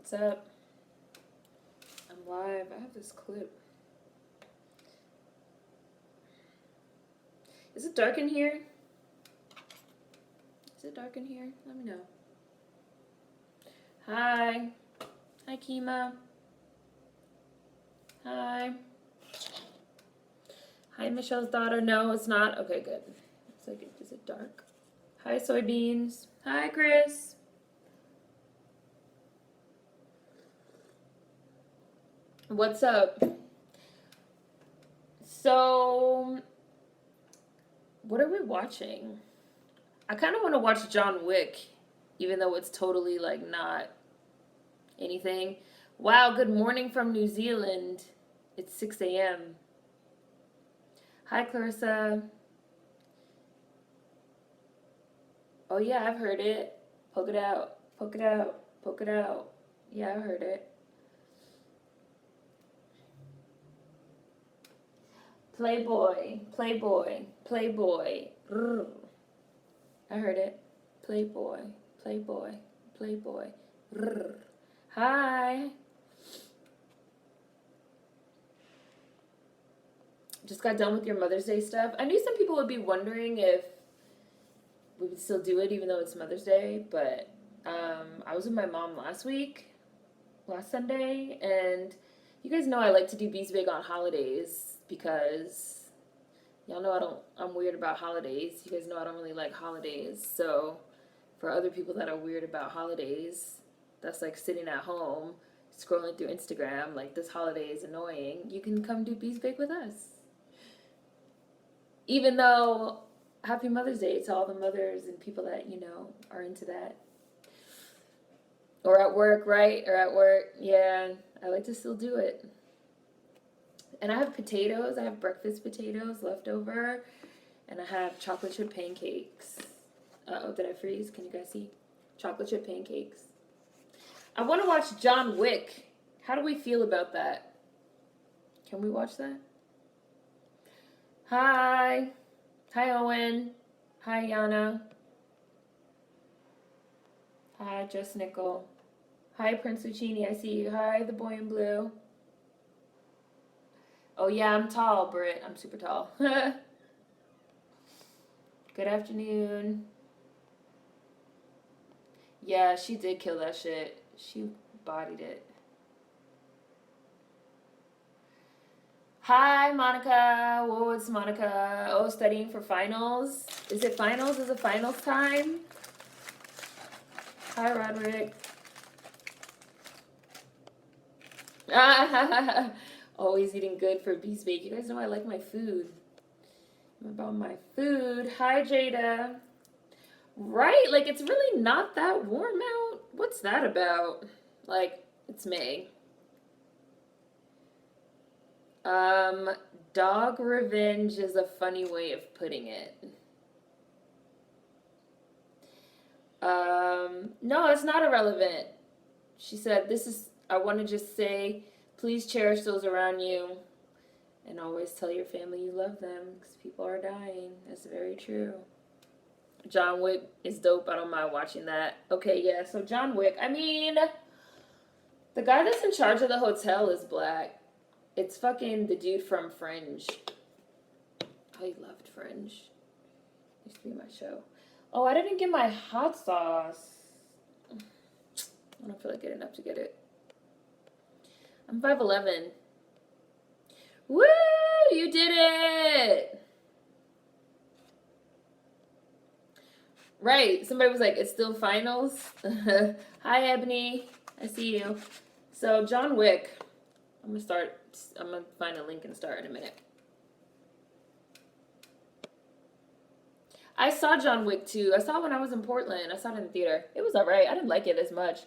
What's up? I'm live. I have this clip. Is it dark in here? Is it dark in here? Let me know. Hi. Hi, Kima. Hi. Hi, Michelle's daughter. No, it's not. Okay, good. It's like, is it dark? Hi, soybeans. Hi, Chris. What's up? So, what are we watching? I kind of want to watch John Wick, even though it's totally, like, not anything. Wow, good morning from New Zealand. It's 6 a.m. Hi, Clarissa. Oh, yeah, I've heard it. Poke it out. Poke it out. Poke it out. Yeah, I heard it. Playboy. Playboy. Playboy. Rrr. I heard it. Playboy. Playboy. Playboy. Rrr. Hi. Just got done with your Mother's Day stuff. I knew some people would be wondering if we would still do it even though it's Mother's Day, but I was with my mom last Sunday, and you guys know I like to do Bees Big on holidays because y'all know I'm weird about holidays. You guys know I don't really like holidays, so for other people that are weird about holidays, that's like sitting at home scrolling through Instagram, like this holiday is annoying, you can come do Bees Big with us. Even though, happy Mother's Day to all the mothers and people that, you know, are into that. Or at work, right? Or at work. Yeah, I like to still do it. And I have potatoes. I have breakfast potatoes left over. And I have chocolate chip pancakes. Uh-oh, did I freeze? Can you guys see? Chocolate chip pancakes. I want to watch John Wick. How do we feel about that? Can we watch that? Hi. Hi, Owen. Hi, Yana. Hi, Just Nickel. Hi, Prince Lucchini. I see you. Hi, the boy in blue. Oh, yeah, I'm tall, Britt. I'm super tall. Good afternoon. Yeah, she did kill that shit. She bodied it. Hi, Monica. Whoa, it's Monica. Oh, studying for finals. Is it finals? Is it finals time? Hi, Roderick. Always eating good for Bees Bake. You guys know I like my food. I'm about my food. Hi, Jada. Right? Like, it's really not that warm out. What's that about? Like, it's May. Dog revenge is a funny way of putting it. No, it's not irrelevant. She said, I want to just say, please cherish those around you and always tell your family you love them because people are dying. That's very true. John Wick is dope. I don't mind watching that. Okay, yeah, so John Wick. I mean, the guy that's in charge of the hotel is black. It's fucking the dude from Fringe. I loved Fringe. Used to be my show. Oh, I didn't get my hot sauce. I don't feel like getting up to get it. I'm 5'11". Woo! You did it! Right. Somebody was like, it's still finals? Hi, Ebony. I see you. So, John Wick. I'm going to find a link and start in a minute. I saw John Wick, too. I saw it when I was in Portland. I saw it in the theater. It was alright. I didn't like it as much.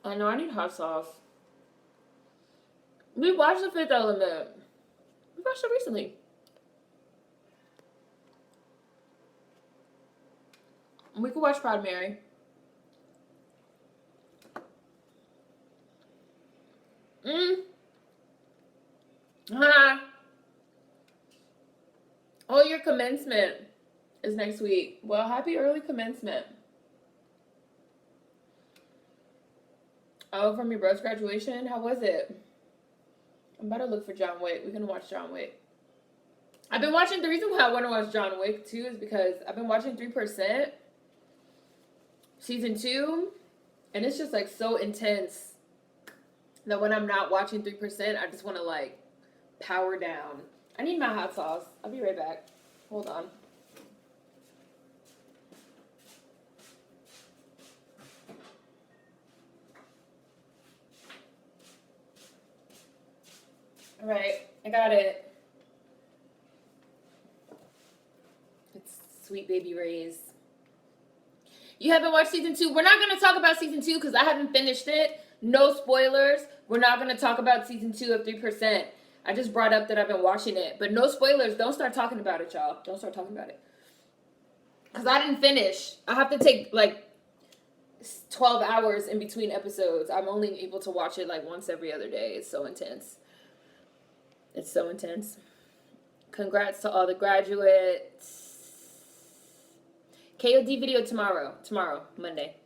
I know, I need hot sauce. We watched The Fifth Element. We watched it recently. We could watch Proud Mary. Oh, your commencement. is next week. Well, happy early commencement. Oh, from your bro's graduation? How was it? I'm about to look for John Wick. We're going to watch John Wick. I've been watching, the reason why I want to watch John Wick, too, is because I've been watching 3%, season 2, and it's just, like, so intense that when I'm not watching 3%, I just want to, like, power down. I need my hot sauce. I'll be right back. Hold on. All right, I got it. It's Sweet Baby Ray's. You haven't watched season 2? We're not going to talk about season 2 because I haven't finished it. No spoilers. We're not going to talk about season 2 of 3%. I just brought up that I've been watching it. But no spoilers. Don't start talking about it, y'all. Don't start talking about it. Because I didn't finish. I have to take, like, 12 hours in between episodes. I'm only able to watch it, like, once every other day. It's so intense. It's so intense. Congrats to all the graduates. KOD video tomorrow. Tomorrow, Monday.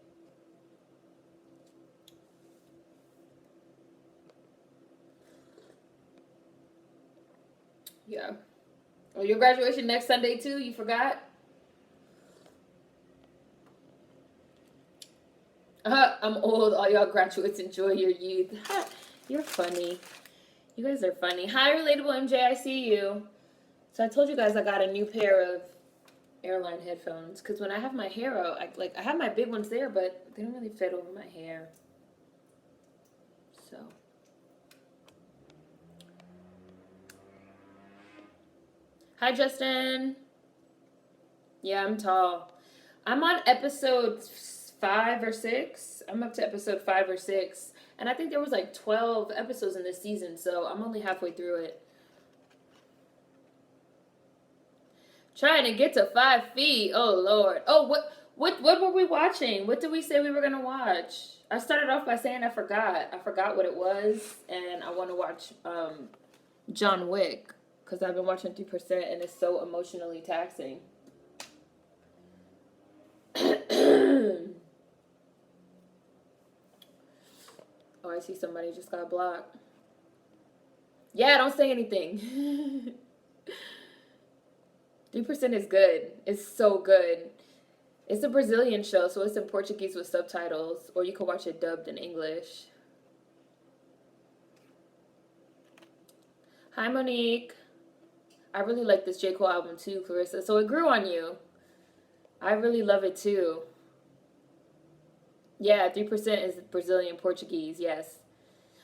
Yeah. Oh, your graduation next Sunday too? You forgot? I'm old. All y'all graduates enjoy your youth. You're funny. You guys are funny. Hi, Relatable MJ. I see you. So I told you guys I got a new pair of airline headphones because when I have my hair out, I have my big ones there, but they don't really fit over my hair. So. Hi, Justin. Yeah, I'm tall. I'm on episode 5 or 6. I'm up to episode 5 or 6. And I think there was like 12 episodes in this season, so I'm only halfway through it. Trying to get to 5 feet. Oh, Lord. Oh, what were we watching? What did we say we were going to watch? I started off by saying I forgot. I forgot what it was, and I want to watch John Wick because I've been watching 3% and it's so emotionally taxing. Oh, I see somebody just got blocked. Yeah, don't say anything. 3% is good. It's so good. It's a Brazilian show, so it's in Portuguese with subtitles, or you can watch it dubbed in English. Hi, Monique. I really like this J. Cole album too, Clarissa. So it grew on you. I really love it too. Yeah, 3% is Brazilian Portuguese, yes.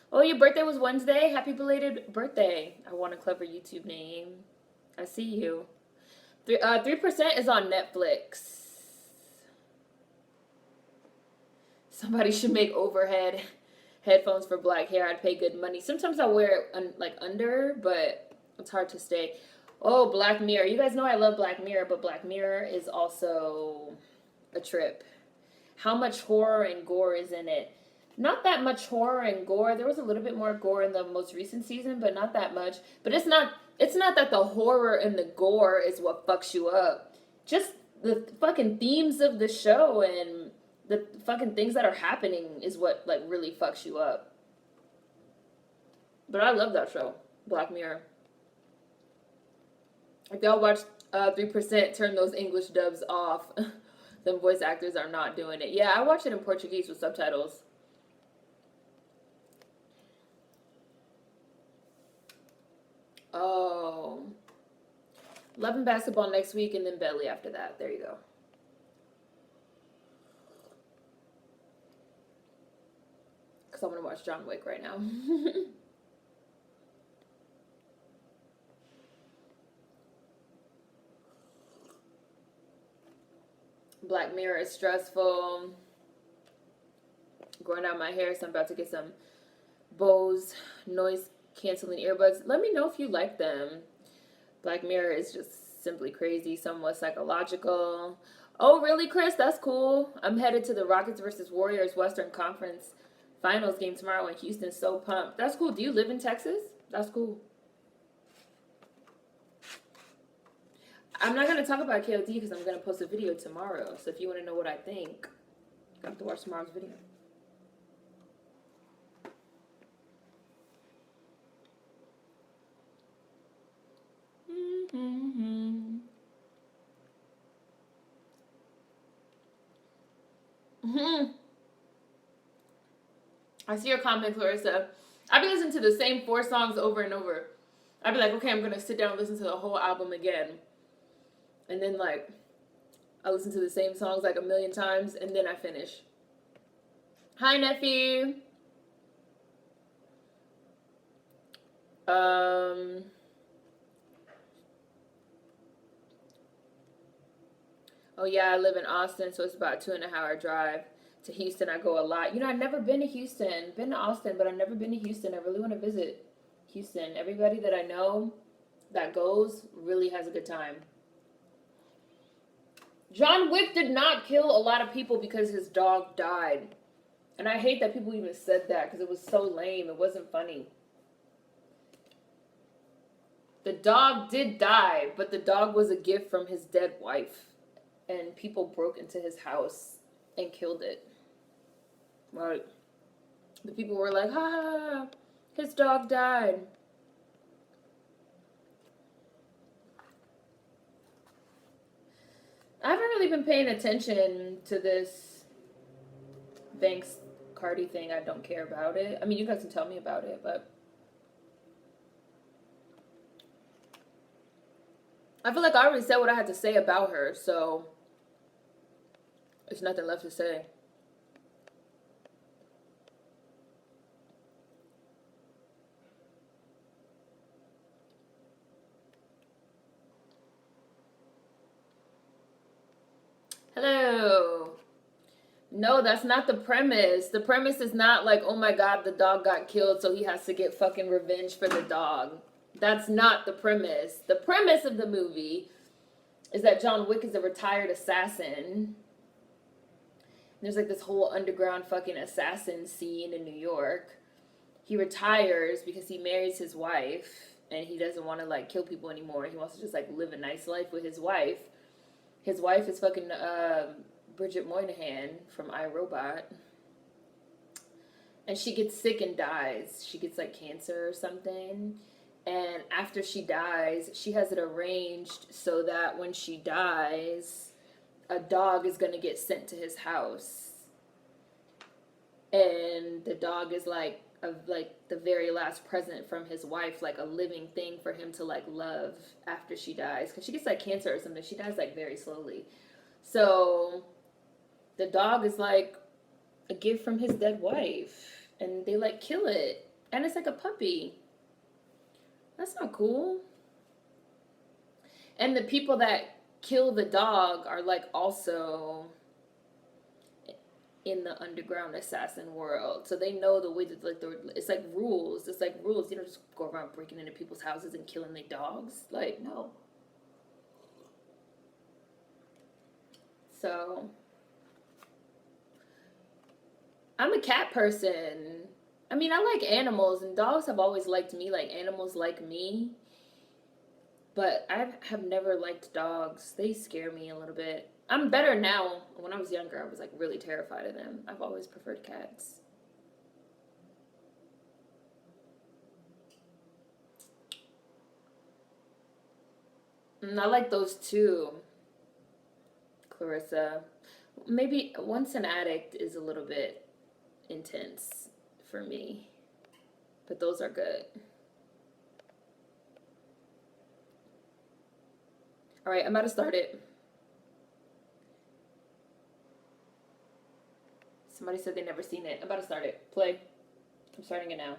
Oh, your birthday was Wednesday? Happy belated birthday. I want a clever YouTube name. I see you. 3% is on Netflix. Somebody should make overhead headphones for black hair. I'd pay good money. Sometimes I wear it like under, but it's hard to stay. Oh, Black Mirror. You guys know I love Black Mirror, but Black Mirror is also a trip. How much horror and gore is in it? Not that much horror and gore. There was a little bit more gore in the most recent season, but not that much. But it's not that the horror and the gore is what fucks you up. Just the fucking themes of the show and the fucking things that are happening is what like really fucks you up. But I love that show, Black Mirror. If y'all watch 3%, turn those English dubs off. Them voice actors are not doing it. Yeah, I watched it in Portuguese with subtitles. Oh. Love and Basketball next week and then Belly after that. There you go. Because I want to watch John Wick right now. Black Mirror is stressful. Growing out my hair, so I'm about to get some Bose noise canceling earbuds. Let me know if you like them. Black Mirror is just simply crazy, somewhat psychological. Oh, really, Chris? That's cool. I'm headed to the Rockets versus Warriors Western Conference Finals game tomorrow in Houston. So pumped. That's cool. Do you live in Texas? That's cool. I'm not gonna talk about KOD because I'm gonna post a video tomorrow. So if you want to know what I think, you have to watch tomorrow's video. I see your comment, Clarissa. I've been listening to the same 4 songs over and over. I'd be like, okay, I'm gonna sit down and listen to the whole album again, and then like I listen to the same songs like a million times, and then I finish. Hi, nephew. Oh yeah, I live in Austin, so it's about a 2.5 hour drive. To Houston, I go a lot. You know, I've never been to Houston. Been to Austin, but I've never been to Houston. I really want to visit Houston. Everybody that I know that goes really has a good time. John Wick did not kill a lot of people because his dog died. And I hate that people even said that because it was so lame. It wasn't funny. The dog did die, but the dog was a gift from his dead wife. And people broke into his house and killed it. Right. The people were like, ha, his dog died. I haven't really been paying attention to this Banks Cardi thing. I don't care about it. I mean, you guys can tell me about it, but I feel like I already said what I had to say about her, so there's nothing left to say. Hello. No, that's not the premise. The premise is not like, oh my god, the dog got killed, so he has to get fucking revenge for the dog. That's not the premise. The premise of the movie is that John Wick is a retired assassin. There's like this whole underground fucking assassin scene in New York. He retires because he marries his wife and he doesn't want to like kill people anymore. He wants to just like live a nice life with his wife. His wife is fucking Bridget Moynihan from iRobot. And she gets sick and dies. She gets like cancer or something. And after she dies, she has it arranged so that when she dies, a dog is going to get sent to his house. And the dog is like the very last present from his wife, like a living thing for him to like love after she dies. Because she gets like cancer or something. She dies like very slowly. So the dog is like a gift from his dead wife. And they like kill it. And it's like a puppy. That's not cool. And the people that kill the dog are like also in the underground assassin world, so they know the way that like it's like rules. It's like rules. You don't just go around breaking into people's houses and killing their dogs. Like, no. So I'm a cat person. I mean, I like animals, and dogs have always liked me. Like animals like me. But I have never liked dogs. They scare me a little bit. I'm better now. When I was younger, I was like really terrified of them. I've always preferred cats. And I like those too, Clarissa. Maybe Once an Addict is a little bit intense for me. But those are good. All right, I'm about to start it. Somebody said they never seen it. I'm about to start it. Play. I'm starting it now.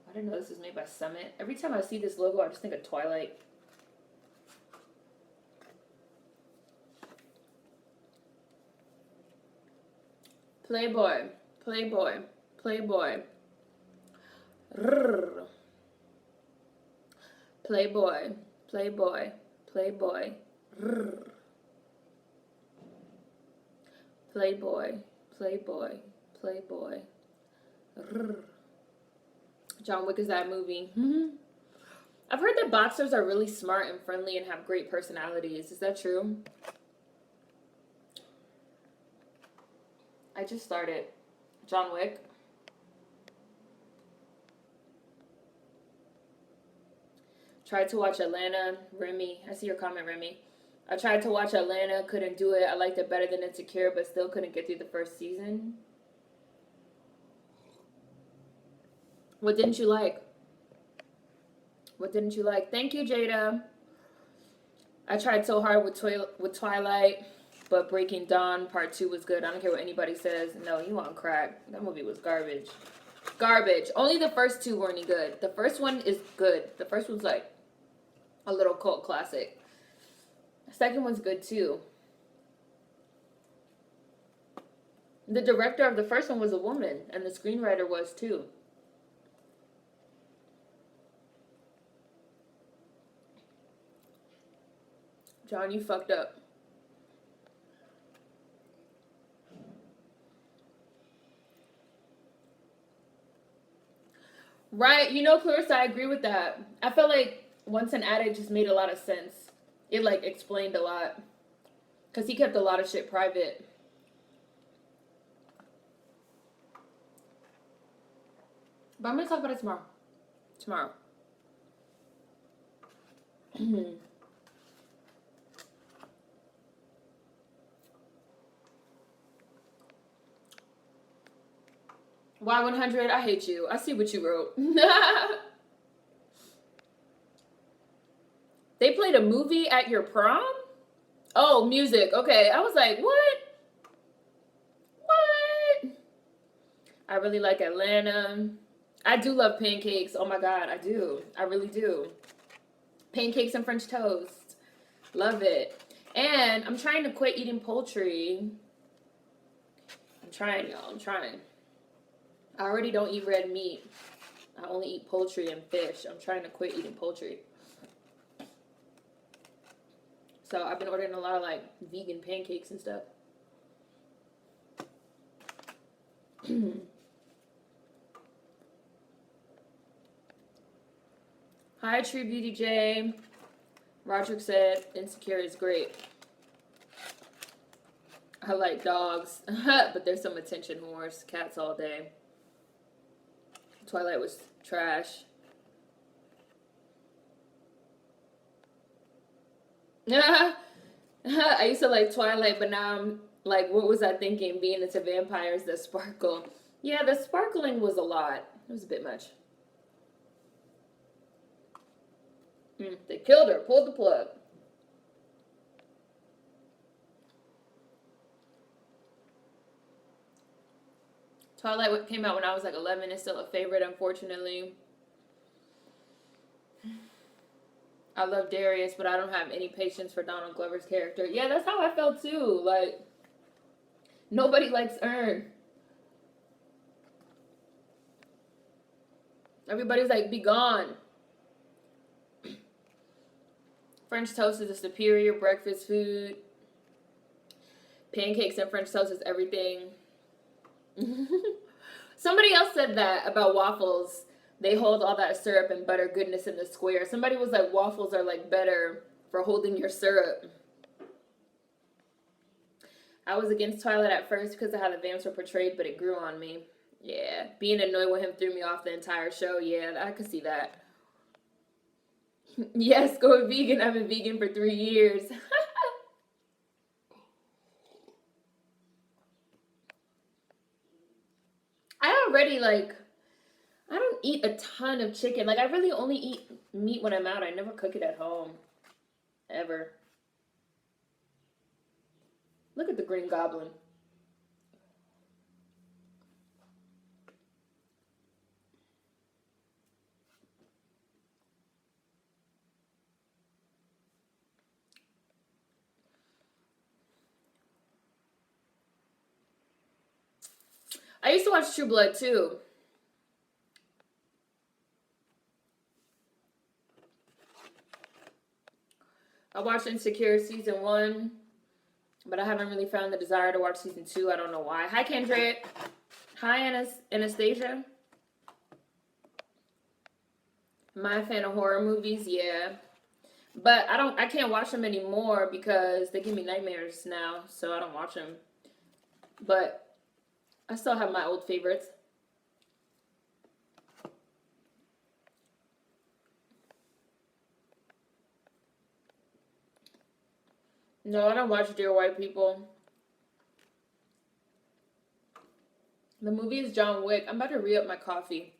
I didn't know this was made by Summit. Every time I see this logo, I just think of Twilight. Playboy. Playboy. Playboy. Rrr. Playboy. Playboy. Playboy. Rrr. Playboy. Playboy. Playboy. John Wick is that movie. I've heard that boxers are really smart and friendly and have great personalities. Is that true? I just started. John Wick. Tried to watch Atlanta. Remy. I see your comment, Remy. I tried to watch Atlanta. Couldn't do it. I liked it better than Insecure, but still couldn't get through the first season. What didn't you like? What didn't you like? Thank you, Jada. I tried so hard with Twilight, but Breaking Dawn Part 2 was good. I don't care what anybody says. No, you on crack. That movie was garbage. Garbage. Only the first two were any good. The first one is good. The first one's like a little cult classic. The second one's good too. The director of the first one was a woman, and the screenwriter was too. John, you fucked up. Right, you know, Clarissa, I agree with that. I felt like Once an Addict just made a lot of sense. It, like, explained a lot. Because he kept a lot of shit private. But I'm going to talk about it tomorrow. Tomorrow. Y100, I hate you. I see what you wrote. They played a movie at your prom? Oh, music. Okay. I was like, what? What? I really like Atlanta. I do love pancakes. Oh my God, I do. I really do. Pancakes and French toast. Love it. And I'm trying to quit eating poultry. I'm trying, y'all. I'm trying. I already don't eat red meat. I only eat poultry and fish. I'm trying to quit eating poultry. So I've been ordering a lot of like vegan pancakes and stuff. Hi, True Beauty J. Roderick said Insecure is great. I like dogs, but there's some attention whores. Cats all day. Twilight was trash. I used to like Twilight, but now I'm like, what was I thinking? Being into vampires that sparkle. Yeah, the sparkling was a lot. It was a bit much. They killed her. Pulled the plug. Twilight came out when I was like 11. It's still a favorite, unfortunately. I love Darius, but I don't have any patience for Donald Glover's character. Yeah, that's how I felt too. Like, nobody likes Ern. Everybody's like, be gone. French toast is a superior breakfast food. Pancakes and French toast is everything. Somebody else said that about waffles. They hold all that syrup and butter goodness in the square. Somebody was like, waffles are like better for holding your syrup. I was against Twilight at first because of how the vamps were portrayed, but it grew on me. Yeah, being annoyed with him threw me off the entire show. Yeah, I could see that. Yes, go vegan. I've been vegan for 3 years. I already like, I don't eat a ton of chicken. Like, I really only eat meat when I'm out. I never cook it at home. Ever. Look at the Green Goblin. I used to watch True Blood too. I watched Insecure season 1, but I haven't really found the desire to watch season 2. I don't know why. Hi, Kendrick. Hi, Anastasia. Am I a fan of horror movies? Yeah. But I can't watch them anymore because they give me nightmares now, so I don't watch them. But I still have my old favorites. No, I don't watch Dear White People. The movie is John Wick. I'm about to re-up my coffee.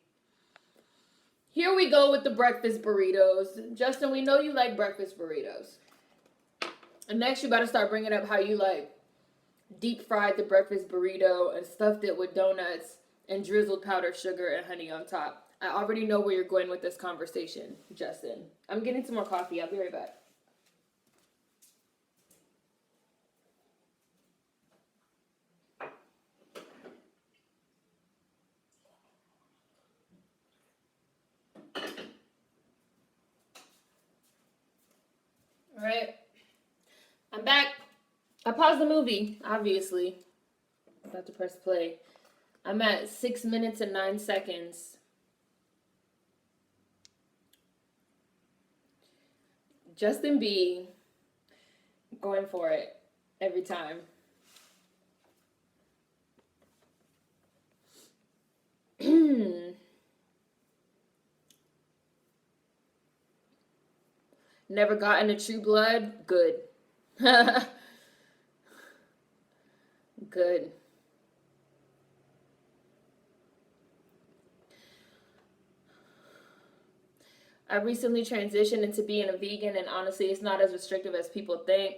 Here we go with the breakfast burritos. Justin, we know you like breakfast burritos. And next you better start bringing up how you like deep fried the breakfast burrito and stuffed it with donuts and drizzled powdered sugar and honey on top. I already know where you're going with this conversation, Justin. I'm getting some more coffee. I'll be right back. All right. I'm back. I paused the movie, obviously. I'm about to press play. I'm at 6 minutes and 9 seconds. Justin B. going for it every time. Never gotten a True Blood? Good. Good. I recently transitioned into being a vegan, and honestly, it's not as restrictive as people think.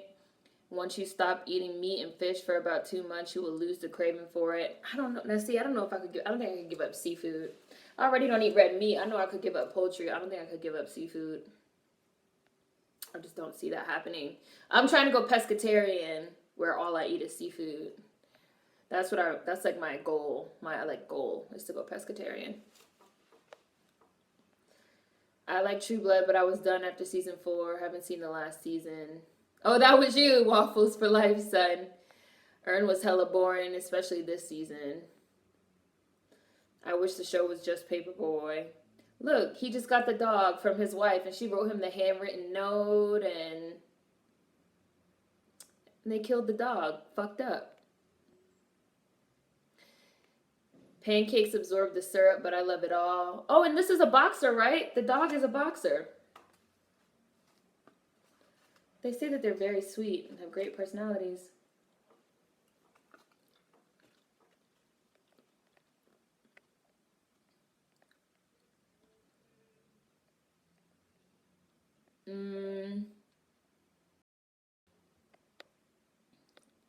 Once you stop eating meat and fish for about 2 months, you will lose the craving for it. I don't know. Now, see, I don't know if I could I don't think I could give up seafood. I already don't eat red meat. I know I could give up poultry. I don't think I could give up seafood. I just don't see that happening. I'm trying to go pescatarian, where all I eat is seafood. That's like my goal. My goal is to go pescatarian. I like True Blood, but I was done after season 4. Haven't seen the last season. Oh, that was you. Waffles for life, son. Ern was hella boring, especially this season. I wish the show was just Paperboy. Look, he just got the dog from his wife, and she wrote him the handwritten note, and they killed the dog. Fucked up. Pancakes absorb the syrup, but I love it all. Oh, and this is a boxer, right? The dog is a boxer. They say that they're very sweet and have great personalities.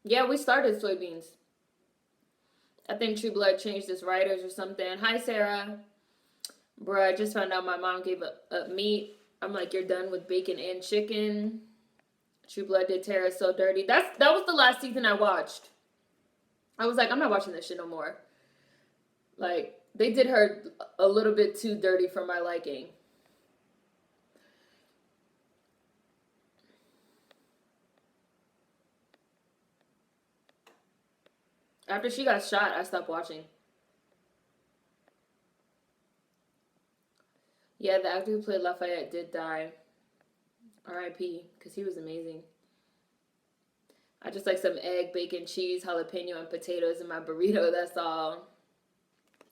Yeah, we started soybeans. I think True Blood changed its writers or something. Hi, Sarah. Bruh, I just found out my mom gave up meat. I'm like, you're done with bacon and chicken. True Blood did Tara so dirty. That was the last season I watched. I was like, I'm not watching this shit no more. Like, they did her a little bit too dirty for my liking. After she got shot, I stopped watching. Yeah, the actor who played Lafayette did die. R.I.P. Because he was amazing. I just like some egg, bacon, cheese, jalapeno, and potatoes in my burrito. That's all.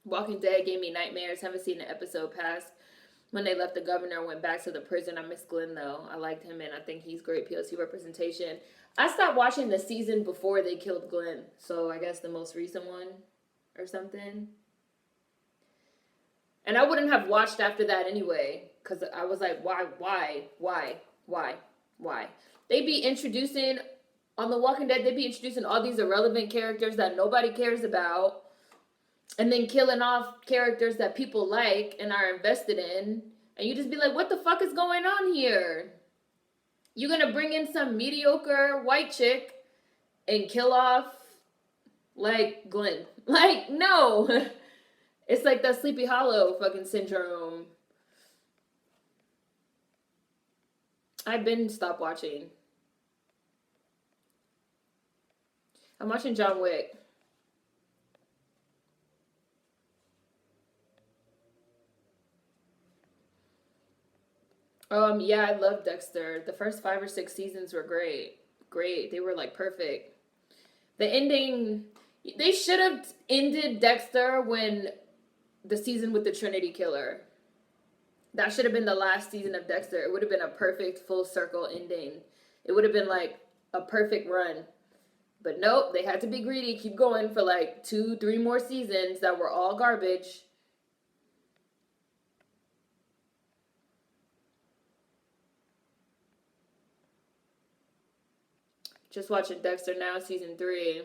Walking Dead gave me nightmares. Haven't seen an episode past when they left the governor and went back to the prison. I miss Glenn, though. I liked him, and I think he's great POC representation. I stopped watching the season before they killed Glenn. So I guess the most recent one or something. And I wouldn't have watched after that anyway. Because I was like, why? They be introducing, on The Walking Dead, they be introducing all these irrelevant characters that nobody cares about. And then killing off characters that people like and are invested in. And you just be like, what the fuck is going on here? You're going to bring in some mediocre white chick and kill off, like, Glenn. Like, no. It's like that Sleepy Hollow fucking syndrome. I've been stopped watching. I'm watching John Wick. Yeah, I love Dexter. The first 5 or 6 seasons were great. Great. They were like perfect. The ending, they should have ended Dexter when the season with the Trinity Killer. That should have been the last season of Dexter. It would have been a perfect full circle ending. It would have been like a perfect run. But nope, they had to be greedy, keep going for like 2, 3 more seasons that were all garbage. Just watching Dexter now, season 3.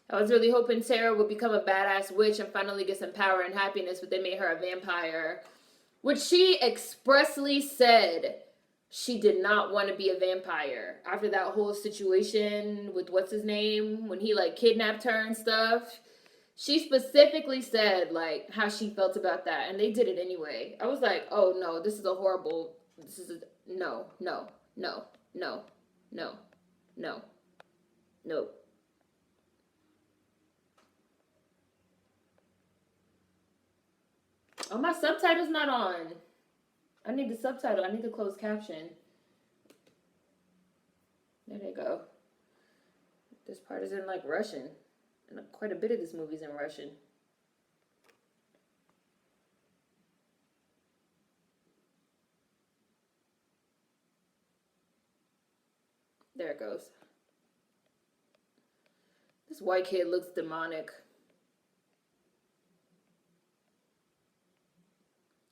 I was really hoping Sarah would become a badass witch and finally get some power and happiness, but they made her a vampire. Which she expressly said she did not want to be a vampire. After that whole situation with what's his name, when he like kidnapped her and stuff. She specifically said like how she felt about that, and they did it anyway. I was like, oh no, this is a horrible, this is a, no, no, no, no, no, no, no. Oh, my subtitle's not on. I need the subtitle. I need the closed caption. There they go. This part is in like Russian. And quite a bit of this movie's in Russian. There it goes. This white kid looks demonic.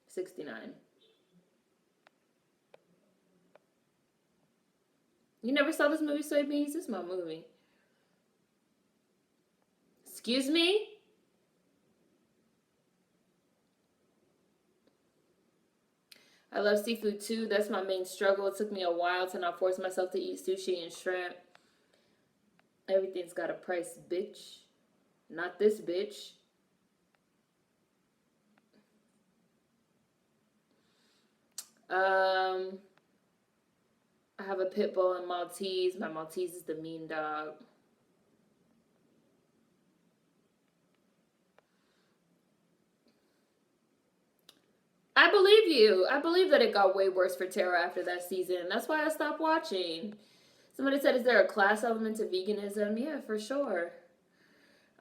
69. You never saw this movie, Soybeans? This is my movie. Excuse me? I love seafood too. That's my main struggle. It took me a while to not force myself to eat sushi and shrimp. Everything's got a price, bitch. Not this bitch. I have a pit bull and Maltese. My Maltese is the mean dog. I believe you. I believe that it got way worse for Tara after that season. That's why I stopped watching. Somebody said, is there a class element to veganism? Yeah, for sure.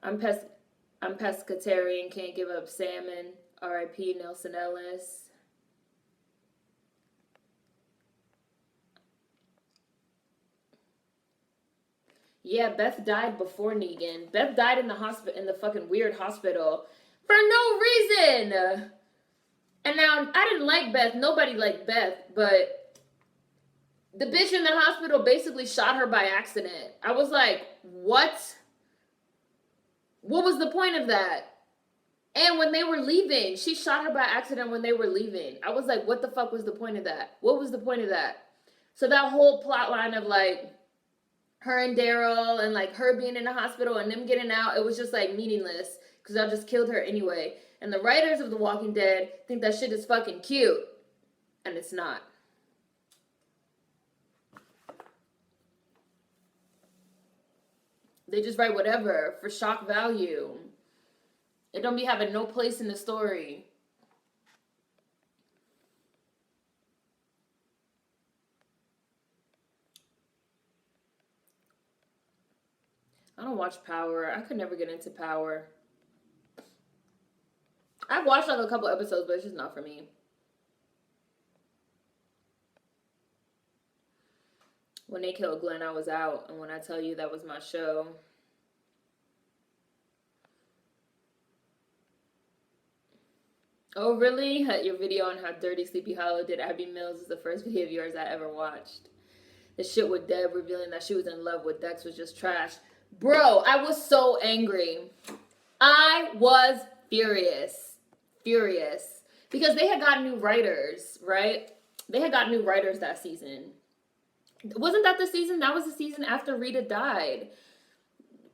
I'm pescatarian, can't give up salmon. R.I.P. Nelson Ellis. Yeah, Beth died before Negan. Beth died in the hospital, in the fucking weird hospital, for no reason. And now, I didn't like Beth. Nobody liked Beth, but the bitch in the hospital basically shot her by accident. I was like, what? What was the point of that? And when they were leaving, she shot her by accident when they were leaving. I was like, what the fuck was the point of that? What was the point of that? So that whole plot line of like her and Daryl and like her being in the hospital and them getting out, it was just like meaningless because I just killed her anyway. And the writers of The Walking Dead think that shit is fucking cute. And it's not. They just write whatever for shock value. It don't be having no place in the story. I don't watch Power. I could never get into Power. I've watched like a couple episodes, but it's just not for me. When they killed Glenn, I was out. And when I tell you that was my show. Oh, really? Your video on how dirty Sleepy Hollow did Abby Mills is the first video of yours I ever watched. The shit with Deb revealing that she was in love with Dex was just trash. Bro, I was so angry. I was furious. Furious. Because they had got new writers, right? They had got new writers that season. Wasn't that the season? That was the season after Rita died.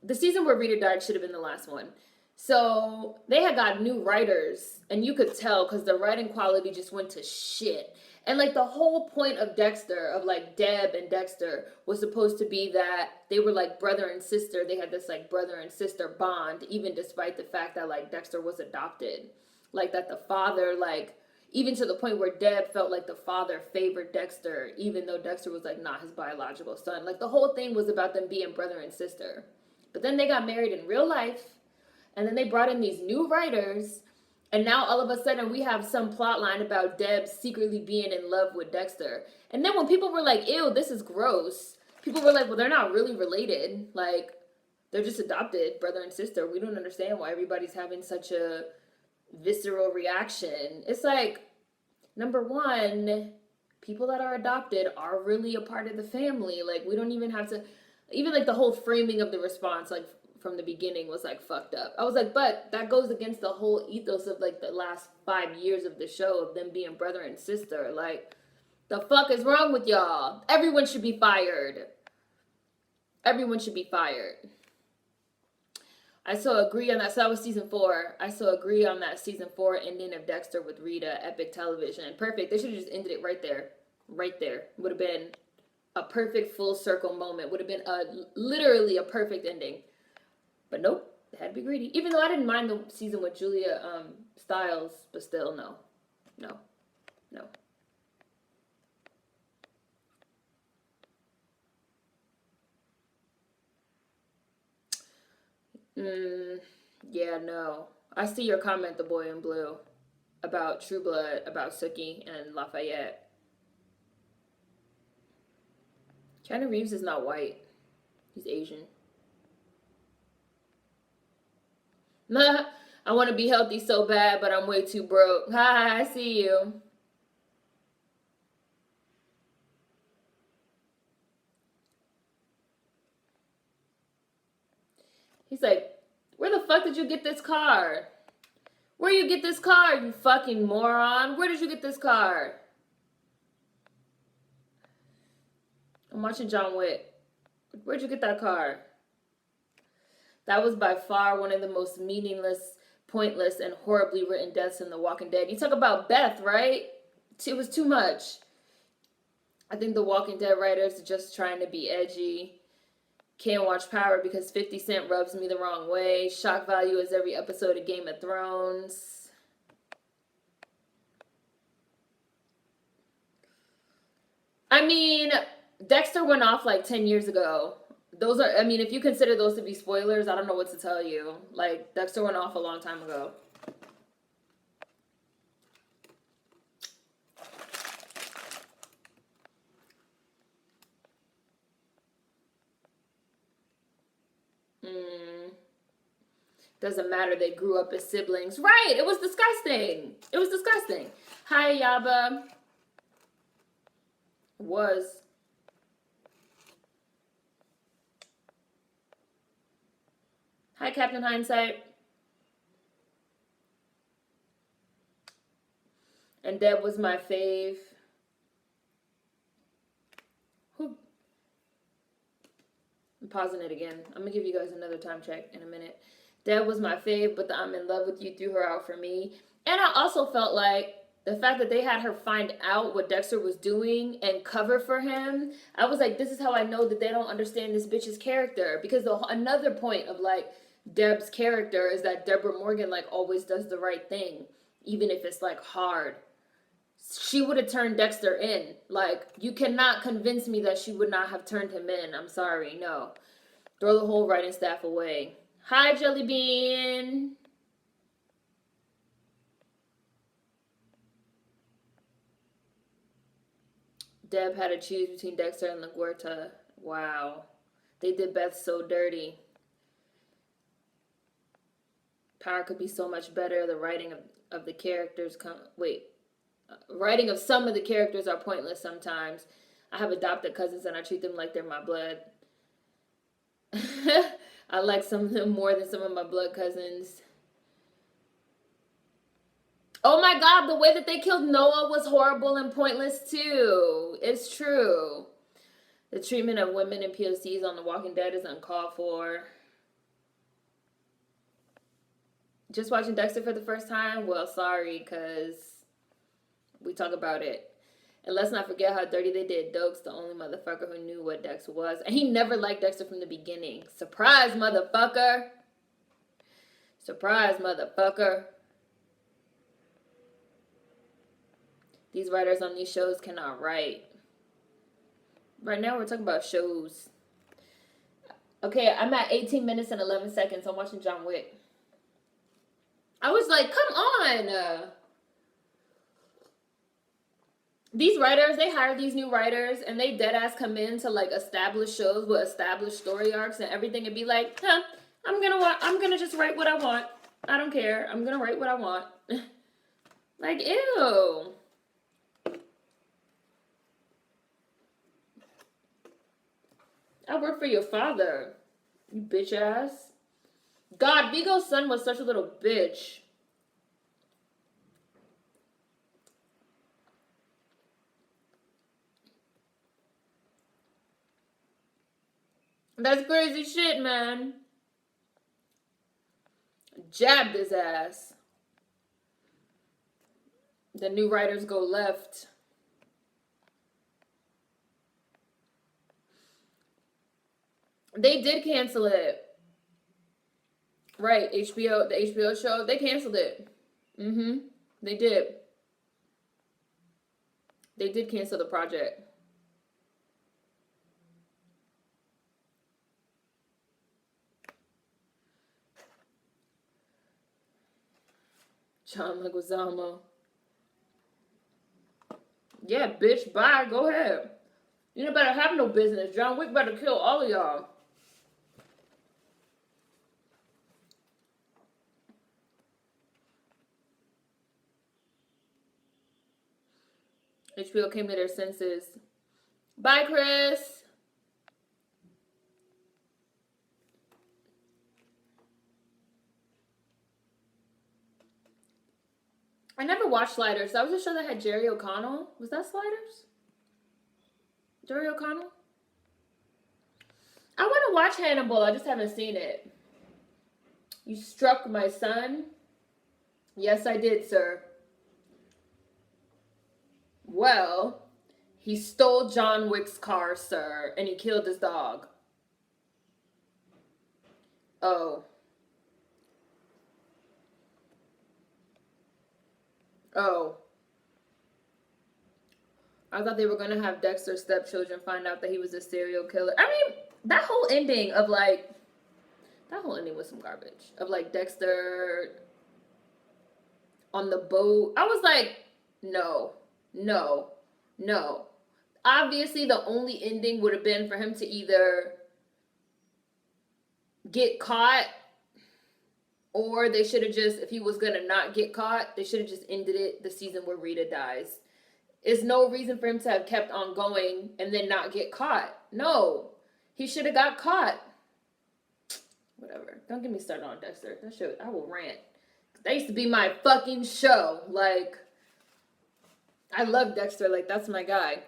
The season where Rita died should have been the last one. So they had got new writers, and you could tell because the writing quality just went to shit. And like the whole point of Dexter, of like Deb and Dexter, was supposed to be that they were like brother and sister. They had this like brother and sister bond, even despite the fact that like Dexter was adopted. Like that the father, like, even to the point where Deb felt like the father favored Dexter, even though Dexter was like not his biological son. Like the whole thing was about them being brother and sister. But then they got married in real life, and then they brought in these new writers, and now all of a sudden we have some plot line about Deb secretly being in love with Dexter. And then when people were like, ew, this is gross, people were like, well, they're not really related. Like, they're just adopted, brother and sister. We don't understand why everybody's having such a visceral reaction. It's like, number one, people that are adopted are really a part of the family. Like, we don't even have to, even like the whole framing of the response, like from the beginning was like fucked up. I was like, but that goes against the whole ethos of like the last 5 years of the show of them being brother and sister. Like, the fuck is wrong with y'all? Everyone should be fired. Everyone should be fired. I so agree on that. So that was season 4. I so agree on that season 4 ending of Dexter with Rita. Epic television. Perfect. They should have just ended it right there. Right there. Would have been a perfect full circle moment. Would have been literally a perfect ending. But nope. They had to be greedy. Even though I didn't mind the season with Julia Stiles. But still, no. No. No. Yeah, no. I see your comment, The Boy in Blue, about True Blood, about Sookie and Lafayette. Keanu Reeves is not white. He's Asian. Nah, I want to be healthy so bad, but I'm way too broke. Hi, I see you. He's like, where the fuck did you get this car? Where you get this car, you fucking moron? Where did you get this car? I'm watching John Wick. Where'd you get that car? That was by far one of the most meaningless, pointless, and horribly written deaths in The Walking Dead. You talk about Beth, right? It was too much. I think The Walking Dead writers are just trying to be edgy. Can't watch Power because 50 Cent rubs me the wrong way. Shock value is every episode of Game of Thrones. I mean, Dexter went off like 10 years ago. Those are, I mean, if you consider those to be spoilers, I don't know what to tell you. Like, Dexter went off a long time ago. Doesn't matter, they grew up as siblings. Right, it was disgusting. It was disgusting. Hi, Yaba. Was. Hi, Captain Hindsight. And Deb was my fave. Who? I'm pausing it again. I'm going to give you guys another time check in a minute. Deb was my fave, but the I'm in love with you threw her out for me. And I also felt like the fact that they had her find out what Dexter was doing and cover for him, I was like, this is how I know that they don't understand this bitch's character. Because another point of like Deb's character is that Deborah Morgan like always does the right thing, even if it's like hard. She would have turned Dexter in. Like, you cannot convince me that she would not have turned him in. I'm sorry, no. Throw the whole writing staff away. Hi, Jelly Bean. Deb had to choose between Dexter and LaGuerta. Wow. They did Beth so dirty. Power could be so much better. The writing of the characters... writing of some of the characters are pointless sometimes. I have adopted cousins and I treat them like they're my blood. I like some of them more than some of my blood cousins. Oh my god, the way that they killed Noah was horrible and pointless too. It's true. The treatment of women and POCs on The Walking Dead is uncalled for. Just watching Dexter for the first time? Well, sorry, because we talk about it. And let's not forget how dirty they did Dokes, the only motherfucker who knew what Dex was. And he never liked Dexter from the beginning. Surprise, motherfucker. Surprise, motherfucker. These writers on these shows cannot write. Right now we're talking about shows. Okay, I'm at 18 minutes and 11 seconds. I'm watching John Wick. I was like, come on. These writers, they hire these new writers and they dead ass come in to like establish shows with established story arcs and everything and be like, huh, I'm gonna just write what I want. I don't care. I'm gonna write what I want. Like, ew. I work for your father, you bitch ass. God, Vigo's son was such a little bitch. That's crazy shit, man. Jabbed his ass. The new writers go left. They did cancel it. Right, HBO, the HBO show, they canceled it. They did. They did cancel the project. John Leguizamo. Yeah, bitch, bye, go ahead. You better have no business. John Wick better kill all of y'all. HBO came to their senses. Bye, Chris. I never watched Sliders. That was a show that had Jerry O'Connell. Was that Sliders? Jerry O'Connell? I want to watch Hannibal. I just haven't seen it. You struck my son? Yes, I did, sir. Well, he stole John Wick's car, sir, and he killed his dog. Oh. Oh. I thought they were going to have Dexter's stepchildren find out that he was a serial killer. I mean, that whole ending of like, that whole ending was some garbage. Of like Dexter on the boat. I was like, no. Obviously, the only ending would have been for him to either get caught, or they should have just, if he was going to not get caught, they should have just ended it the season where Rita dies. There's no reason for him to have kept on going and then not get caught. No. He should have got caught. Whatever. Don't get me started on Dexter. That show, I will rant. That used to be my fucking show. Like, I love Dexter. Like, that's my guy.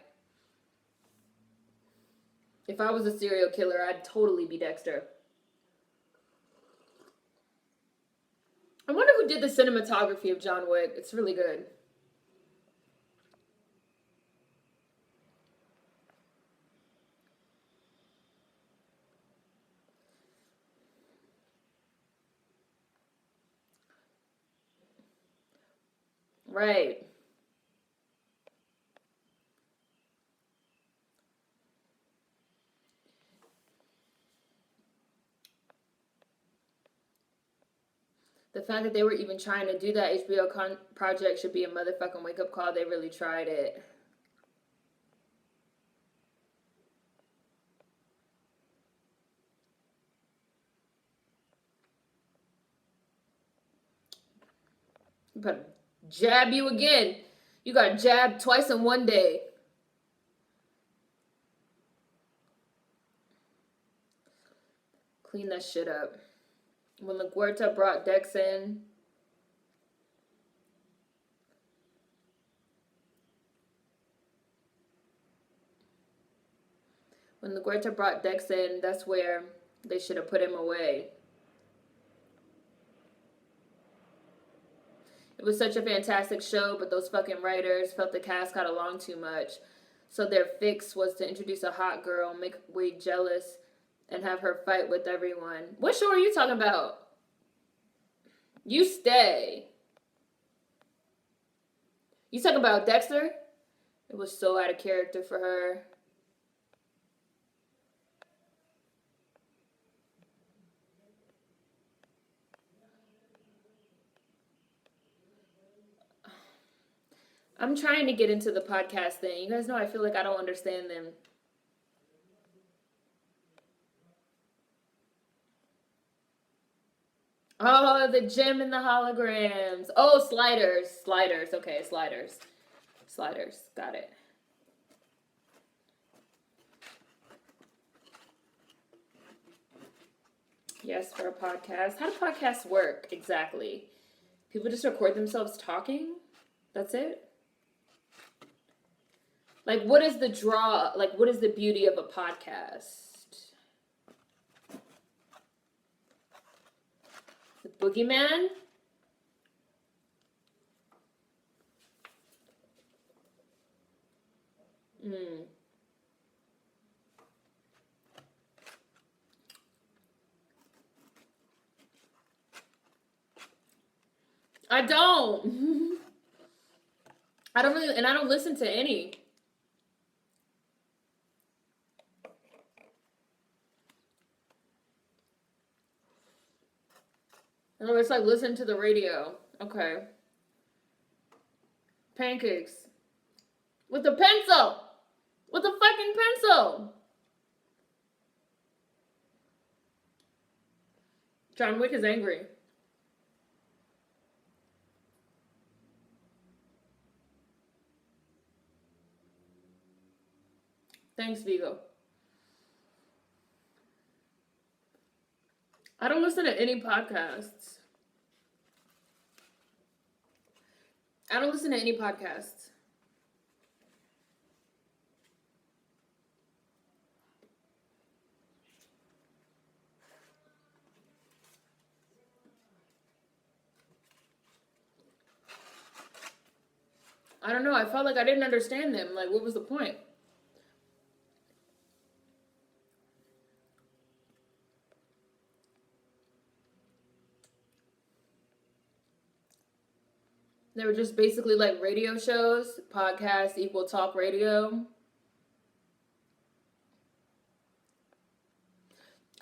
If I was a serial killer, I'd totally be Dexter. I wonder who did the cinematography of John Wick. It's really good. Right. The fact that they were even trying to do that HBO project should be a motherfucking wake-up call. They really tried it. But jab you again. You got jabbed twice in one day. Clean that shit up. When LaGuerta brought Dex in, that's where they should have put him away. It was such a fantastic show, but those fucking writers felt the cast got along too much. So their fix was to introduce a hot girl, make Wade jealous, and have her fight with everyone. What show are you talking about? You stay. You talking about Dexter? It was so out of character for her. I'm trying to get into the podcast thing. You guys know I feel like I don't understand them. Oh, the gym and the holograms. Oh, sliders. Sliders. Okay, sliders. Sliders. Got it. Yes, for a podcast. How do podcasts work exactly? People just record themselves talking? That's it? Like, what is the draw? Like, what is the beauty of a podcast? The boogeyman? I don't. I don't really, and I don't listen to any. Oh, it's like listen to the radio. Okay. Pancakes. With a pencil. With a fucking pencil. John Wick is angry. Thanks, Vigo. I don't listen to any podcasts. I don't listen to any podcasts. I don't know. I felt like I didn't understand them. Like, what was the point? They were just basically like radio shows, podcasts equal talk radio.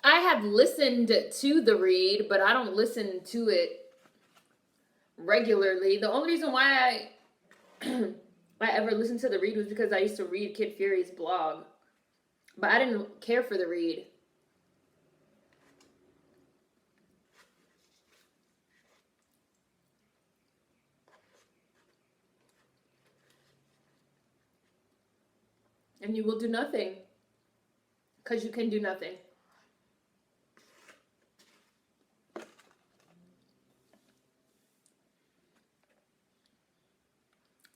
I have listened to the read, but I don't listen to it regularly. The only reason why I ever listened to the read was because I used to read Kid Fury's blog. But I didn't care for the read. And you will do nothing. Because you can do nothing.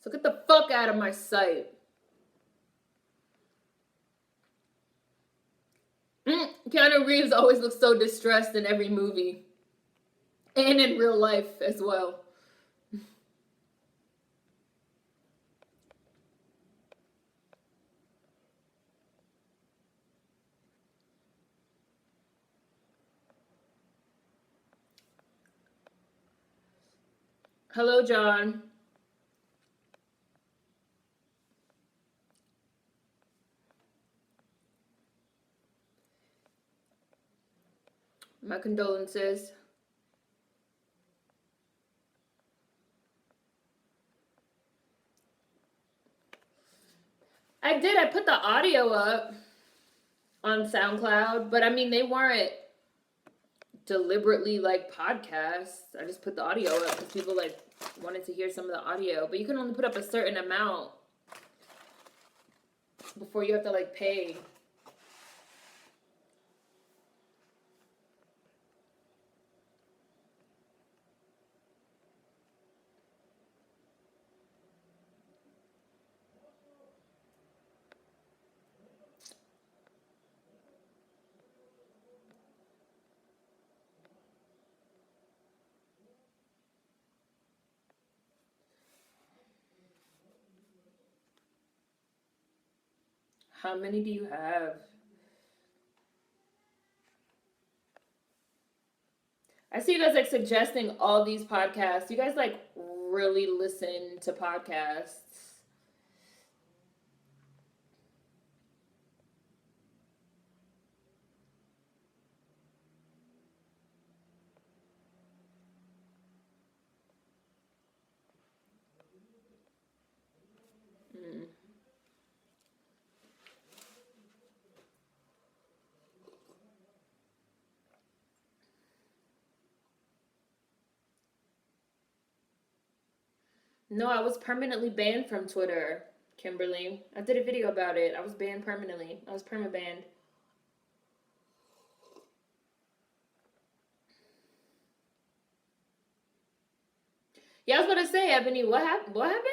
So get the fuck out of my sight. Keanu Reeves always looks so distressed in every movie. And in real life as well. Hello, John. My condolences. I did. I put the audio up on SoundCloud, but I mean, they weren't deliberately like podcasts. I just put the audio up because people like wanted to hear some of the audio, but you can only put up a certain amount before you have to like pay. How many do you have? I see you guys like suggesting all these podcasts. You guys like really listen to podcasts. No, I was permanently banned from Twitter, Kimberly. I did a video about it. I was banned permanently. I was perma-banned. Yeah, I was about to say, Ebony, what happened? What happened?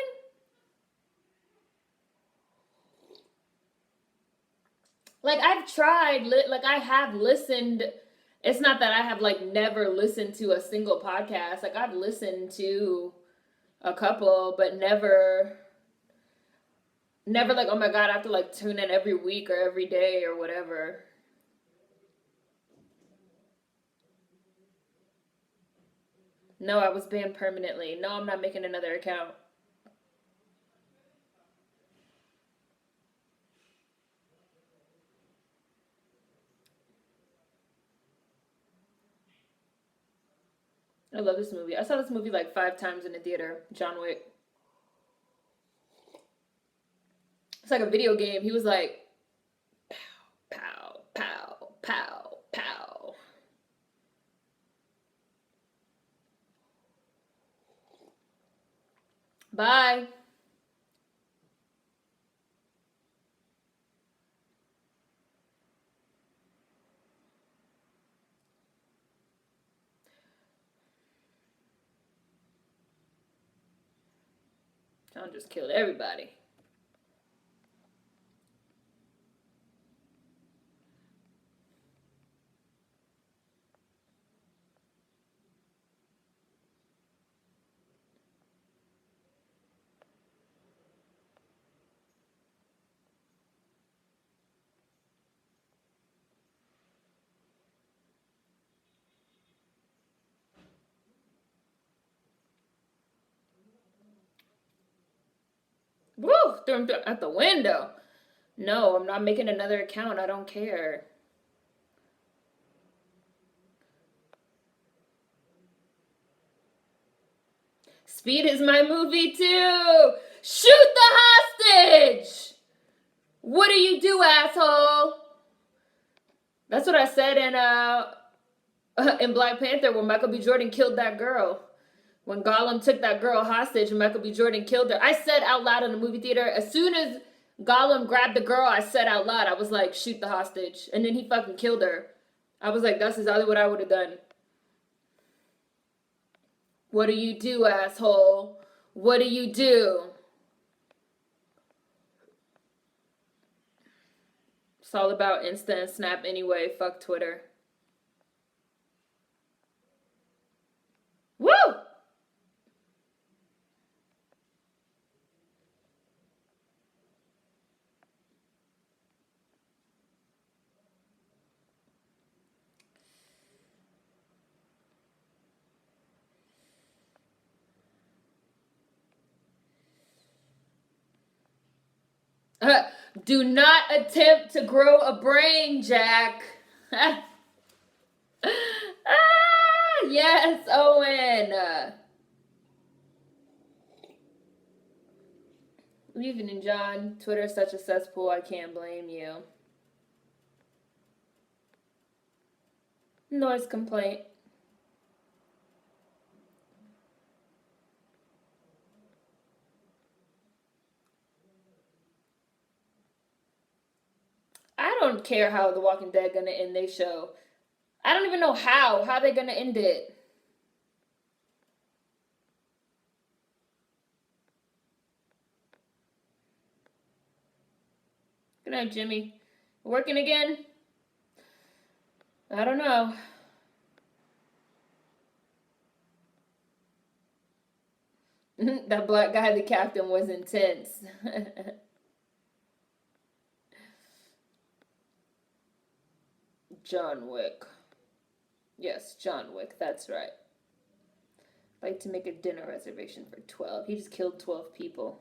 Like, I've tried, like, I have listened. It's not that I have, like, never listened to a single podcast. Like, I've listened to a couple, but never like, oh my God, I have to, like, tune in every week or every day or whatever. No, I was banned permanently. No, I'm not making another account. I love this movie. I saw this movie like 5 times in the theater. John Wick. It's like a video game. He was like, pow, pow, pow, pow. Bye. John just killed everybody. Woo! Threw him at the window. No, I'm not making another account. I don't care. Speed is my movie too. Shoot the hostage. What do you do, asshole? That's what I said in Black Panther when Michael B. Jordan killed that girl. When Gollum took that girl hostage and Michael B. Jordan killed her. I said out loud in the movie theater, as soon as Gollum grabbed the girl, I said out loud, I was like, shoot the hostage. And then he fucking killed her. I was like, that's exactly what I would have done. What do you do, asshole? What do you do? It's all about Insta and Snap anyway. Fuck Twitter. Woo! Do not attempt to grow a brain, Jack. Yes, Owen. Leaving in John. Twitter's such a cesspool. I can't blame you. Noise complaint. I don't care how The Walking Dead gonna end their show. I don't even know how they gonna end it. Good night, Jimmy. Working again? I don't know. That black guy, the captain, was intense. John Wick. Yes, John Wick, that's right. Like to make a dinner reservation for 12. He just killed 12 people.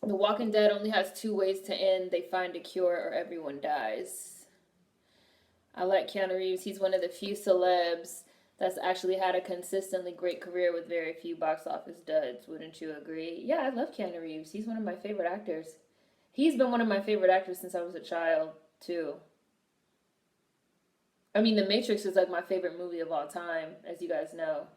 The Walking Dead only has 2 ways to end. They find a cure or everyone dies. I like Keanu Reeves. He's one of the few celebs that's actually had a consistently great career with very few box office duds. Wouldn't you agree? Yeah, I love Keanu Reeves. He's one of my favorite actors. He's been one of my favorite actors since I was a child, too. I mean, The Matrix is like my favorite movie of all time, as you guys know.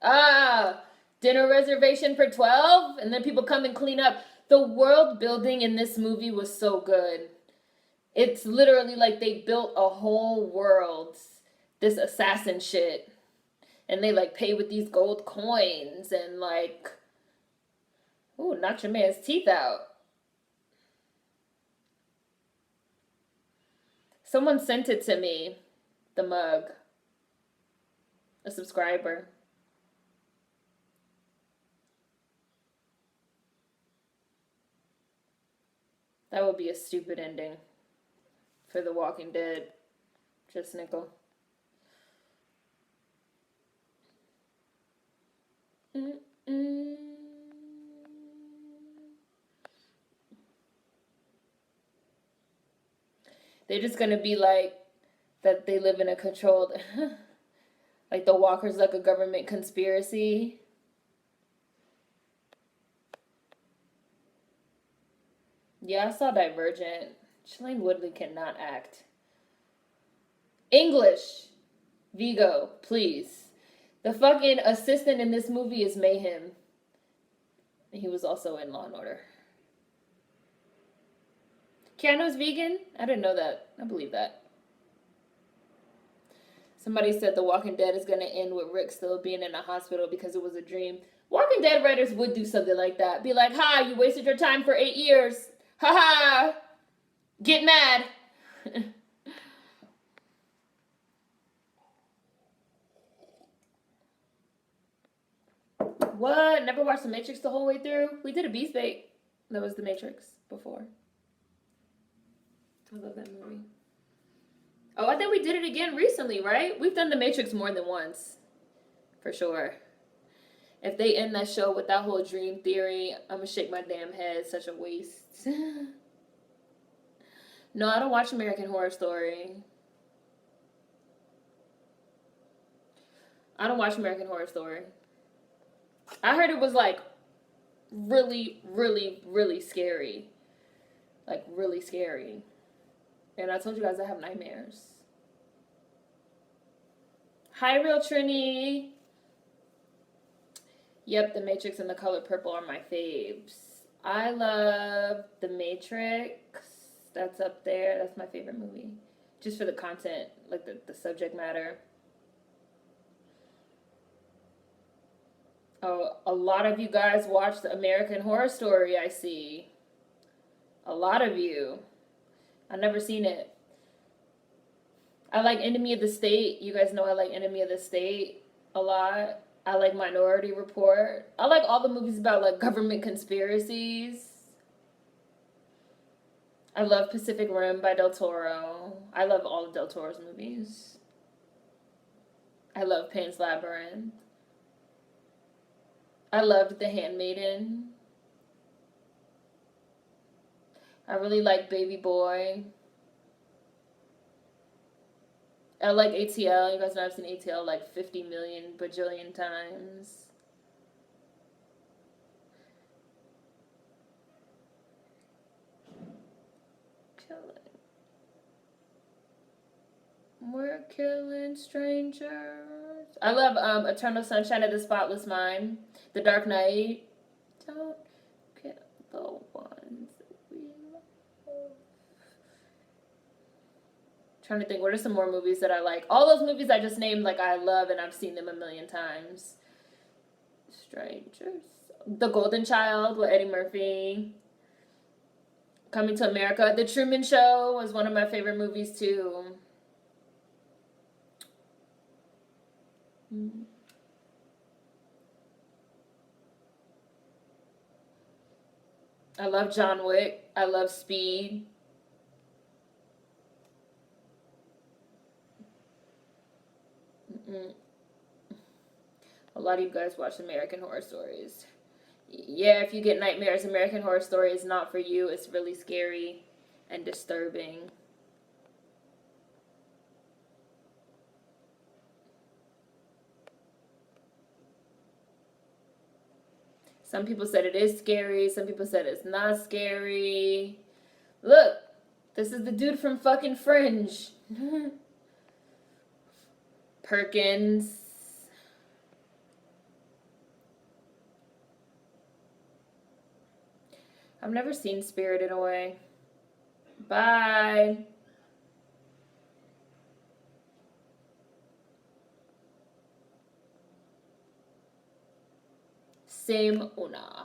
Ah, dinner reservation for 12? And then people come and clean up. The world building in this movie was so good. It's literally like they built a whole world, this assassin shit. And they like pay with these gold coins and like, ooh, knock your man's teeth out. Someone sent it to me, the mug. A subscriber. That would be a stupid ending for The Walking Dead. Just nickel. They're just gonna be like that they live in a controlled like the walkers like a government conspiracy. Yeah, I saw Divergent. Shailene Woodley cannot act. English. Vigo, please. The fucking assistant in this movie is Mayhem. He was also in Law & Order. Keanu's vegan? I didn't know that. I believe that. Somebody said The Walking Dead is going to end with Rick still being in a hospital because it was a dream. Walking Dead writers would do something like that. Be like, ha, you wasted your time for 8 years. Ha ha. Get mad. What? Never watched The Matrix the whole way through? We did a Beast Bait. That was The Matrix before. I love that movie. Oh, I think we did it again recently, right? We've done The Matrix more than once. For sure. If they end that show with that whole dream theory, I'm gonna shake my damn head. Such a waste. No, I don't watch American Horror Story. I don't watch American Horror Story. I heard it was like really, really, really scary. Like really scary. And I told you guys I have nightmares. Hi, Real Trini. Yep, The Matrix and The Color Purple are my faves. I love The Matrix. That's up there. That's my favorite movie. Just for the content, like the subject matter. Oh, a lot of you guys watched American Horror Story, I see. A lot of you. I've never seen it. I like Enemy of the State. You guys know I like Enemy of the State a lot. I like Minority Report. I like all the movies about like government conspiracies. I love Pacific Rim by Del Toro. I love all of Del Toro's movies. I love Pan's Labyrinth. I loved The Handmaiden. I really like Baby Boy. I like ATL. You guys know I've seen ATL like 50 million bajillion times. We're killing strangers. I love Eternal Sunshine of the Spotless Mind. The Dark Knight. Don't kill the ones we love. Trying to think, what are some more movies that I like? All those movies I just named, like I love and I've seen them a million times. Strangers. The Golden Child with Eddie Murphy. Coming to America. The Truman Show was one of my favorite movies too. I love John Wick. I love Speed. Mm-mm. A lot of you guys watch American Horror Stories. Yeah, if you get nightmares, American Horror Story is not for you. It's really scary and disturbing. Some people said it is scary. Some people said it's not scary. Look, this is the dude from fucking Fringe. Perkins. I've never seen Spirited Away. Bye. Same una.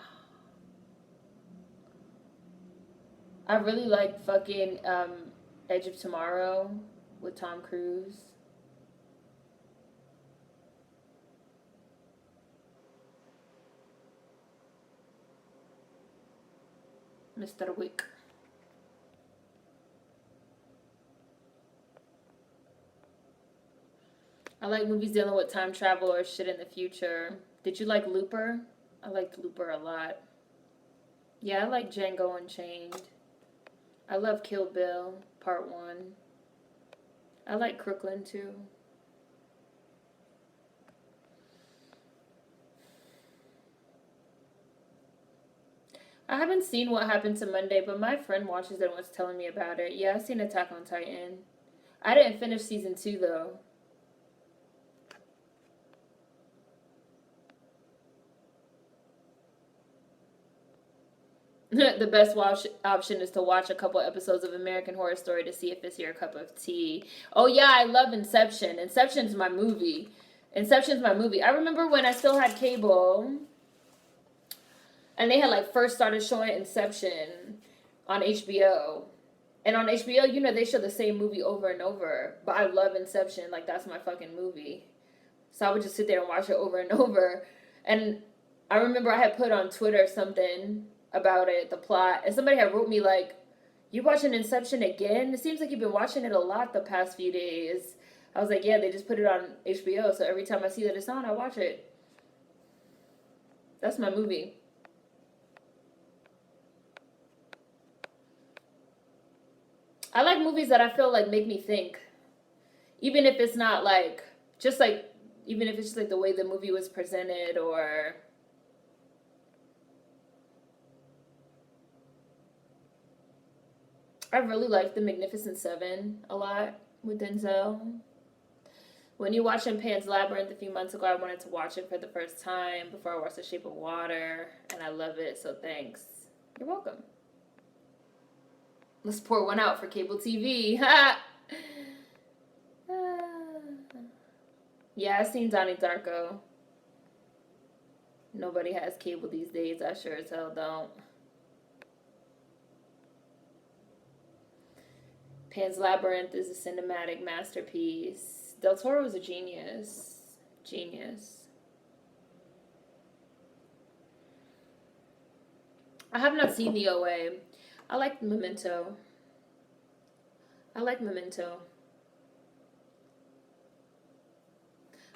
I really like fucking Edge of Tomorrow with Tom Cruise. Mr. Wick. I like movies dealing with time travel or shit in the future. Did you like Looper? I liked Looper a lot. Yeah, I like Django Unchained. I love Kill Bill, Part 1. I like Crooklyn too. I haven't seen What Happened to Monday, but my friend watches it and was telling me about it. Yeah, I've seen Attack on Titan. I didn't finish season 2 though. The best option is to watch a couple episodes of American Horror Story to see if it's your cup of tea. Oh yeah, I love Inception. Inception's my movie. I remember when I still had cable, and they had like first started showing Inception on HBO. And on HBO, you know, they show the same movie over and over. But I love Inception. Like, that's my fucking movie. So I would just sit there and watch it over and over. And I remember I had put on Twitter something about it, the plot, and somebody had wrote me like, "You watching Inception again? It seems like you've been watching it a lot the past few days." I was like, "Yeah, they just put it on HBO, so every time I see that it's on, I watch it." That's my movie. I like movies that I feel like make me think, even if it's not like just like even if it's just like the way the movie was presented or I really like The Magnificent Seven a lot with Denzel. When you watching Pan's Labyrinth a few months ago, I wanted to watch it for the first time before I watched The Shape of Water, and I love it, so thanks. You're welcome. Let's pour one out for cable TV. Yeah, I've seen Donnie Darko. Nobody has cable these days. I sure as hell don't. Pan's Labyrinth is a cinematic masterpiece. Del Toro is a genius. Genius. I have not seen the OA. I like Memento. I like Memento.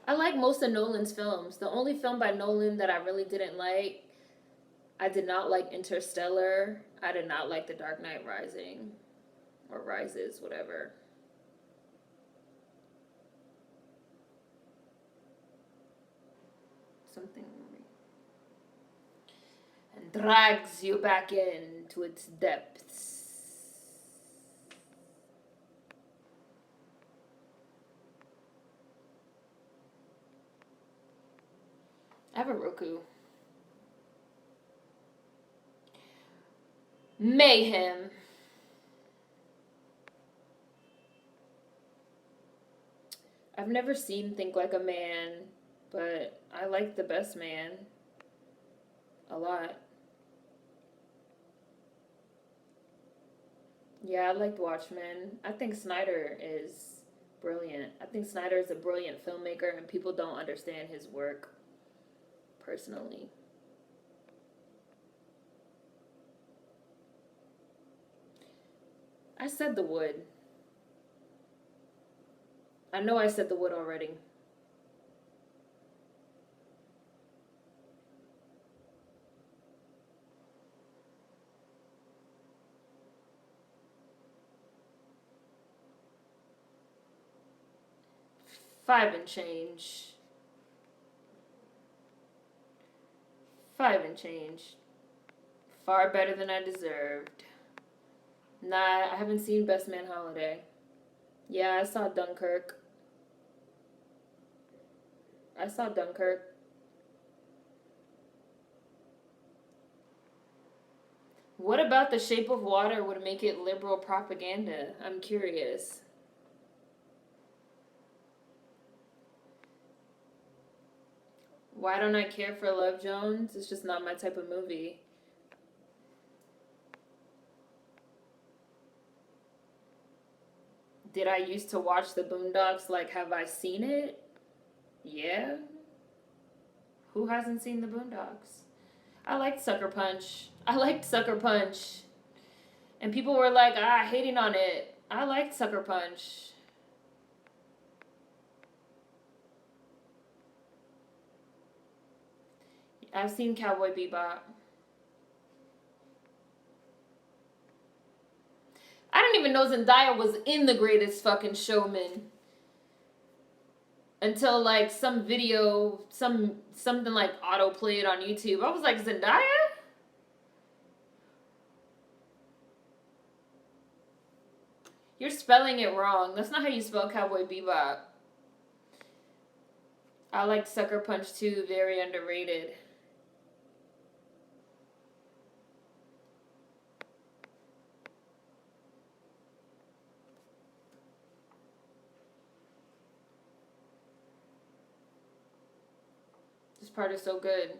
I like most of Nolan's films. The only film by Nolan that I really didn't like, I did not like Interstellar. I did not like The Dark Knight Rising. Or Rises, whatever. Something. And drags you back into its depths. I have a Roku. Mayhem. I've never seen Think Like a Man, but I like The Best Man a lot. Yeah, I liked Watchmen. I think Snyder is brilliant. I think Snyder is a brilliant filmmaker, and people don't understand his work personally. I said the wood. I know I said the wood already. Five and change. Five and change. Far better than I deserved. Nah, I haven't seen Best Man Holiday. Yeah, I saw Dunkirk. I saw Dunkirk. What about The Shape of Water would make it liberal propaganda? I'm curious. Why don't I care for Love Jones? It's just not my type of movie. Did I used to watch the Boondocks? Like, have I seen it? Yeah. Who hasn't seen the Boondocks? I liked Sucker Punch. And people were like, hating on it. I liked Sucker Punch. I've seen Cowboy Bebop. I didn't even know Zendaya was in The Greatest Fucking Showman until like some video, something like auto played on YouTube. I was like, Zendaya? You're spelling it wrong. That's not how you spell Cowboy Bebop. I liked Sucker Punch too. Very underrated. This part is so good.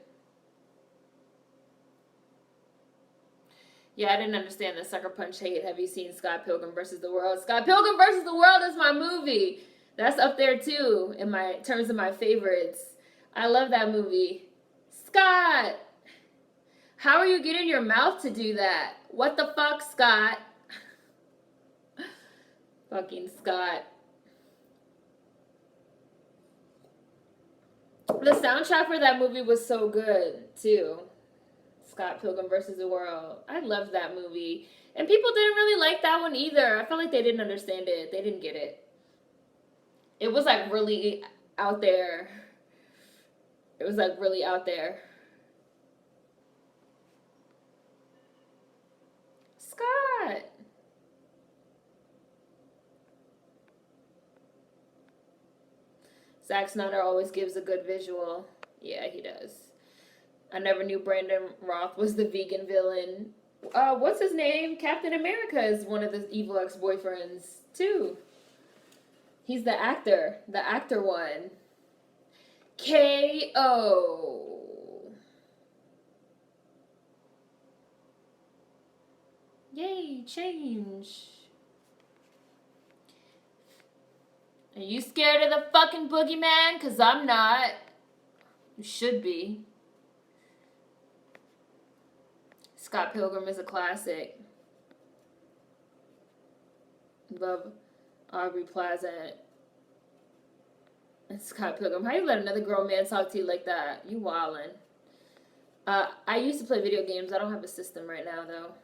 Yeah, I didn't understand the Sucker Punch hate. Have you seen Scott Pilgrim vs. the World? Scott Pilgrim vs. the World is my movie. That's up there too in my terms of my favorites. I love that movie. Scott! How are you getting your mouth to do that? What the fuck, Scott? Fucking Scott. The soundtrack for that movie was so good, too. Scott Pilgrim vs. the World. I loved that movie. And people didn't really like that one either. I felt like they didn't understand it. They didn't get it. It was like really out there. It was like really out there. Scott! Zack Snyder always gives a good visual. Yeah, he does. I never knew Brandon Roth was the vegan villain. What's his name? Captain America is one of the evil ex-boyfriends, too. He's the actor one. K.O. Yay, change. Are you scared of the fucking boogeyman? 'Cause I'm not. You should be. Scott Pilgrim is a classic. Love Aubrey Plaza and Scott Pilgrim. How you let another grown man talk to you like that? You wildin'. I used to play video games. I don't have a system right now, though.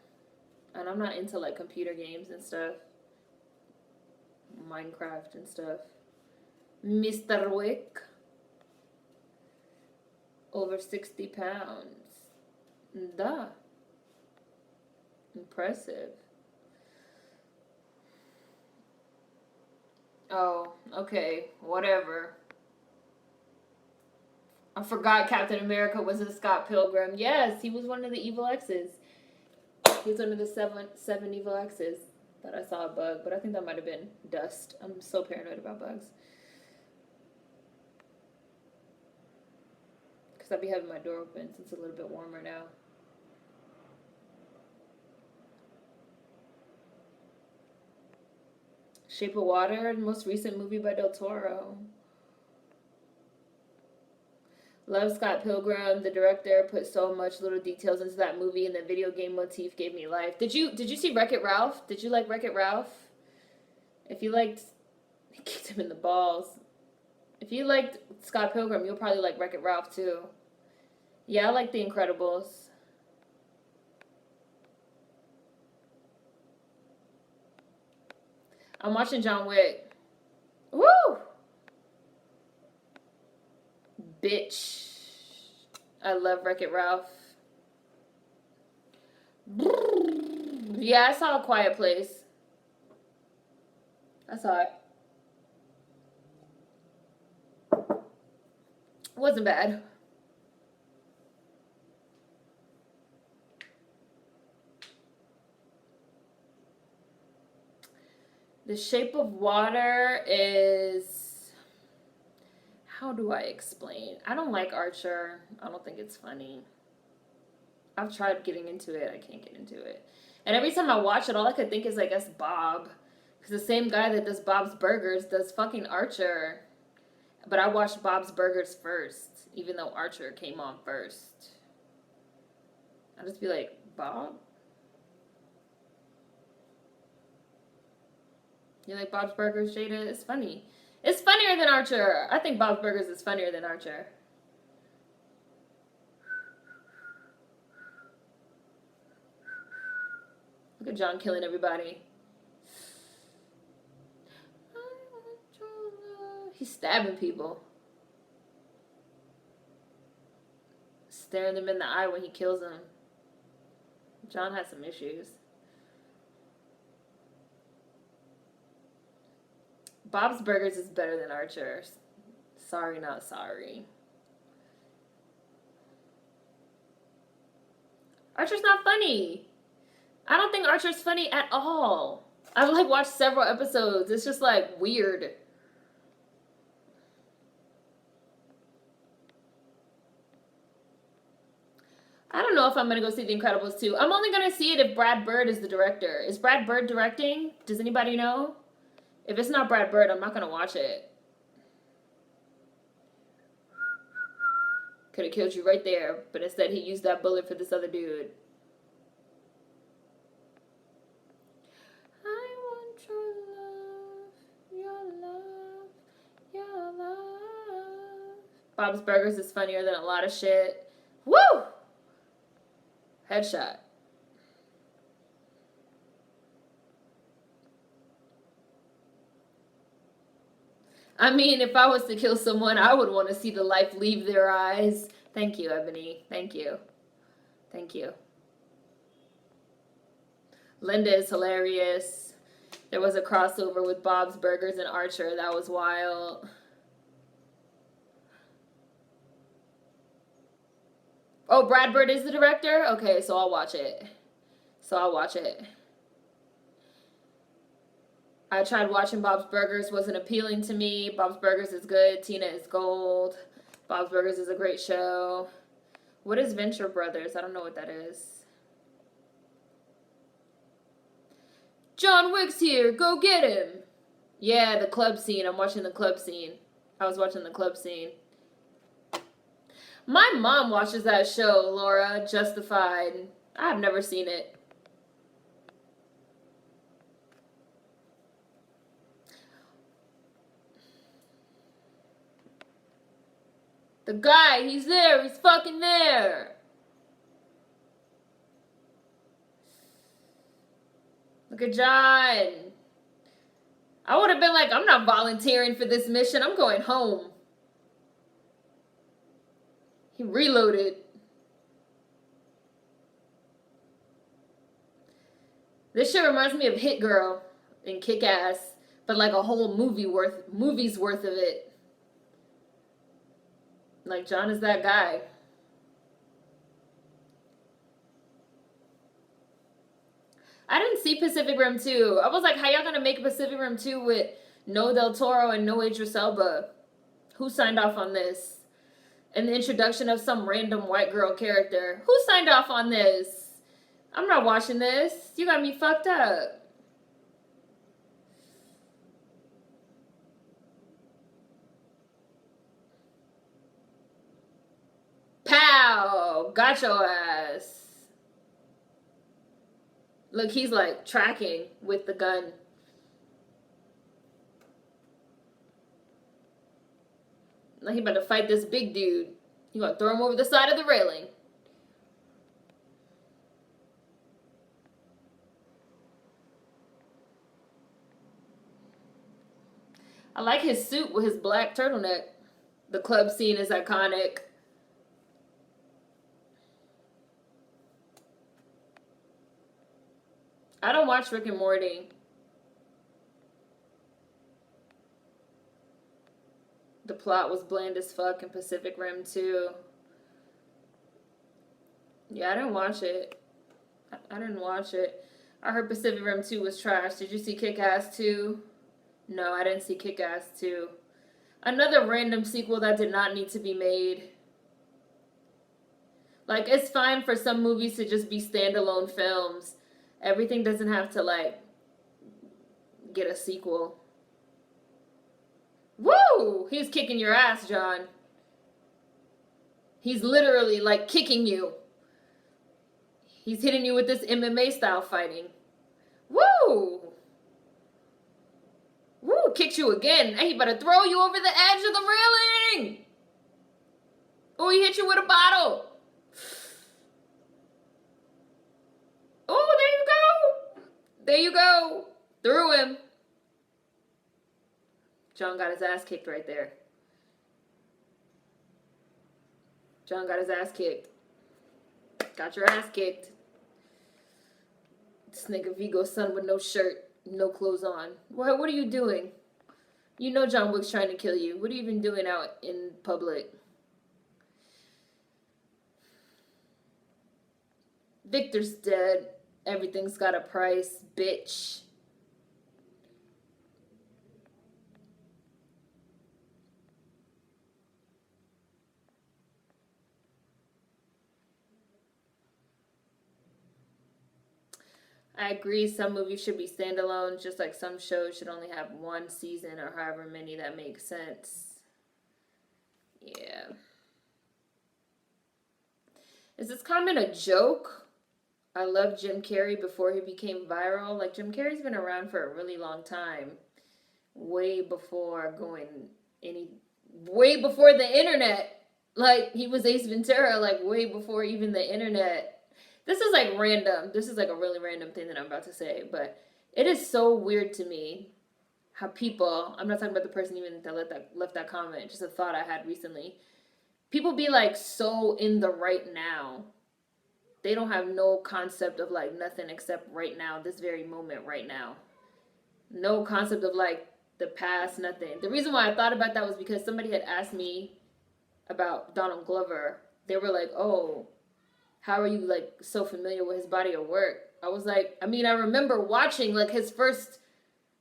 And I'm not into, like, computer games and stuff. Minecraft and stuff. Mr. Wick. Over 60 pounds. Duh. Impressive. Oh, okay. Whatever. I forgot Captain America was in Scott Pilgrim. Yes, he was one of the evil exes. He was one of the seven evil exes. Thought I saw a bug, but I think that might have been dust. I'm so paranoid about bugs. Because I'll be having my door open since it's a little bit warmer now. Shape of Water, the most recent movie by Del Toro. Love Scott Pilgrim. The director put so much little details into that movie, and the video game motif gave me life. Did you see Wreck-It Ralph? Did you like Wreck-It Ralph? If you liked, he kicked him in the balls. If you liked Scott Pilgrim, you'll probably like Wreck-It Ralph too. Yeah, I like The Incredibles. I'm watching John Wick. Woo! Bitch. I love Wreck-It Ralph. Yeah, I saw A Quiet Place. I saw it. Wasn't bad. The Shape of Water is... How do I explain? I don't like Archer. I don't think it's funny. I've tried getting into it. I can't get into it. And every time I watch it, all I could think is, like, that's Bob. Because the same guy that does Bob's Burgers does fucking Archer. But I watched Bob's Burgers first, even though Archer came on first. I'll just be like, Bob? You like Bob's Burgers, Jada? It's funny. It's funnier than Archer. I think Bob's Burgers is funnier than Archer. Look at John killing everybody. He's stabbing people. Staring them in the eye when he kills them. John has some issues. Bob's Burgers is better than Archer's. Sorry, not sorry. Archer's not funny. I don't think Archer's funny at all. I've like watched several episodes. It's just like weird. I don't know if I'm going to go see The Incredibles 2. I'm only going to see it if Brad Bird is the director. Is Brad Bird directing? Does anybody know? If it's not Brad Bird, I'm not going to watch it. Could have killed you right there, but instead he used that bullet for this other dude. I want your love, your love. Bob's Burgers is funnier than a lot of shit. Woo! Headshot. I mean, if I was to kill someone, I would want to see the life leave their eyes. Thank you, Ebony. Thank you. Thank you. Linda is hilarious. There was a crossover with Bob's Burgers and Archer. That was wild. Oh, Brad Bird is the director? Okay, so I'll watch it. I tried watching Bob's Burgers. Wasn't appealing to me. Bob's Burgers is good. Tina is gold. Bob's Burgers is a great show. What is Venture Brothers? I don't know what that is. John Wick's here. Go get him. Yeah, the club scene. I'm watching the club scene. I was watching the club scene. My mom watches that show, Laura. Justified. I've never seen it. The guy, he's there. He's fucking there. Look at John. I would have been like, I'm not volunteering for this mission. I'm going home. He reloaded. This shit reminds me of Hit Girl and Kick-Ass, but like a whole movie's worth of it. Like, John is that guy. I didn't see Pacific Rim 2. I was like, how y'all gonna make Pacific Rim 2 with no Del Toro and no Idris Elba? Who signed off on this? And the introduction of some random white girl character. Who signed off on this? I'm not watching this. You got me fucked up. Pow! Got your ass. Look, he's like tracking with the gun. Like he about to fight this big dude. You gonna throw him over the side of the railing. I like his suit with his black turtleneck. The club scene is iconic. I don't watch Rick and Morty. The plot was bland as fuck in Pacific Rim 2. Yeah, I didn't watch it. I didn't watch it. I heard Pacific Rim 2 was trash. Did you see Kick-Ass 2? No, I didn't see Kick-Ass 2. Another random sequel that did not need to be made. Like, it's fine for some movies to just be standalone films. Everything doesn't have to, like, get a sequel. Woo! He's kicking your ass, John. He's literally, like, kicking you. He's hitting you with this MMA style fighting. Woo! Woo! Kicks you again. Hey, he better throw you over the edge of the railing. Oh, he hit you with a bottle. Oh, there you go. There you go. Threw him. John got his ass kicked right there. John got his ass kicked. Got your ass kicked. This nigga Vigo's son with no shirt, no clothes on. What are you doing? You know John Wick's trying to kill you. What are you even doing out in public? Victor's dead. Everything's got a price, bitch. I agree, some movies should be standalone, just like some shows should only have one season or however many that makes sense. Yeah. Is this comment a joke? I loved Jim Carrey before he became viral. Like, Jim Carrey's been around for a really long time. Way before the internet. Like, he was Ace Ventura, like, way before even the internet. This is, like, random. This is, like, a really random thing that I'm about to say. But it is so weird to me how people, I'm not talking about the person even that left that comment, just a thought I had recently. People be, like, so in the right now. They don't have no concept of, like, nothing except right now, this very moment right now. No concept of, like, the past, nothing. The reason why I thought about that was because somebody had asked me about Donald Glover. They were like, oh, how are you, like, so familiar with his body of work? I was like, I mean, I remember watching, like, his first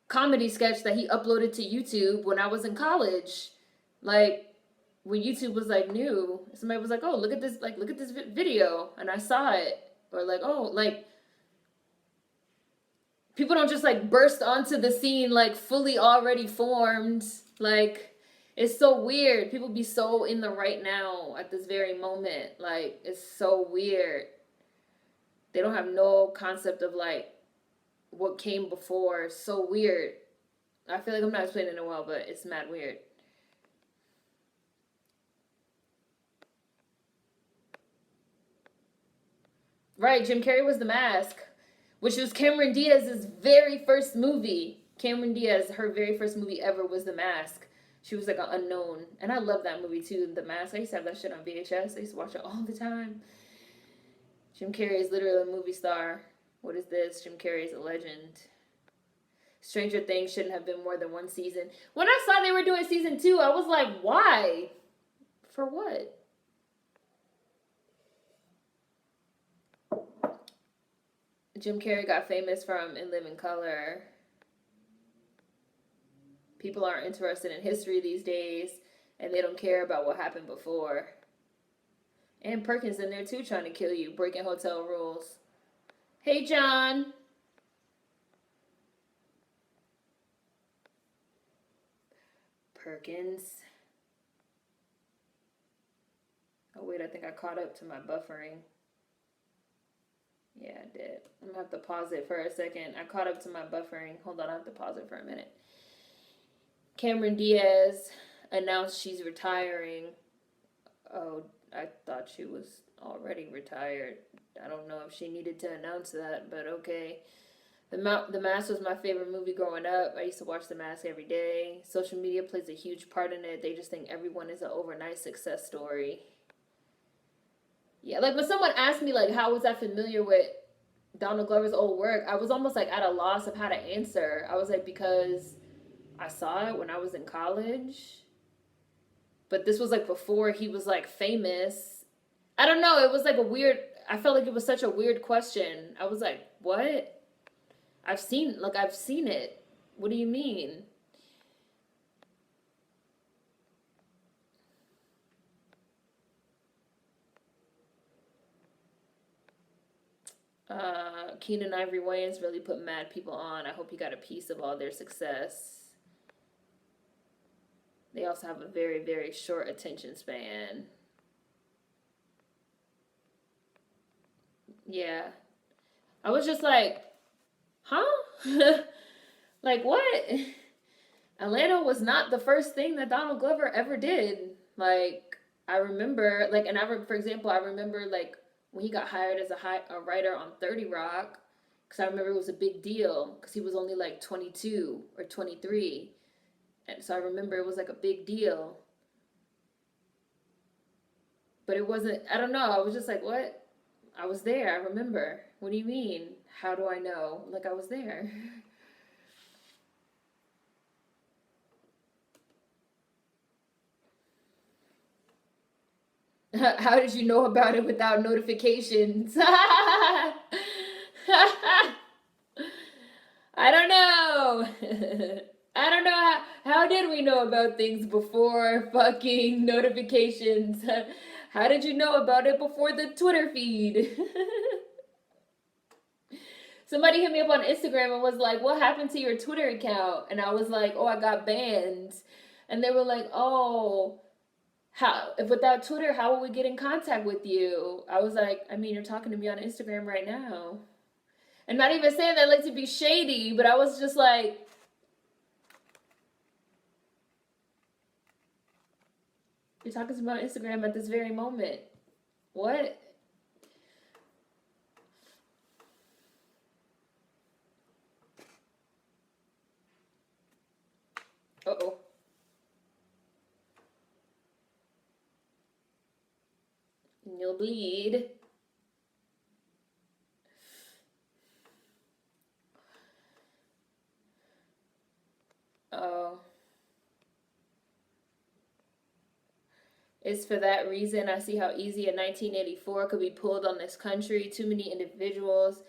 comedy sketch that he uploaded to YouTube when I was in college. Like, when YouTube was, like, new, somebody was like, oh, look at this video, and I saw it. Or, like, oh, like, people don't just, like, burst onto the scene, like, fully already formed. Like, it's so weird. People be so in the right now at this very moment. Like, it's so weird. They don't have no concept of, like, what came before. It's so weird. I feel like I'm not explaining it well, but it's mad weird. Right, Jim Carrey was The Mask, which was Cameron Diaz's very first movie. Cameron Diaz, her very first movie ever was The Mask. She was like an unknown. And I love that movie too, The Mask. I used to have that shit on VHS. I used to watch it all the time. Jim Carrey is literally a movie star. What is this? Jim Carrey is a legend. Stranger Things shouldn't have been more than one season. When I saw they were doing season 2, I was like, why? For what? Jim Carrey got famous from In Living Color. People aren't interested in history these days, and they don't care about what happened before. And Perkins in there too, trying to kill you, breaking hotel rules. Hey, John. Perkins. Oh, wait, I think I caught up to my buffering. Yeah, I did. I'm going to have to pause it for a second. I caught up to my buffering. Hold on, I have to pause it for a minute. Cameron Diaz announced she's retiring. Oh, I thought she was already retired. I don't know if she needed to announce that, but okay. The Mask was my favorite movie growing up. I used to watch The Mask every day. Social media plays a huge part in it. They just think everyone is an overnight success story. Yeah, like when someone asked me, like, how was I familiar with Donald Glover's old work, I was almost like at a loss of how to answer. I was like, because I saw it when I was in college. But this was like before he was like famous. I don't know. It was like a weird, I felt like it was such a weird question. I was like, what? I've seen it. What do you mean? Keenan Ivory Wayans really put mad people on. I hope he got a piece of all their success. They also have a very, very short attention span. Yeah. I was just like, huh? Like, what? Atlanta was not the first thing that Donald Glover ever did. Like, I remember, like, and for example, I remember, like, when he got hired as a writer on 30 Rock, because I remember it was a big deal, because he was only, like, 22 or 23. And so I remember it was, like, a big deal. But it wasn't, I don't know, I was just like, what? I was there, I remember. What do you mean? How do I know? Like, I was there. How did you know about it without notifications? I don't know. I don't know how did we know about things before fucking notifications? How did you know about it before the Twitter feed? Somebody hit me up on Instagram and was like, what happened to your Twitter account? And I was like, oh, I got banned. And they were like, oh, if without Twitter, how will we get in contact with you? I was like, I mean, you're talking to me on Instagram right now. And not even saying that like to be shady, but I was just like, you're talking to me on Instagram at this very moment. What? Uh-oh. And you'll bleed. Oh. It's for that reason I see how easy a 1984 could be pulled on this country. Too many individuals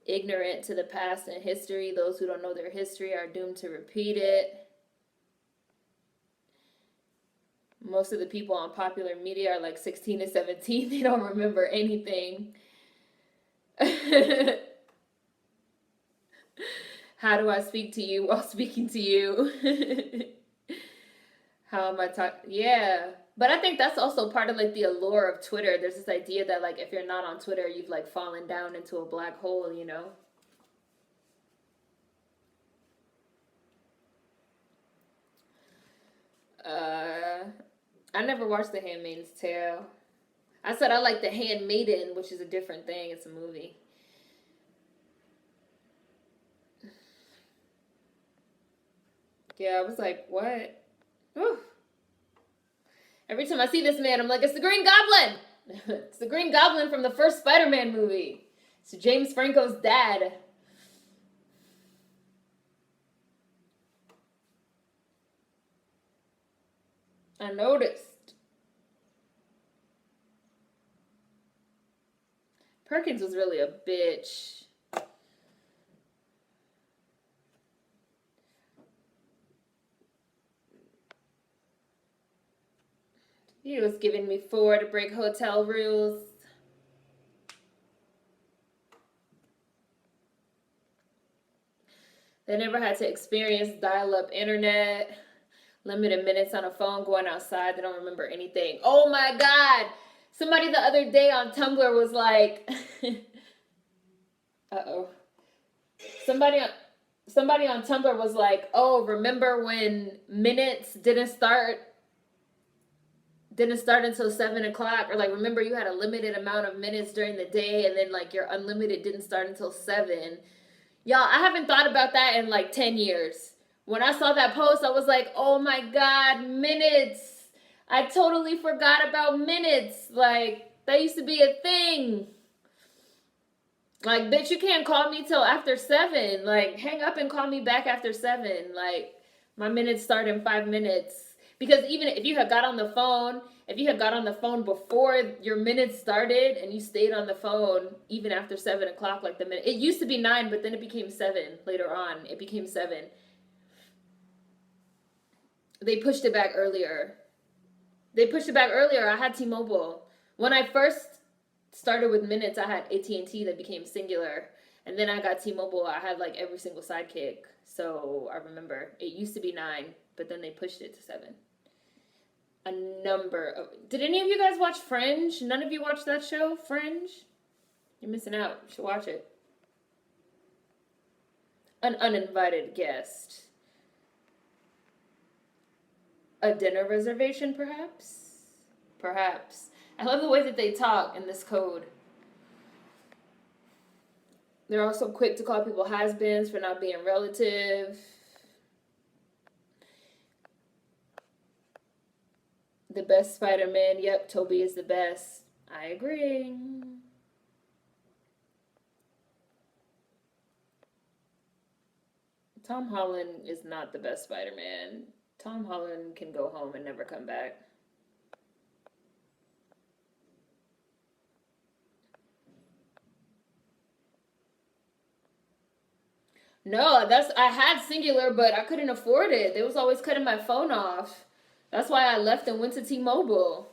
ignorant to the past and history. Those who don't know their history are doomed to repeat it. Most of the people on popular media are like 16 and 17. They don't remember anything. How do I speak to you while speaking to you? How am I talking? Yeah. But I think that's also part of like the allure of Twitter. There's this idea that like if you're not on Twitter, you've like fallen down into a black hole, you know? I never watched The Handmaid's Tale. I said I like The Handmaiden, which is a different thing. It's a movie. Yeah, I was like, what? Whew. Every time I see this man, I'm like, it's the Green Goblin! It's the Green Goblin from the first Spider-Man movie. It's James Franco's dad. I noticed. Perkins was really a bitch. He was giving me 4 to break hotel rules. They never had to experience dial-up internet, limited minutes on a phone, going outside. They don't remember anything. Oh my God! Somebody the other day on Tumblr was like, uh-oh. Somebody on Tumblr was like, oh, remember when minutes didn't start until 7 o'clock? Or like, remember you had a limited amount of minutes during the day and then like your unlimited didn't start until 7. Y'all, I haven't thought about that in like 10 years. When I saw that post, I was like, oh my God, minutes. I totally forgot about minutes. Like, that used to be a thing. Like, bitch, you can't call me till after 7. Like, hang up and call me back after 7. Like, my minutes start in 5 minutes. Because even if you had got on the phone before your minutes started and you stayed on the phone even after 7 o'clock, like the minute, it used to be 9, but then it became 7 later on. It became 7. They pushed it back earlier. I had T-Mobile. When I first started with minutes, I had AT&T that became Singular. And then I got T-Mobile. I had like every single sidekick. So I remember it used to be 9, but then they pushed it to 7. Did any of you guys watch Fringe? None of you watched that show, Fringe? You're missing out. You should watch it. An uninvited guest. A dinner reservation, perhaps? Perhaps. I love the way that they talk in this code. They're also quick to call people has-beens for not being relative. The best Spider-Man. Yep, Tobey is the best. I agree. Tom Holland is not the best Spider-Man. Tom Holland can go home and never come back. No, I had Singular, but I couldn't afford it. They was always cutting my phone off. That's why I left and went to T-Mobile.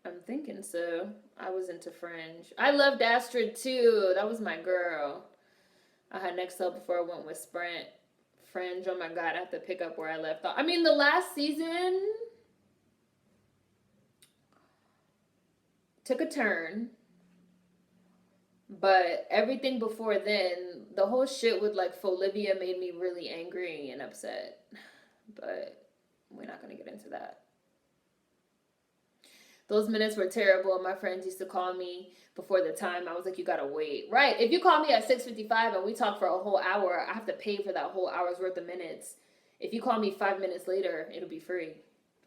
I'm thinking so. I was into Fringe. I loved Astrid too. That was my girl. I had Nextel before I went with Sprint. Fringe, oh my God, I have to pick up where I left off. I mean, the last season took a turn. But everything before then, the whole shit with like Folivia made me really angry and upset. But we're not going to get into that. Those minutes were terrible. My friends used to call me before the time. I was like, you got to wait. Right. If you call me at 6:55 and we talk for a whole hour, I have to pay for that whole hour's worth of minutes. If you call me 5 minutes later, it'll be free.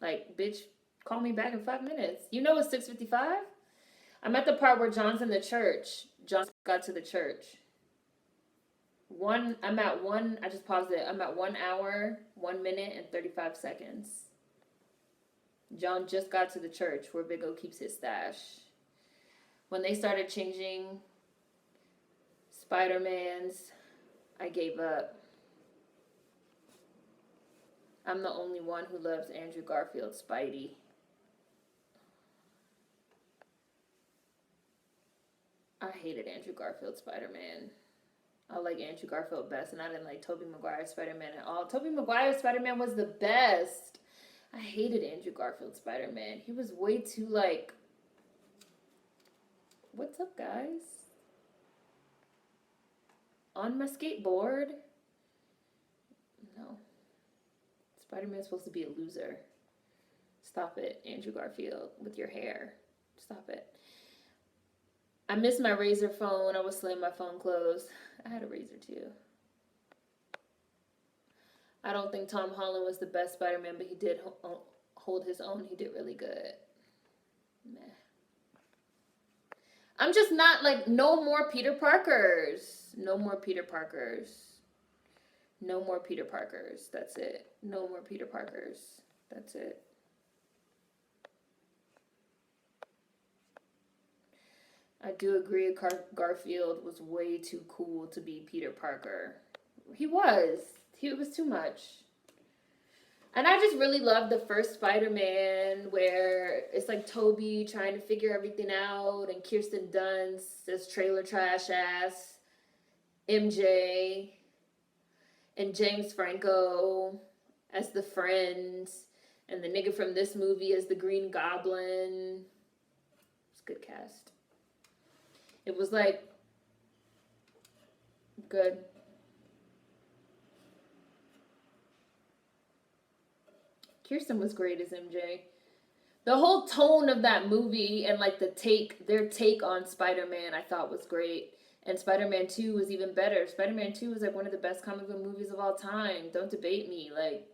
Like, bitch, call me back in 5 minutes. You know it's 6:55? I'm at the part where John's in the church. John got to the church. I just paused it. I'm at 1 hour, 1 minute, and 35 seconds. John just got to the church where Big O keeps his stash. When they started changing Spider-Mans, I gave up. I'm the only one who loves Andrew Garfield's Spidey. I hated Andrew Garfield's Spider-Man. I like Andrew Garfield best, and I didn't like Tobey Maguire's Spider-Man at all. Tobey Maguire's Spider-Man was the best. I hated Andrew Garfield's Spider-Man. He was way too like, what's up, guys? On my skateboard? No. Spider-Man's supposed to be a loser. Stop it, Andrew Garfield, with your hair. Stop it. I missed my Razor phone. I would slam my phone closed. I had a Razor too. I don't think Tom Holland was the best Spider-Man, but he did hold his own. He did really good. Meh. I'm just not like, no more Peter Parkers. No more Peter Parkers. No more Peter Parkers. That's it. No more Peter Parkers. That's it. I do agree Garfield was way too cool to be Peter Parker. He was too much. And I just really loved the first Spider-Man where it's like Tobey trying to figure everything out and Kirsten Dunst, this trailer trash ass, MJ. And James Franco as the friend, and the nigga from this movie as the Green Goblin. It's a good cast. It was like good. Kirsten was great as MJ. The whole tone of that movie and like their take on Spider-Man, I thought was great. And Spider-Man 2 was even better. Spider-Man 2 was like one of the best comic book movies of all time. Don't debate me. Like,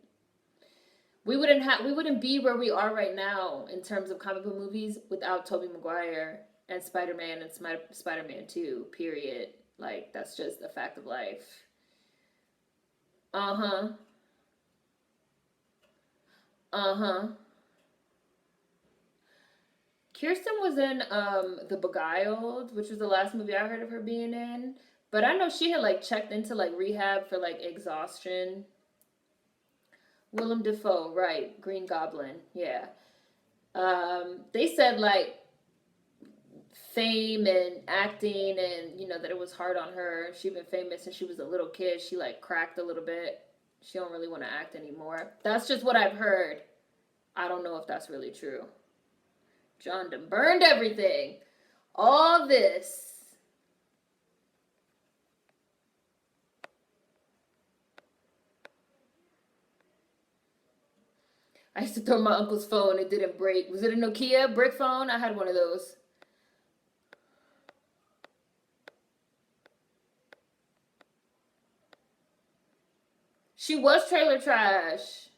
we wouldn't be where we are right now in terms of comic book movies without Tobey Maguire and Spider-Man and Spider-Man 2, period. Like, that's just a fact of life. Uh-huh. Uh-huh. Kirsten was in The Beguiled, which was the last movie I heard of her being in. But I know she had like checked into like rehab for like exhaustion. Willem Dafoe, right? Green Goblin, yeah. They said like fame and acting, and you know that it was hard on her. She'd been famous since she was a little kid. She like cracked a little bit. She don't really want to act anymore. That's just what I've heard. I don't know if that's really true. John done burned everything. All this. I used to throw my uncle's phone. It didn't break. Was it a Nokia brick phone? I had one of those. She was trailer trash.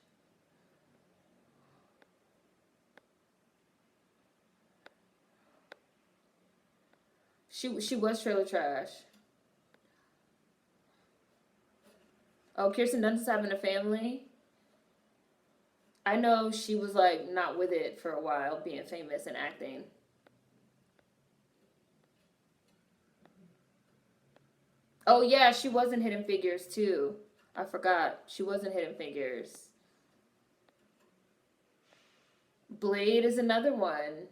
She was trailer trash. Oh, Kirsten Dunst is having a family. I know she was like not with it for a while, being famous and acting. Oh yeah, she was in Hidden Figures too. I forgot. She was in Hidden Figures. Blade is another one.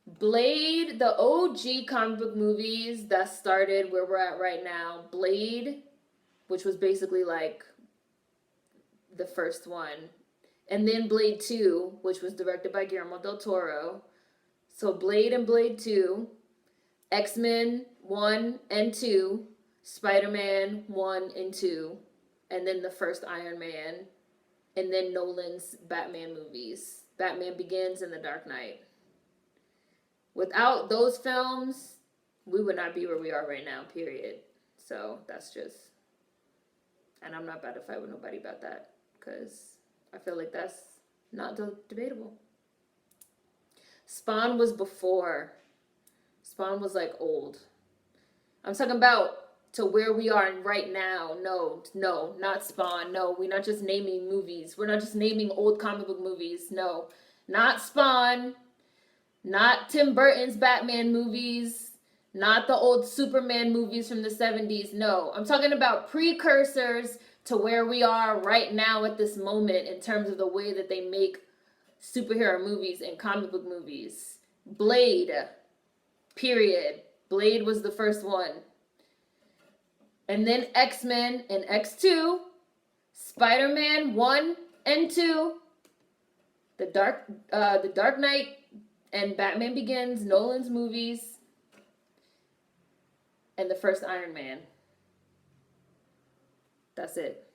Blade, the OG comic book movies that started where we're at right now. Blade, which was basically like the first one. And then Blade 2, which was directed by Guillermo del Toro. So Blade and Blade 2, X-Men 1 and 2, Spider-Man 1 and 2, and then the first Iron Man, and then Nolan's Batman movies. Batman Begins and The Dark Knight. Without those films, we would not be where we are right now, period. So that's just, and I'm not about to fight with nobody about that, because I feel like that's not debatable. Spawn was before. Spawn was like old. I'm talking about to where we are right now. No, not Spawn. No, we're not just naming movies. We're not just naming old comic book movies. No, not Spawn. Not Tim Burton's Batman movies. Not the old Superman movies from the 70s. No, I'm talking about precursors to where we are right now at this moment in terms of the way that they make superhero movies and comic book movies. Blade, period. Blade was the first one. And then X-Men and X2, Spider-Man 1 and 2, The Dark Knight and Batman Begins, Nolan's movies, and the first Iron Man. That's it.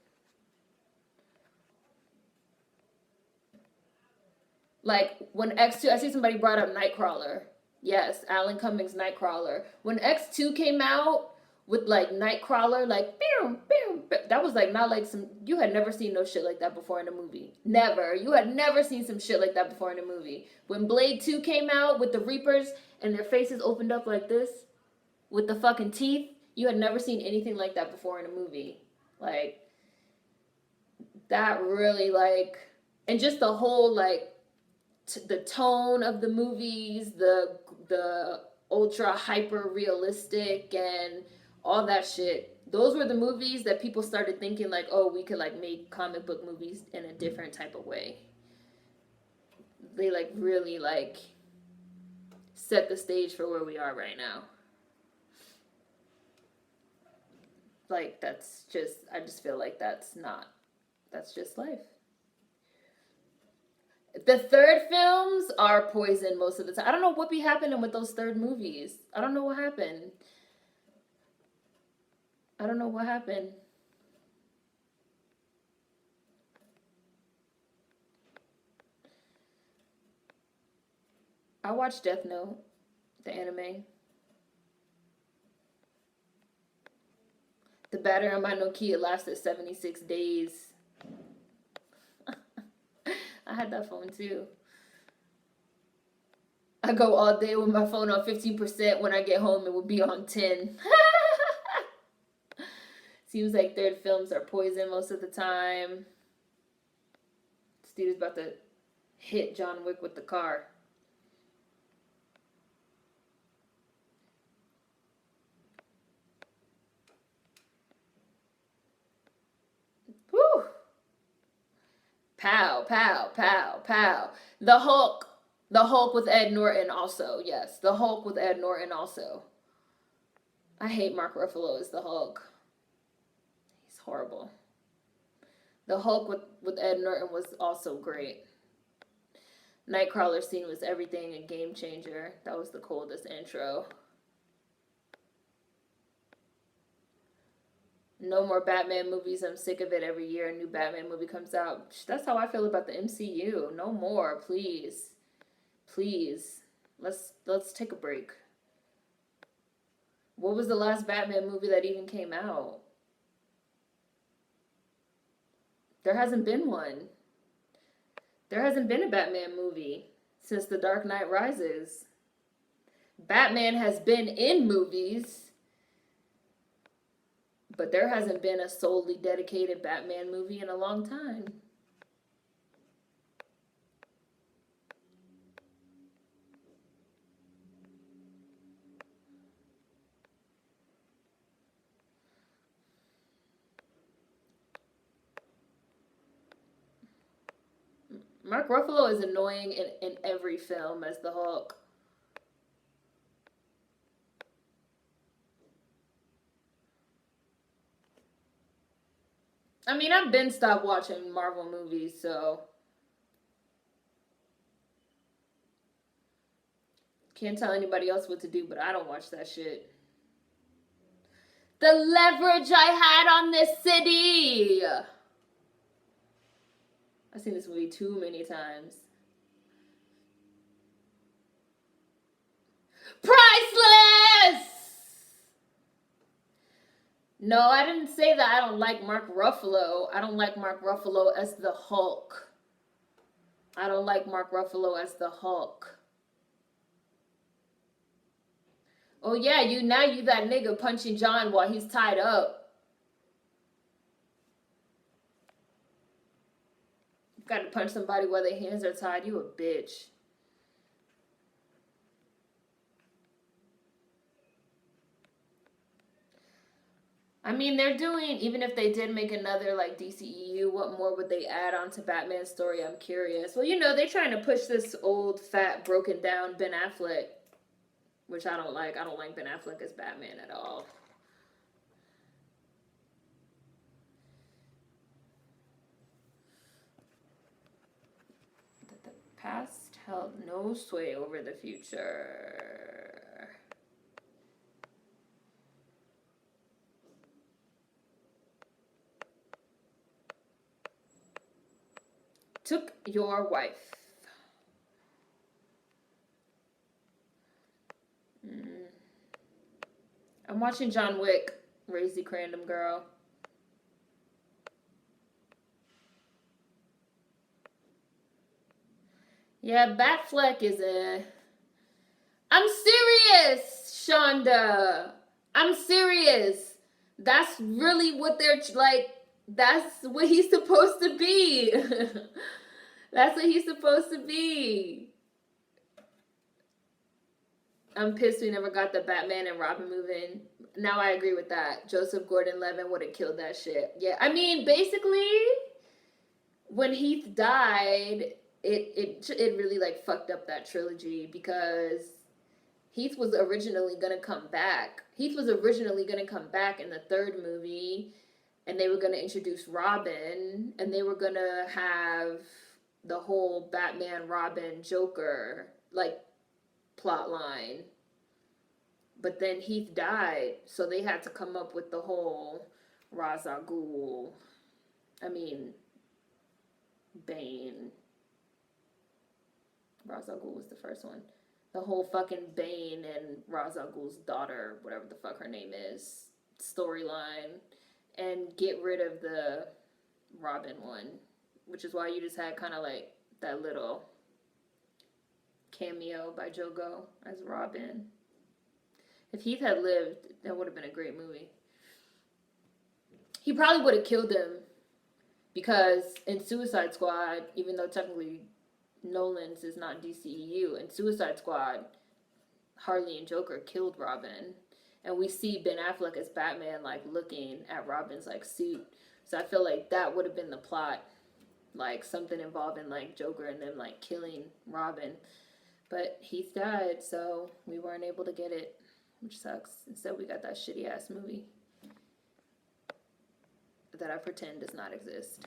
Like, when X2, I see somebody brought up Nightcrawler. Yes, Alan Cummings' Nightcrawler. When X2 came out with, like, Nightcrawler, like, that was, like, not like some, you had never seen no shit like that before in a movie. Never. You had never seen some shit like that before in a movie. When Blade 2 came out with the Reapers and their faces opened up like this with the fucking teeth, you had never seen anything like that before in a movie. Like, that really, like, and just the whole, like, the tone of the movies, the ultra hyper realistic and all that shit. Those were the movies that people started thinking like, oh, we could like make comic book movies in a different type of way. They like really like set the stage for where we are right now. Like, that's just, I just feel like that's just life. The third films are poison most of the time. I don't know what be happening with those third movies. I don't know what happened. I don't know what happened. I watched Death Note, the anime. The battery on my Nokia lasted 76 days. I had that phone too. I go all day with my phone on 15%. When I get home, it will be on 10. Seems like third films are poison most of the time. This dude is about to hit John Wick with the car. Whew. Pow, pow, pow, pow. The Hulk. The Hulk with Ed Norton also. Yes, the Hulk with Ed Norton also. I hate Mark Ruffalo as the Hulk. He's horrible. The Hulk with Ed Norton was also great. Nightcrawler scene was everything, a game changer. That was the coldest intro. No more Batman movies. I'm sick of it. Every year a new Batman movie comes out. That's how I feel about the MCU. No more, please. Please. Let's take a break. What was the last Batman movie that even came out? There hasn't been one. There hasn't been a Batman movie since The Dark Knight Rises. Batman has been in movies, but there hasn't been a solely dedicated Batman movie in a long time. Mark Ruffalo is annoying in every film as the Hulk. I mean, I've been stopped watching Marvel movies, so can't tell anybody else what to do, but I don't watch that shit. The leverage I had on this city. I've seen this movie too many times. Priceless! No, I didn't say that I don't like Mark Ruffalo. I don't like Mark Ruffalo as the Hulk. I don't like Mark Ruffalo as the Hulk. Oh yeah, you that nigga punching John while he's tied up. Got to punch somebody while their hands are tied. You a bitch. I mean, they're doing, even if they did make another like DCEU, what more would they add on to Batman's story? I'm curious. Well, you know, they're trying to push this old, fat, broken down Ben Affleck, which I don't like. I don't like Ben Affleck as Batman at all. The past held no sway over the future. Took your wife. I'm watching John Wick, Raise the Random Girl. Yeah, Batfleck is a... I'm serious, Shonda. I'm serious. That's really what they're like. That's what he's supposed to be. That's what he's supposed to be. I'm pissed we never got the Batman and Robin movie. Now I agree with that. Joseph Gordon-Levitt would have killed that shit. Yeah, I mean, basically, when Heath died, it really like fucked up that trilogy because Heath was originally gonna come back. Heath was originally gonna come back in the third movie, and they were gonna introduce Robin, and they were gonna have the whole Batman, Robin, Joker like plot line. But then Heath died, so they had to come up with the whole Ra's al Ghul. I mean, Bane. Ra's al Ghul was the first one. The whole fucking Bane and Ra's al Ghul's daughter, whatever the fuck her name is, storyline, and get rid of the Robin one, which is why you just had kind of like that little cameo by Jogo as Robin. If Heath had lived, that would have been a great movie. He probably would have killed him because in Suicide Squad, even though technically Nolan's is not DCEU, in Suicide Squad, Harley and Joker killed Robin. And we see Ben Affleck as Batman like looking at Robin's like suit. So I feel like that would have been the plot. Like something involving like Joker and them like killing Robin. But Heath died, so we weren't able to get it, which sucks. Instead we got that shitty ass movie that I pretend does not exist.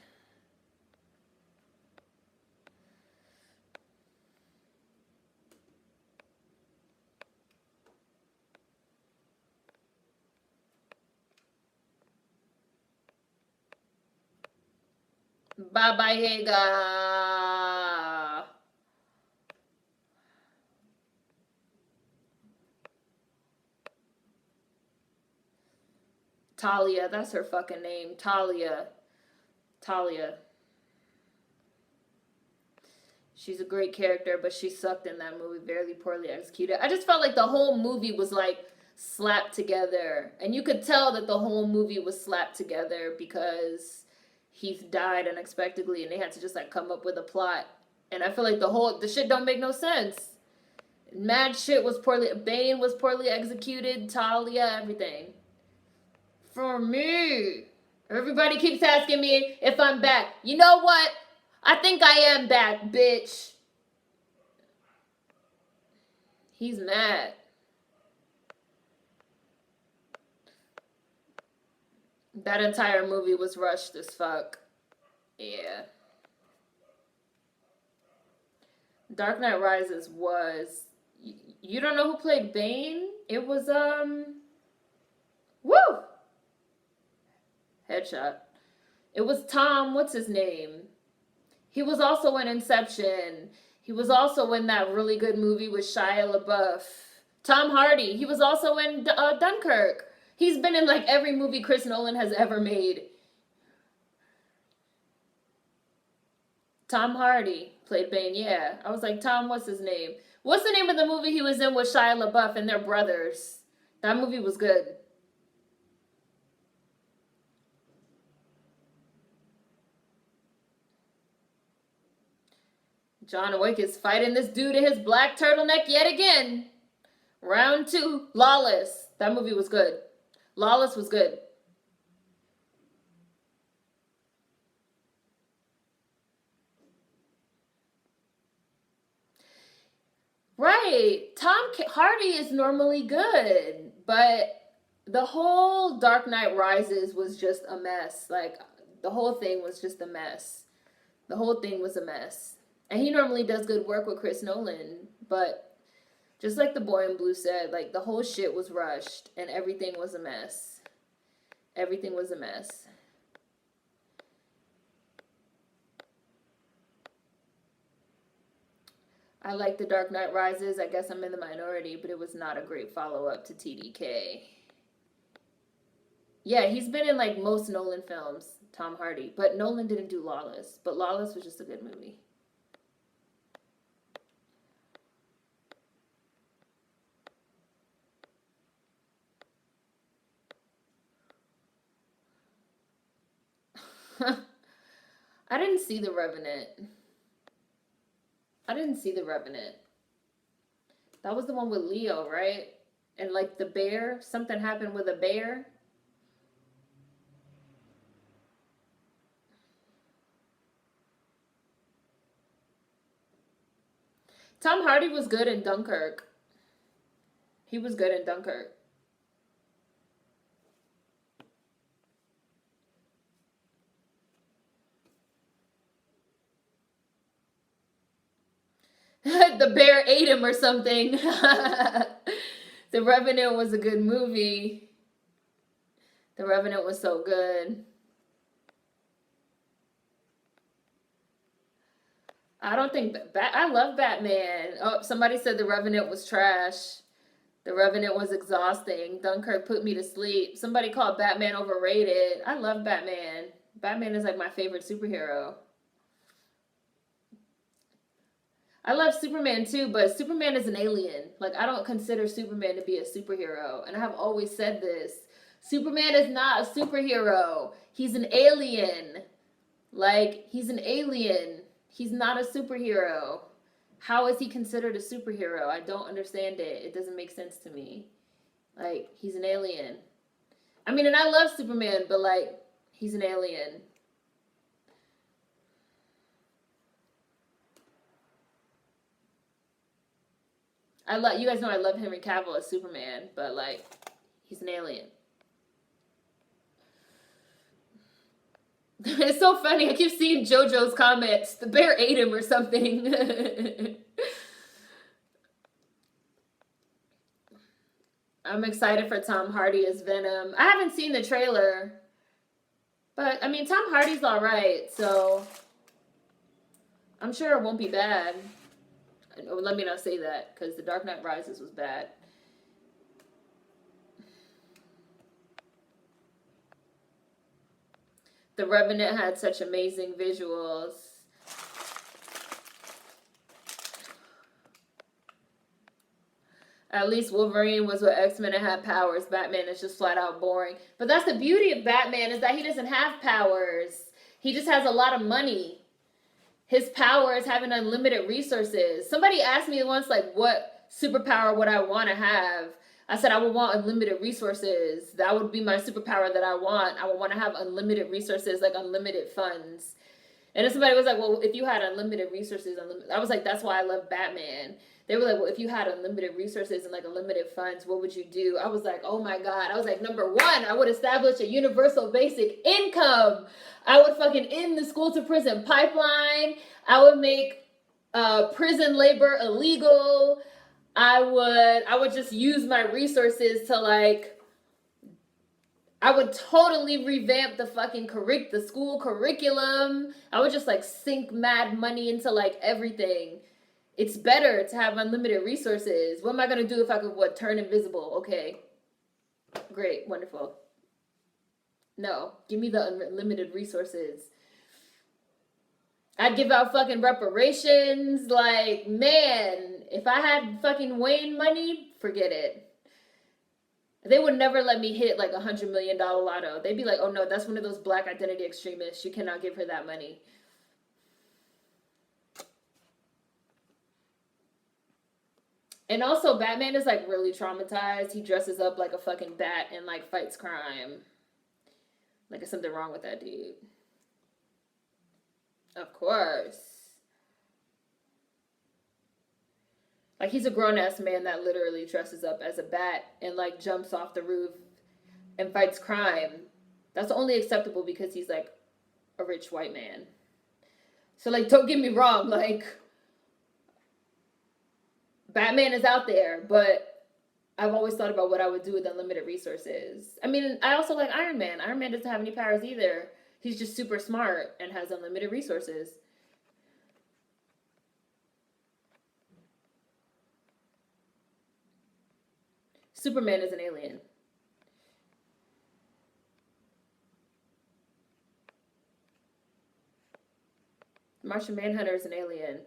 Baba Yaga. Talia, that's her fucking name. Talia. She's a great character, but she sucked in that movie. Very poorly executed. I just felt like the whole movie was like slapped together. And you could tell that the whole movie was slapped together because Heath died unexpectedly and they had to just like come up with a plot. And I feel like the shit don't make no sense. Mad shit was Bane was poorly executed, Talia, everything. For me. Everybody keeps asking me if I'm back. You know what? I think I am back, bitch. He's mad. That entire movie was rushed as fuck. Yeah. Dark Knight Rises was... You don't know who played Bane? It was, Woo! Headshot. It was Tom, what's his name? He was also in Inception. He was also in that really good movie with Shia LaBeouf. Tom Hardy. He was also in Dunkirk. He's been in like every movie Chris Nolan has ever made. Tom Hardy played Bane, yeah. I was like, Tom, what's his name? What's the name of the movie he was in with Shia LaBeouf and their brothers? That movie was good. John Wick is fighting this dude in his black turtleneck yet again. Round 2, Lawless. That movie was good. Lawless was good. Right. Tom Hardy is normally good, but the whole Dark Knight Rises was just a mess. Like, the whole thing was just a mess. The whole thing was a mess. And he normally does good work with Chris Nolan, but just like the boy in blue said, like the whole shit was rushed and everything was a mess. Everything was a mess. I like The Dark Knight Rises. I guess I'm in the minority, but it was not a great follow-up to TDK. Yeah, he's been in like most Nolan films, Tom Hardy, but Nolan didn't do Lawless, but Lawless was just a good movie. I didn't see The Revenant. That was the one with Leo, right? And like the bear, something happened with a bear. Tom Hardy was good in Dunkirk. He was good in Dunkirk. The bear ate him or something. The Revenant was a good movie. The Revenant was so good. I don't think I love Batman. Oh, somebody said The Revenant was trash. The Revenant was exhausting. Dunkirk put me to sleep. Somebody called Batman overrated. I love Batman. Batman is like my favorite superhero. I love Superman too, but Superman is an alien. Like, I don't consider Superman to be a superhero. And I have always said this. Superman is not a superhero. He's an alien. Like, he's an alien. He's not a superhero. How is he considered a superhero? I don't understand it. It doesn't make sense to me. Like, he's an alien. I mean, and I love Superman, but like, he's an alien. You guys know I love Henry Cavill as Superman, but like, he's an alien. It's so funny. I keep seeing JoJo's comments. The bear ate him or something. I'm excited for Tom Hardy as Venom. I haven't seen the trailer, but I mean, Tom Hardy's all right, so I'm sure it won't be bad. Let me not say that, because The Dark Knight Rises was bad. The Revenant had such amazing visuals. At least Wolverine was with X-Men and had powers. Batman is just flat out boring. But that's the beauty of Batman, is that he doesn't have powers. He just has a lot of money. His power is having unlimited resources. Somebody asked me once, like, what superpower would I want to have? I said I would want unlimited resources. That would be my superpower that I want. I would want to have unlimited resources, like unlimited funds. And then somebody was like, well, if you had unlimited resources, I was like, that's why I love Batman. They were like, well, if you had unlimited resources and like unlimited funds, what would you do? I was like, oh my God. I was like, number one, I would establish a universal basic income. I would fucking end the school to prison pipeline. I would make prison labor illegal. I would just use my resources to like, I would totally revamp the fucking the school curriculum. I would just like sink mad money into like everything. It's better to have unlimited resources. What am I going to do if I could, turn invisible? Okay. Great. Wonderful. No. Give me the unlimited resources. I'd give out fucking reparations. Like, man, if I had fucking Wayne money, forget it. They would never let me hit like $100 million lotto. They'd be like, oh no, that's one of those black identity extremists. You cannot give her that money. And also, Batman is like really traumatized. He dresses up like a fucking bat and like fights crime. Like, there's something wrong with that dude. Of course. Like, he's a grown-ass man that literally dresses up as a bat and like jumps off the roof and fights crime. That's only acceptable because he's like a rich white man. So like, don't get me wrong, like, Batman is out there, but I've always thought about what I would do with unlimited resources. I mean, I also like Iron Man. Iron Man doesn't have any powers either. He's just super smart and has unlimited resources. Superman is an alien. Martian Manhunter is an alien.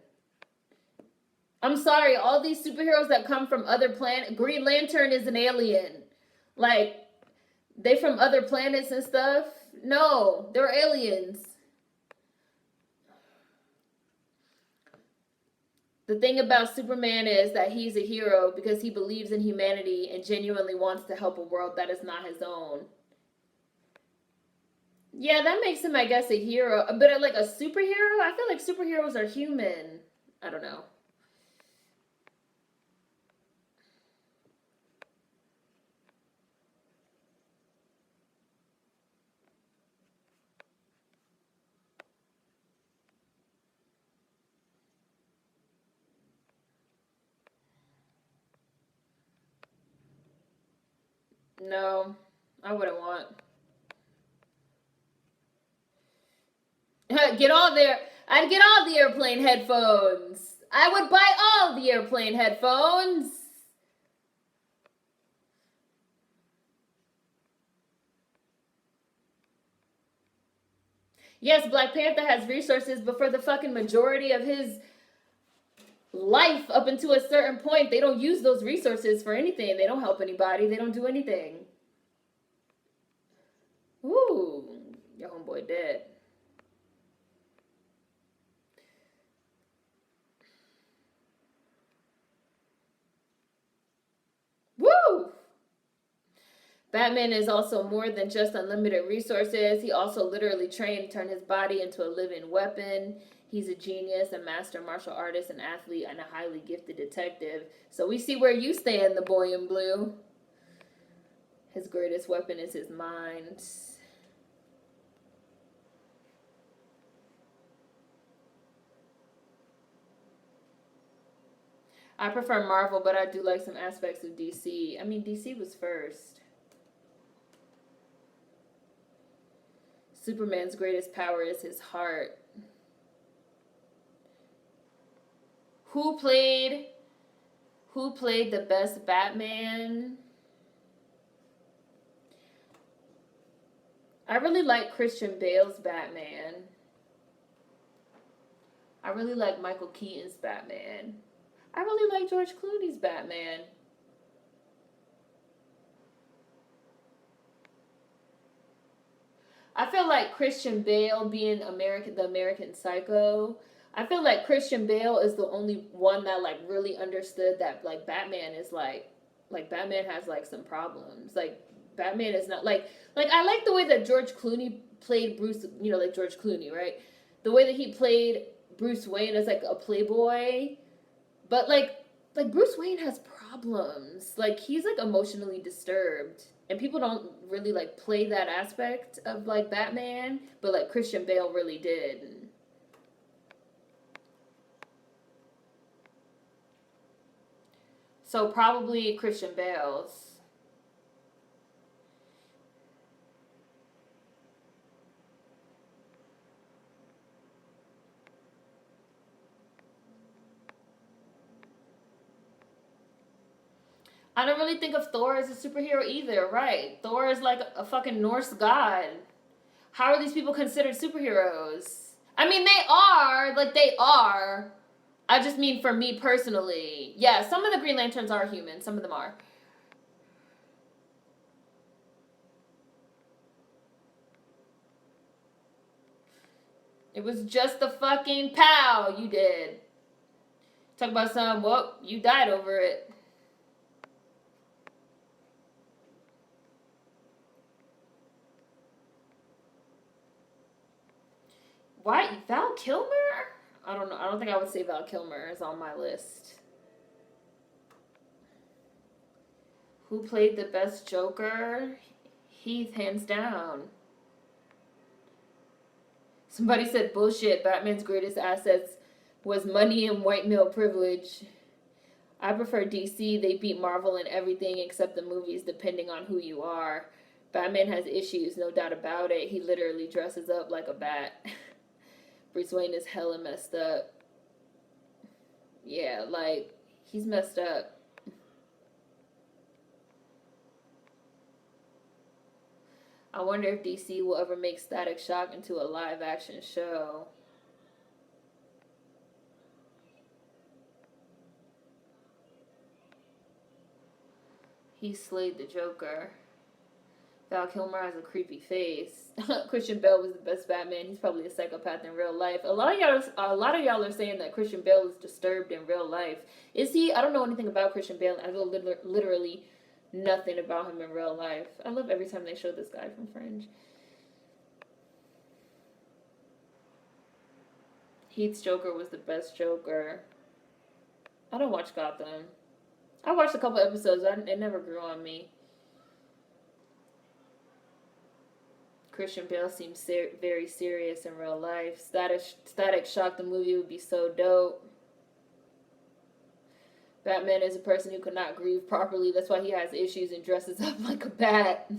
I'm sorry, all these superheroes that come from other planets, Green Lantern is an alien. Like, they from other planets and stuff? No, they're aliens. The thing about Superman is that he's a hero because he believes in humanity and genuinely wants to help a world that is not his own. Yeah, that makes him, I guess, a hero. But like a superhero? I feel like superheroes are human. I don't know. No, I wouldn't want. I'd get all the airplane headphones. I would buy all the airplane headphones. Yes, Black Panther has resources, but for the fucking majority of his life up until a certain point, they don't use those resources for anything. They don't help anybody. They don't do anything. Ooh, your homeboy dead. Woo! Batman is also more than just unlimited resources. He also literally trained to turn his body into a living weapon. He's a genius, a master martial artist, an athlete, and a highly gifted detective. So we see where you stand, the boy in blue. His greatest weapon is his mind. I prefer Marvel, but I do like some aspects of DC. I mean, DC was first. Superman's greatest power is his heart. Who played the best Batman? I really like Christian Bale's Batman. I really like Michael Keaton's Batman. I really like George Clooney's Batman. I feel like Christian Bale being the American Psycho. I feel like Christian Bale is the only one that like really understood that like Batman is like Batman has like some problems. Like Batman is not like I like the way that George Clooney played Bruce, you know, like George Clooney, right? The way that he played Bruce Wayne as like a playboy, but like Bruce Wayne has problems. Like he's like emotionally disturbed. And people don't really like play that aspect of like Batman, but like Christian Bale really did. So probably Christian Bale's. I don't really think of Thor as a superhero either, right? Thor is like a fucking Norse god. How are these people considered superheroes? I mean, they are. I just mean for me personally. Yeah, some of the Green Lanterns are human, some of them are. It was just the fucking pow you did. Talk about some, well, you died over it. Why? Val Kilmer? I don't know. I don't think I would say Val Kilmer is on my list. Who played the best Joker? Heath, hands down. Somebody said bullshit. Batman's greatest assets was money and white male privilege. I prefer DC. They beat Marvel in everything except the movies, depending on who you are. Batman has issues, no doubt about it. He literally dresses up like a bat. Bruce Wayne is hella messed up. Yeah, like, he's messed up. I wonder if DC will ever make Static Shock into a live action show. He slayed the Joker. Val Kilmer has a creepy face. Christian Bale was the best Batman. He's probably a psychopath in real life. A lot of y'all are saying that Christian Bale is disturbed in real life. Is he? I don't know anything about Christian Bale. I know literally nothing about him in real life. I love every time they show this guy from Fringe. Heath's Joker was the best Joker. I don't watch Gotham. I watched a couple episodes. It never grew on me. Christian Bale seems very serious in real life. Static Shock, the movie, would be so dope. Batman is a person who cannot grieve properly. That's why he has issues and dresses up like a bat.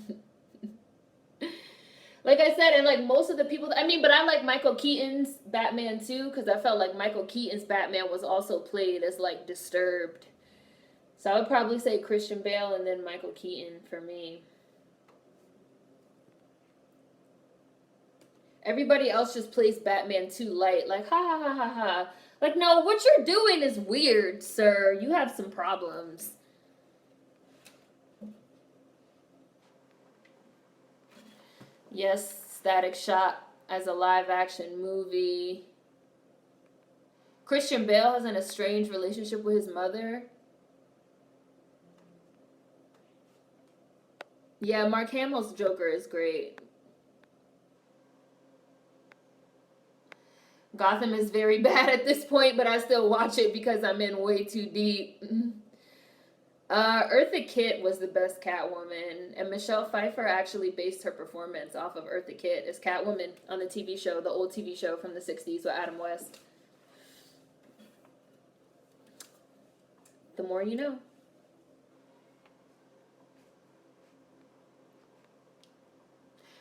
Like I said, and like most of the people, I mean, but I like Michael Keaton's Batman too, because I felt like Michael Keaton's Batman was also played as like disturbed. So I would probably say Christian Bale and then Michael Keaton for me. Everybody else just plays Batman too light. Like, ha ha ha ha ha. Like, no, what you're doing is weird, sir. You have some problems. Yes, Static Shock as a live action movie. Christian Bale has an estranged relationship with his mother. Yeah, Mark Hamill's Joker is great. Gotham is very bad at this point, but I still watch it because I'm in way too deep. Eartha Kitt was the best Catwoman, and Michelle Pfeiffer actually based her performance off of Eartha Kitt as Catwoman on the TV show, the old TV show from the 60s with Adam West. The more you know.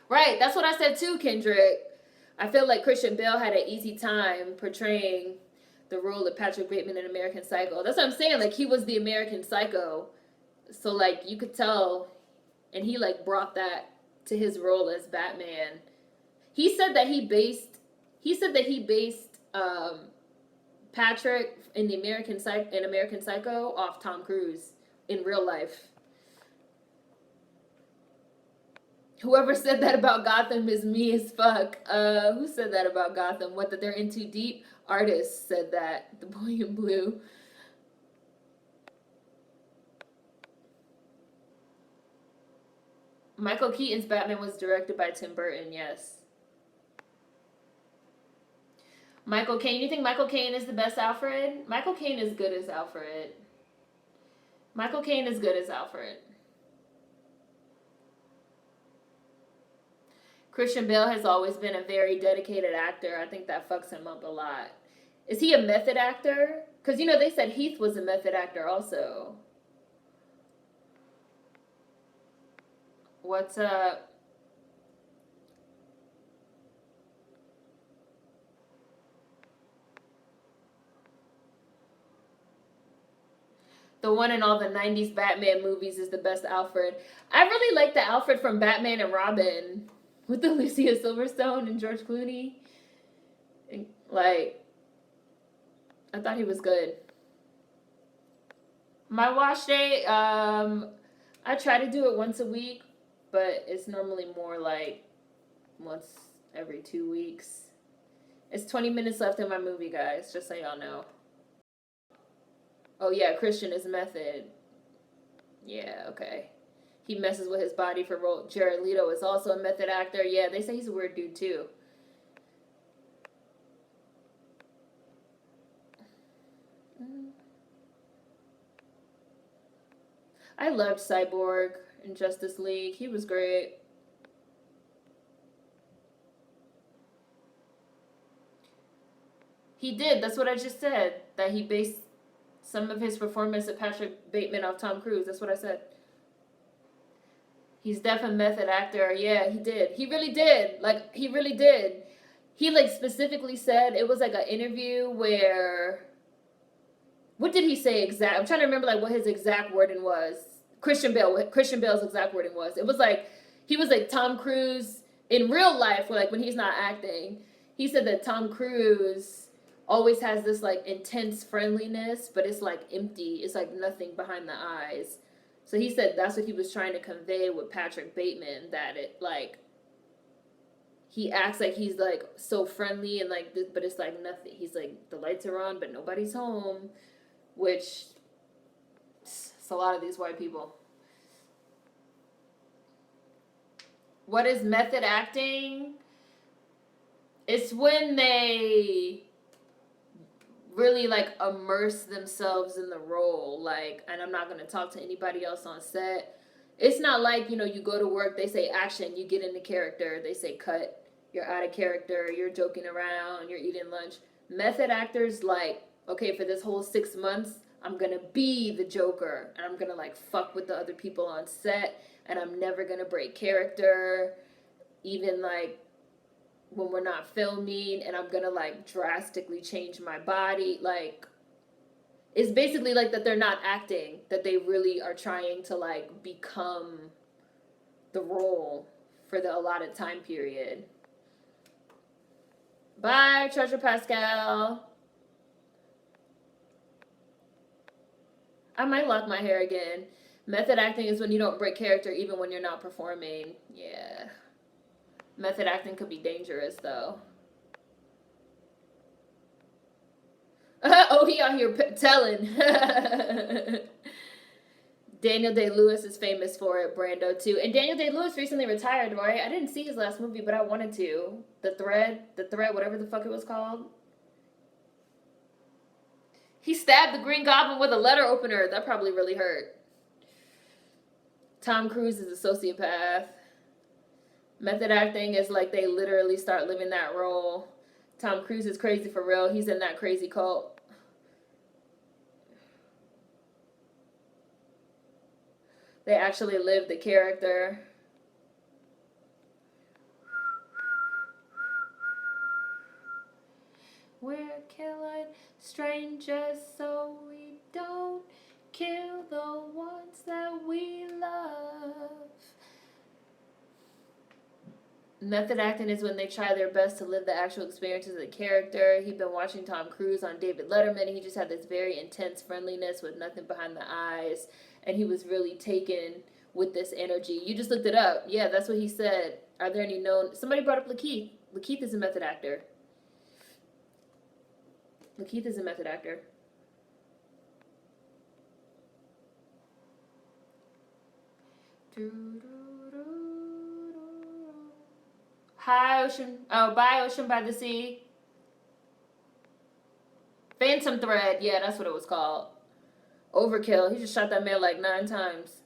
Right, that's what I said too, Kendrick. I feel like Christian Bale had an easy time portraying the role of Patrick Bateman in American Psycho. That's what I'm saying. Like, he was the American Psycho. So, like, you could tell, and he, like, brought that to his role as Batman. He said that he based Patrick in American Psycho off Tom Cruise in real life. Whoever said that about Gotham is me as fuck. Who said that about Gotham? What, that they're in too deep? Artist said that. The Boy in Blue. Michael Keaton's Batman was directed by Tim Burton, yes. Michael Caine. You think Michael Caine is the best Alfred? Michael Caine is good as Alfred. Michael Caine is good as Alfred. Christian Bale has always been a very dedicated actor. I think that fucks him up a lot. Is he a method actor? Because, you know, they said Heath was a method actor also. What's up? The one in all the 90s Batman movies is the best Alfred. I really like the Alfred from Batman and Robin with Alicia Silverstone and George Clooney. Like, I thought he was good. My wash day, I try to do it once a week, but it's normally more like once every 2 weeks. It's 20 minutes left in my movie, guys, just so y'all know. Oh, yeah, Christian is method. Yeah, okay. He messes with his body for role. Jared Leto is also a method actor. Yeah, they say he's a weird dude, too. I loved Cyborg in Justice League. He was great. He did. That's what I just said. That he based some of his performance of Patrick Bateman off Tom Cruise. That's what I said. He's definitely a method actor. Yeah, he did. He really did. Like, he really did. He, like, specifically said, it was like an interview where, what did he say exact? I'm trying to remember, like, what his exact wording was. Christian Bale's exact wording was. It was like, he was like Tom Cruise in real life, like, when he's not acting. He said that Tom Cruise always has this, like, intense friendliness, but it's, like, empty. It's, like, nothing behind the eyes. So he said that's what he was trying to convey with Patrick Bateman, that it, like, he acts like he's, like, so friendly and, like, but it's, like, nothing. He's, like, the lights are on, but nobody's home, which, it's a lot of these white people. What is method acting? It's when they really, like, immerse themselves in the role, like, and I'm not going to talk to anybody else on set. It's not like, you know, you go to work, they say action, you get into character, they say cut, you're out of character, you're joking around, you're eating lunch. Method actors, like, okay, for this whole 6 months, I'm gonna be the Joker, and I'm gonna like fuck with the other people on set, and I'm never gonna break character, even like when we're not filming, and I'm gonna like drastically change my body. Like, it's basically like that they're not acting, that they really are trying to like become the role for the allotted time period. Bye, Treasure Pascal. I might lock my hair again. Method acting is when you don't break character even when you're not performing. Yeah. Method acting could be dangerous, though. Oh, he out here telling. Daniel Day-Lewis is famous for it. Brando, too. And Daniel Day-Lewis recently retired, right? I didn't see his last movie, but I wanted to. The Thread, whatever the fuck it was called. He stabbed the Green Goblin with a letter opener. That probably really hurt. Tom Cruise is a sociopath. Method acting is like they literally start living that role. Tom Cruise is crazy for real. He's in that crazy cult. They actually live the character. We're killing strangers so we don't kill the ones that we love. Method acting is when they try their best to live the actual experiences of the character. He'd been watching Tom Cruise on David Letterman. He just had this very intense friendliness with nothing behind the eyes. And he was really taken with this energy. You just looked it up. Yeah, that's what he said. Are there any known... Somebody brought up Lakeith. Lakeith is a method actor. Lakeith is a method actor. Hi, Ocean. Oh, bye, Ocean by the Sea. Phantom Thread. Yeah, that's what it was called. Overkill. He just shot that man like 9 times.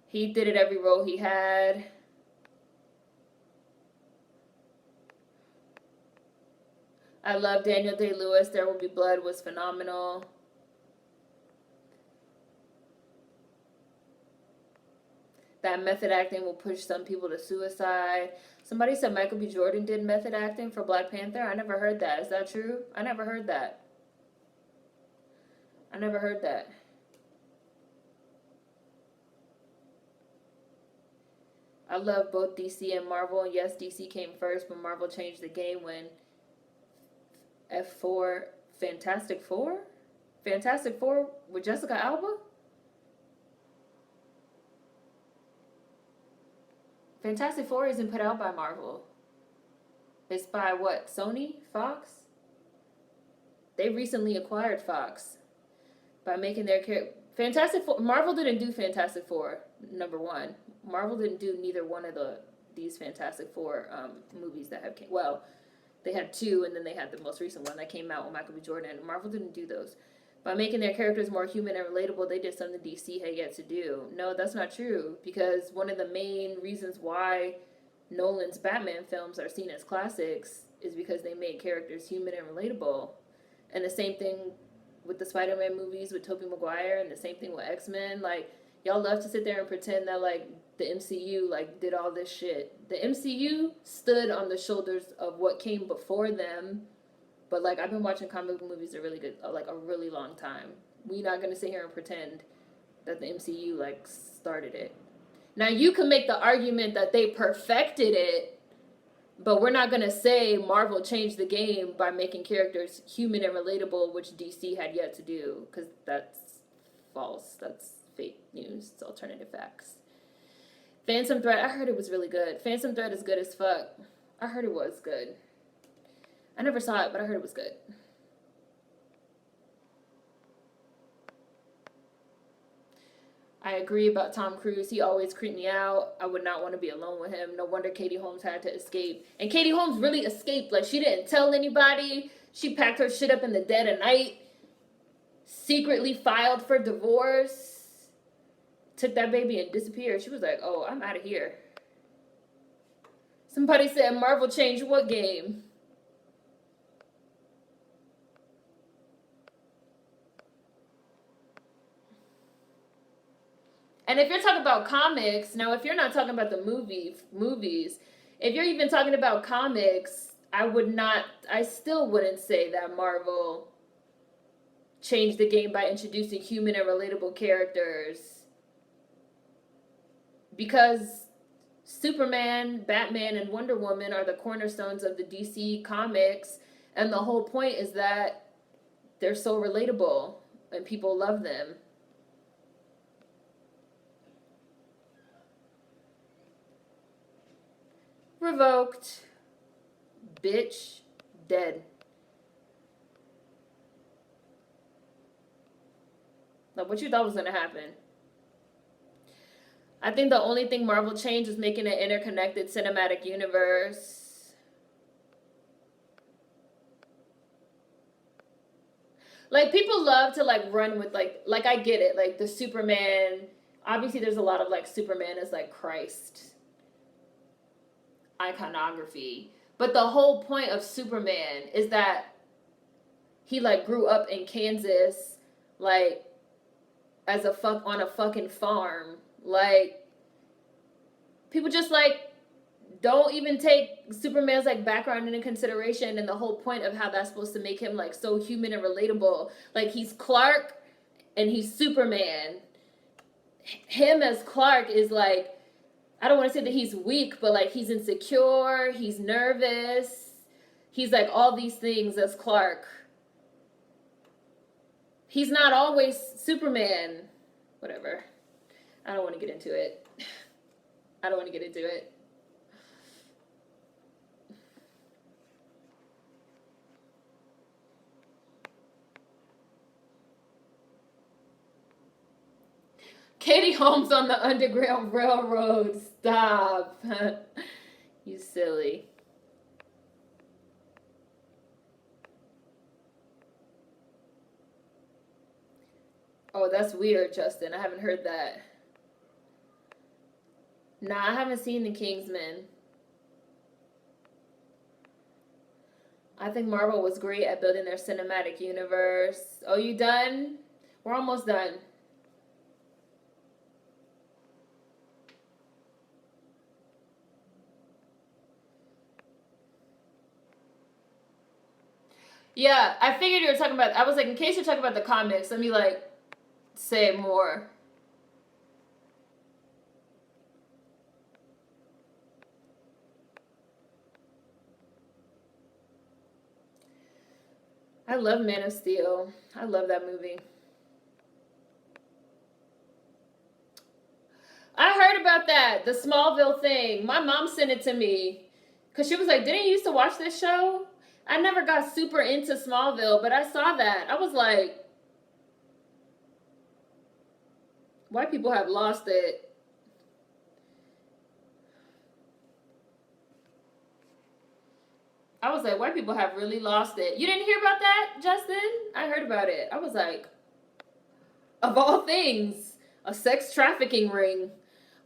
He did it every role he had. I love Daniel Day-Lewis. There Will Be Blood was phenomenal. That method acting will push some people to suicide. Somebody said Michael B. Jordan did method acting for Black Panther. I never heard that. Is that true? I never heard that. I never heard that. I love both DC and Marvel. And yes, DC came first, but Marvel changed the game when F4, Fantastic Four? Fantastic Four with Jessica Alba? Fantastic Four isn't put out by Marvel. It's by what? Sony? Fox? They recently acquired Fox by making their Fantastic Four. Marvel didn't do Fantastic Four, number one. Marvel didn't do neither one of these Fantastic Four movies that have came. Well, they had 2, and then they had the most recent one that came out with Michael B. Jordan. Marvel didn't do those. By making their characters more human and relatable, they did something DC had yet to do. No, that's not true, because one of the main reasons why Nolan's Batman films are seen as classics is because they made characters human and relatable. And the same thing with the Spider-Man movies with Tobey Maguire, and the same thing with X-Men. Like, y'all love to sit there and pretend that, like, the MCU, like, did all this shit. The MCU stood on the shoulders of what came before them. But, like, I've been watching comic book movies a really long time. We're not going to sit here and pretend that the MCU, like, started it. Now, you can make the argument that they perfected it, but we're not going to say Marvel changed the game by making characters human and relatable, which DC had yet to do, because that's false. That's fake news. It's alternative facts. Phantom Thread, I heard it was really good. Phantom Thread is good as fuck. I heard it was good. I never saw it, but I heard it was good. I agree about Tom Cruise. He always creeped me out. I would not want to be alone with him. No wonder Katie Holmes had to escape. And Katie Holmes really escaped. Like, she didn't tell anybody. She packed her shit up in the dead of night. Secretly filed for divorce. Took that baby and disappeared. She was like, oh, I'm out of here. Somebody said Marvel changed what game? And if you're talking about comics, now if you're not talking about the movies, if you're even talking about comics, I still wouldn't say that Marvel changed the game by introducing human and relatable characters. Because Superman, Batman, and Wonder Woman are the cornerstones of the DC comics, and the whole point is that they're so relatable and people love them. Revoked. Bitch. Dead. Like, what you thought was gonna happen? I think the only thing Marvel changed was making an interconnected cinematic universe. Like, people love to, like, run with, like, I get it. Like, the Superman, obviously there's a lot of, like, Superman as, like, Christ iconography. But the whole point of Superman is that he, like, grew up in Kansas, like, on a fucking farm. Like, people just, like, don't even take Superman's, like, background into consideration, and the whole point of how that's supposed to make him, like, so human and relatable. Like, he's Clark and he's Superman. Him as Clark is, like, I don't want to say that he's weak, but, like, he's insecure, he's nervous, he's, like, all these things as Clark. He's not always Superman. Whatever. I don't want to get into it. I don't want to get into it. Katie Holmes on the Underground Railroad. Stop. You silly. Oh, that's weird, Justin. I haven't heard that. Nah, I haven't seen The Kingsman. I think Marvel was great at building their cinematic universe. Oh, you done? We're almost done. Yeah, I figured you were talking about, I was like, in case you're talking about the comics, let me, like, say more. I love Man of Steel. I love that movie. I heard about that, the Smallville thing. My mom sent it to me. Because she was like, didn't you used to watch this show? I never got super into Smallville, but I saw that. I was like, white people have lost it. I was like, white people have really lost it. You didn't hear about that, Justin? I heard about it. I was like, of all things, a sex trafficking ring.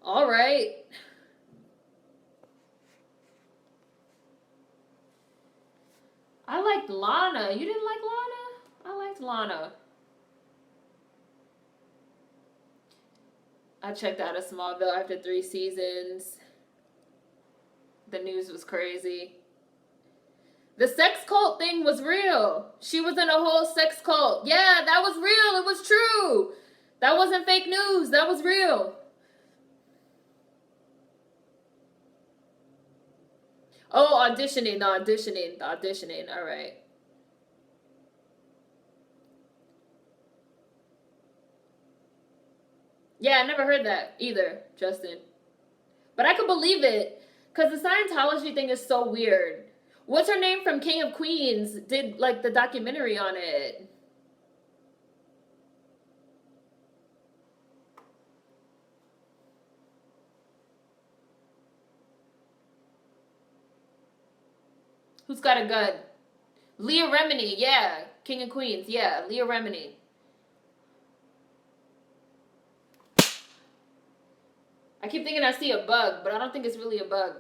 All right. I liked Lana. You didn't like Lana? I liked Lana. I checked out of Smallville after 3 seasons. The news was crazy. The sex cult thing was real. She was in a whole sex cult. Yeah, that was real. It was true. That wasn't fake news. That was real. Oh, auditioning. All right. Yeah, I never heard that either, Justin. But I could believe it, because the Scientology thing is so weird. What's her name from King of Queens did, like, the documentary on it. Who's got a gun? Leah Remini, yeah. King of Queens, yeah. Leah Remini. I keep thinking I see a bug, but I don't think it's really a bug.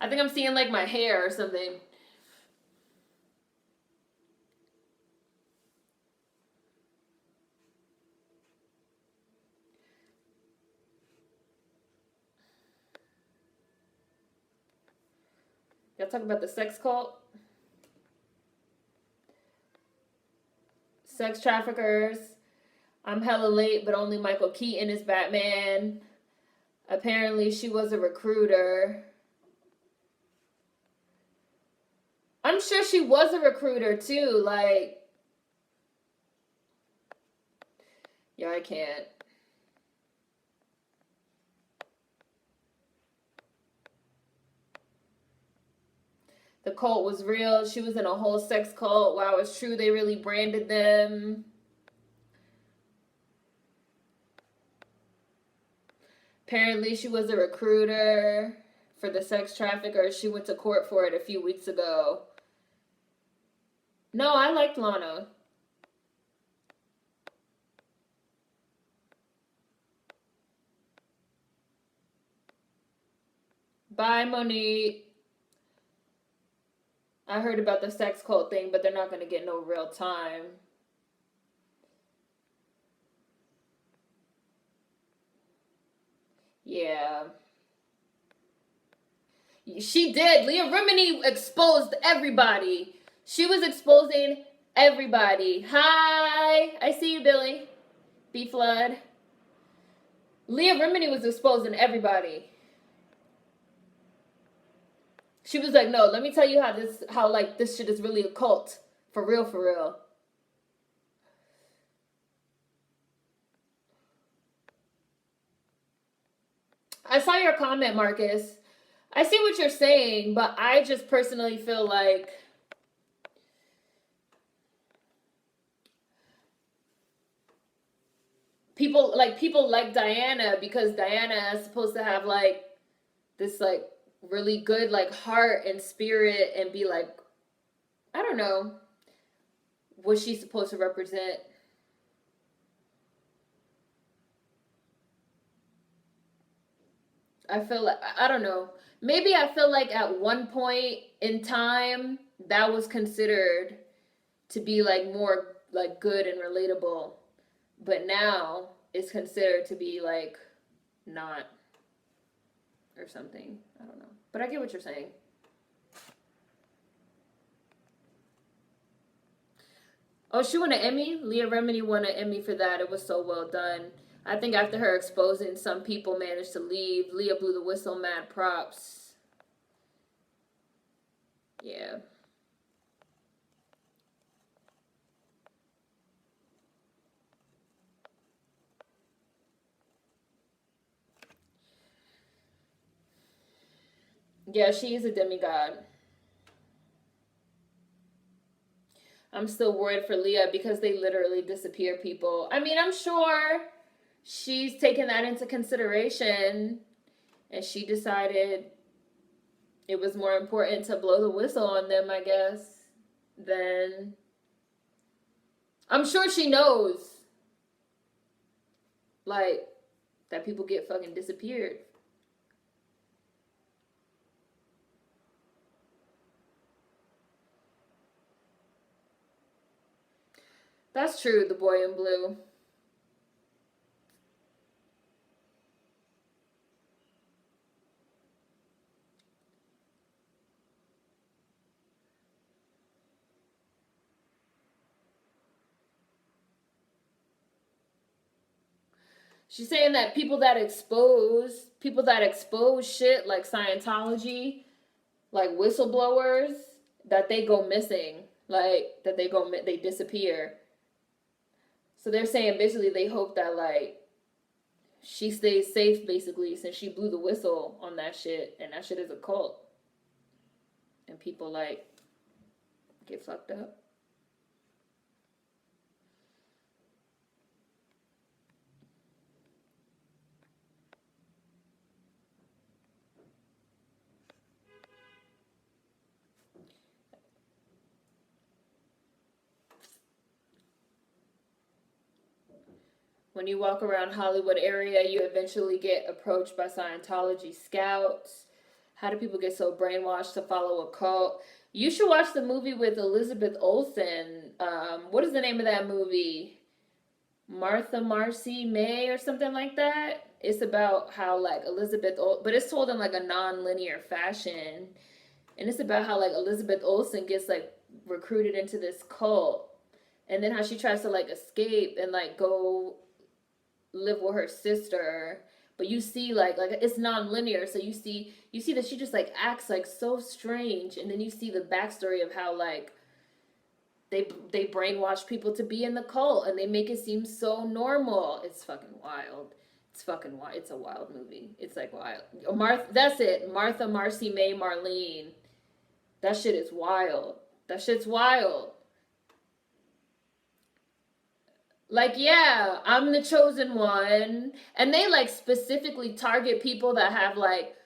I think I'm seeing, like, my hair or something. Y'all talking about the sex cult? Sex traffickers. I'm hella late, but only Michael Keaton is Batman. Apparently, she was a recruiter. I'm sure she was a recruiter, too. Like, yeah, I can't. The cult was real. She was in a whole sex cult. Wow, it's true. They really branded them. Apparently, she was a recruiter for the sex traffickers. She went to court for it a few weeks ago. No, I liked Lana. Bye, Monique. I heard about the sex cult thing, but they're not going to get no real time. Yeah. She did. Leah Remini exposed everybody. She was exposing everybody. Hi. I see you, Billy. B Flood. Leah Remini was exposing everybody. She was like, no, let me tell you how this shit is really a cult. For real, for real. I saw your comment, Marcus. I see what you're saying, but I just personally feel like people like Diana, because Diana is supposed to have like this like really good like heart and spirit and be like, I don't know what she's supposed to represent. I feel like, I don't know. Maybe I feel like at one point in time that was considered to be like more like good and relatable, but now it's considered to be like not or something. I don't know. But I get what you're saying. Oh, she won an Emmy? Leah Remini won an Emmy for that. It was so well done. I think after her exposing, some people managed to leave. Leah blew the whistle, mad props. Yeah. Yeah, she is a demigod. I'm still worried for Leah because they literally disappear people. I mean, I'm sure she's taken that into consideration and she decided it was more important to blow the whistle on them, I guess, than... I'm sure she knows, like, that people get fucking disappeared. That's true, the boy in blue. She's saying that people that expose shit like Scientology, like whistleblowers, that they go missing, like that they disappear. So they're saying basically they hope that like she stays safe basically since she blew the whistle on that shit, and that shit is a cult. And people like get fucked up. When you walk around Hollywood area, you eventually get approached by Scientology scouts. How do people get so brainwashed to follow a cult? You should watch the movie with Elizabeth Olsen. What is the name of that movie? Marcy May or something like that. It's about how like but it's told in like a non-linear fashion. And it's about how like Elizabeth Olsen gets like recruited into this cult, and then how she tries to like escape and like go live with her sister. But you see like it's non-linear, so you see that she just like acts like so strange, and then you see the backstory of how like they brainwash people to be in the cult, and they make it seem so normal. It's fucking wild. It's fucking wild. It's a wild movie. It's like wild. Martha, that's it. Martha, Marcy, May, Marlene. That shit is wild. That shit's wild. Like, yeah, I'm the chosen one. And they like specifically target people that have like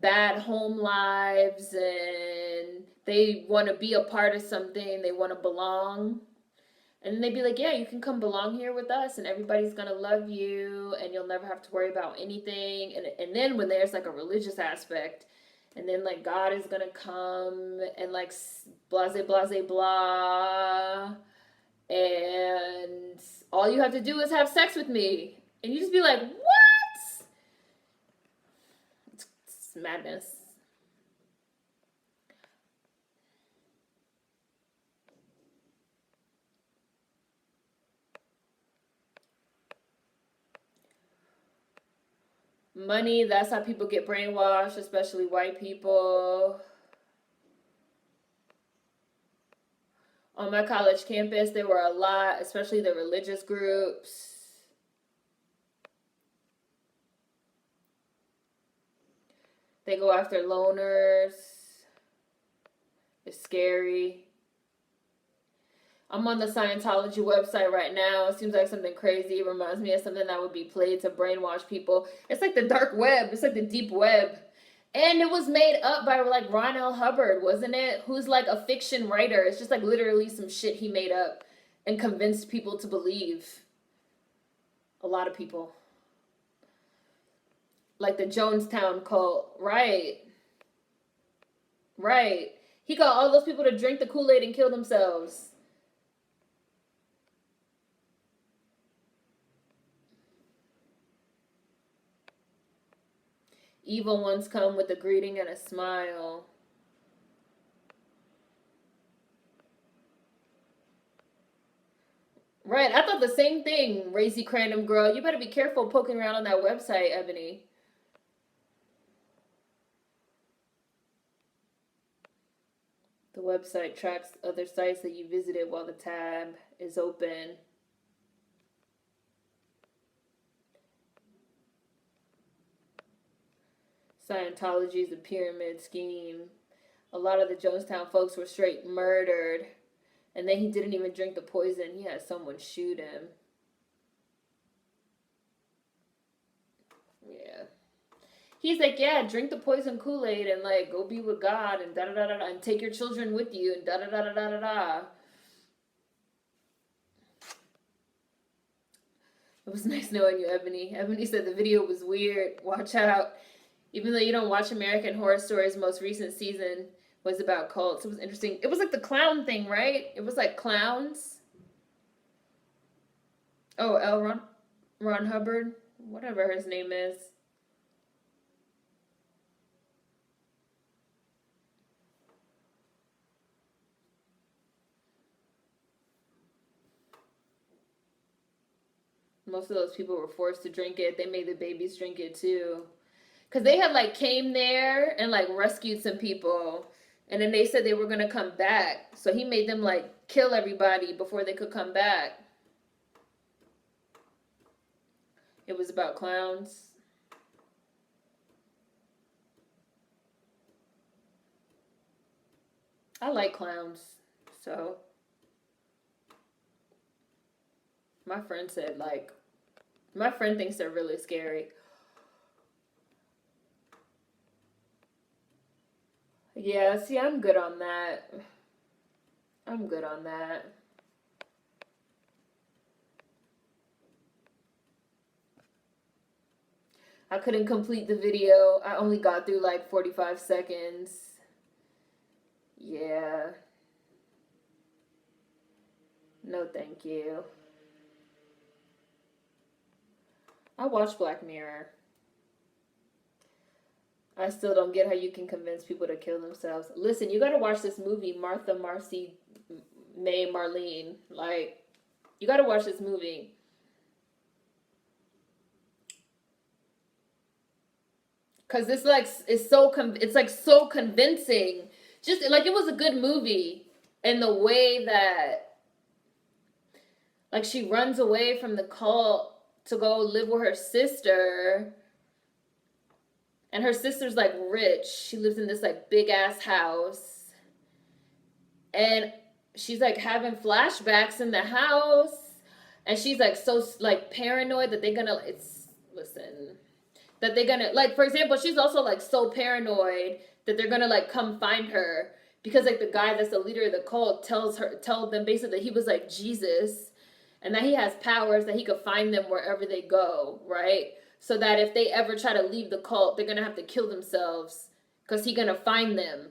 bad home lives, and they want to be a part of something. They want to belong. And then they'd be like, yeah, you can come belong here with us, and everybody's going to love you, and you'll never have to worry about anything. And then when there's like a religious aspect, and then like God is going to come and like blase, blase, blah. And all you have to do is have sex with me. And you just be like, what? It's madness. Money, that's how people get brainwashed, especially white people. On my college campus, there were a lot, especially the religious groups. They go after loners. It's scary. I'm on the Scientology website right now. It seems like something crazy. It reminds me of something that would be played to brainwash people. It's like the dark web. It's like the deep web. And it was made up by like Ron L. Hubbard, wasn't it? Who's like a fiction writer. It's just like literally some shit he made up and convinced people to believe. A lot of people. Like the Jonestown cult. Right. Right. He got all those people to drink the Kool-Aid and kill themselves. Evil ones come with a greeting and a smile. Right, I thought the same thing, Racy Crandom girl. You better be careful poking around on that website, Ebony. The website tracks other sites that you visited while the tab is open. Scientology is a pyramid scheme. A lot of the Jonestown folks were straight murdered. And then he didn't even drink the poison. He had someone shoot him. Yeah. He's like, yeah, drink the poison Kool-Aid and like go be with God and da da da da and take your children with you and da da da da da da da. It was nice knowing you, Ebony. Ebony said the video was weird. Watch out. Even though you don't watch American Horror Story's most recent season was about cults. It was interesting. It was like the clown thing, right? It was like clowns. Oh, Ron Hubbard, whatever his name is. Most of those people were forced to drink it. They made the babies drink it too. Because they had like came there and like rescued some people. And then they said they were going to come back. So he made them like kill everybody before they could come back. It was about clowns. I like clowns. So my friend said like, my friend thinks they're really scary. Yeah, see, I'm good on that. I'm good on that. I couldn't complete the video. I only got through like 45 seconds. Yeah. No, thank you. I watched Black Mirror. I still don't get how you can convince people to kill themselves. Listen, you gotta watch this movie, Martha, Marcy, May, Marlene. Like, you gotta watch this movie. Cause it's like it's so convincing. Just like it was a good movie in the way that like she runs away from the cult to go live with her sister. And her sister's like rich. She lives in this like big ass house. And she's like having flashbacks in the house. And she's like so like paranoid that they're gonna that they're gonna like, for example, she's also like so paranoid that they're gonna like come find her because like the guy that's the leader of the cult told them basically that he was like Jesus and that he has powers that he could find them wherever they go, right? So that if they ever try to leave the cult, they're gonna have to kill themselves because he's gonna find them,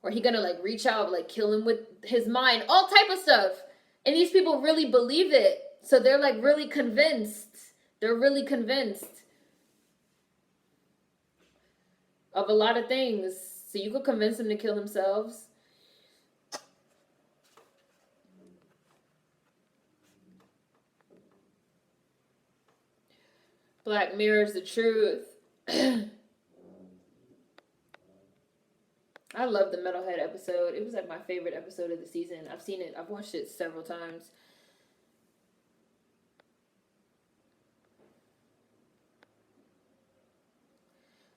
or he gonna like reach out, like kill him with his mind, all type of stuff. And these people really believe it, so they're like really convinced. They're really convinced of a lot of things. So you could convince them to kill themselves. Black Mirror's the truth. I love the Metalhead episode. It was like my favorite episode of the season. I've watched it several times.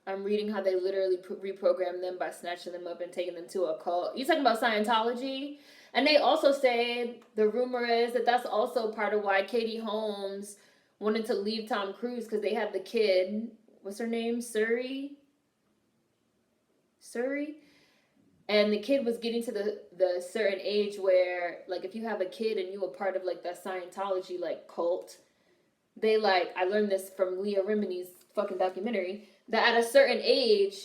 I'm reading how they literally reprogram them by snatching them up and taking them to a cult. You're talking about Scientology? And they also say, the rumor is that that's also part of why Katie Holmes wanted to leave Tom Cruise, because they had the kid. What's her name? Suri? And the kid was getting to the certain age where, like, if you have a kid and you were part of, like, that Scientology, like, cult, they, like, I learned this from Leah Remini's fucking documentary, that at a certain age,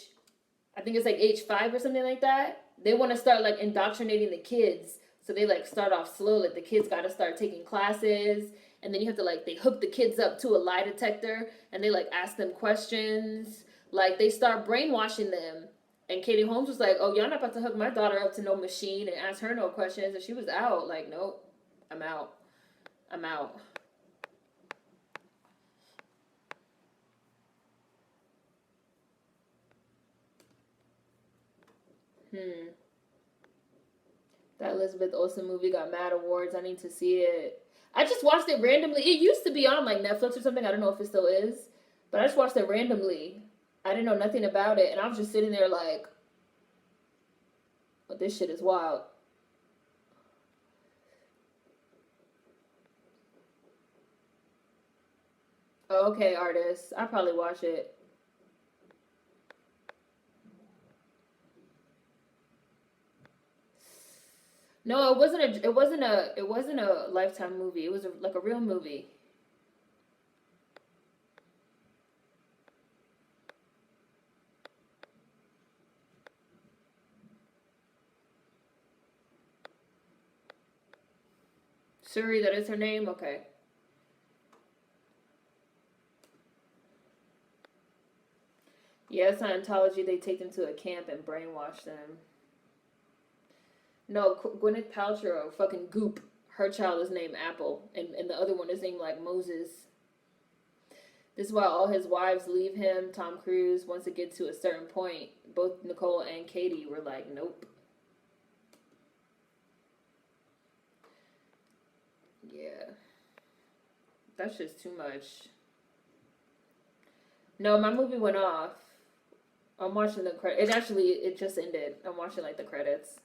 I think it's like age 5 or something like that, they want to start like indoctrinating the kids. So they like start off slow, like the kids got to start taking classes, and then you have to like, they hook the kids up to a lie detector and they like ask them questions, like they start brainwashing them. And Katie Holmes was like, oh, y'all not about to hook my daughter up to no machine and ask her no questions. And she was out, like, nope, I'm out. That Elizabeth Olsen movie got mad awards. I need to see it. I just watched it randomly. It used to be on like Netflix or something. I don't know if it still is. But I just watched it randomly. I didn't know nothing about it. And I was just sitting there like, oh, this shit is wild. Oh, okay, artist. I'll probably watch it. No, it wasn't a Lifetime movie. It was like a real movie. Suri, that is her name? Okay. Yeah, Scientology, they take them to a camp and brainwash them. No, Gwyneth Paltrow, fucking Goop. Her child is named Apple, and the other one is named like Moses. This is why all his wives leave him. Tom Cruise, once it gets to a certain point, both Nicole and Katie were like, nope. Yeah. That's just too much. No, my movie went off. I'm watching the credits. It just ended. I'm watching like the credits.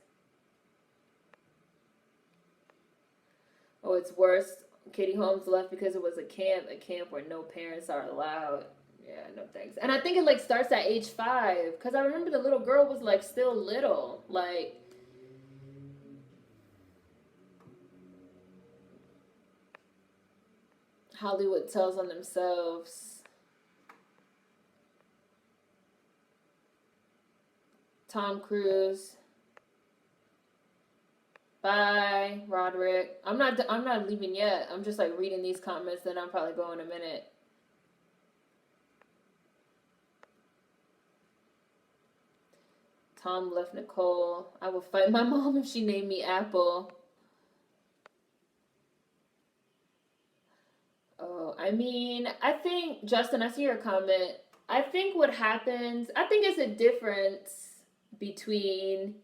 Oh, it's worse. Katie Holmes left because it was a camp where no parents are allowed. Yeah, no thanks. And I think it like starts at age 5, because I remember the little girl was like still little. Like, Hollywood tells on themselves. Tom Cruise. Bye, Roderick. I'm not leaving yet. I'm just like reading these comments, then I'll probably go in a minute. Tom left Nicole. I will fight my mom if she named me Apple. Oh, I mean, I think, Justin, I see your comment. I think what happens, I think it's a difference between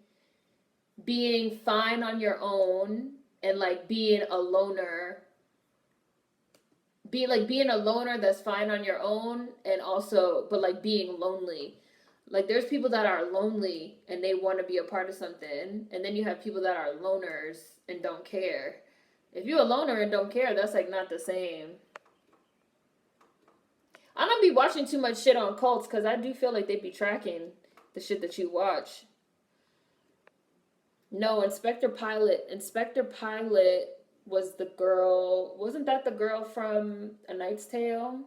being fine on your own and like being a loner. Being a loner that's fine on your own, and also, but like being lonely. Like there's people that are lonely and they want to be a part of something, and then you have people that are loners and don't care. If you're a loner and don't care, that's like not the same. I don't be watching too much shit on cults because I do feel like they be tracking the shit that you watch. No, Inspector Pilot. Inspector Pilot was the girl. Wasn't that the girl from A Knight's Tale?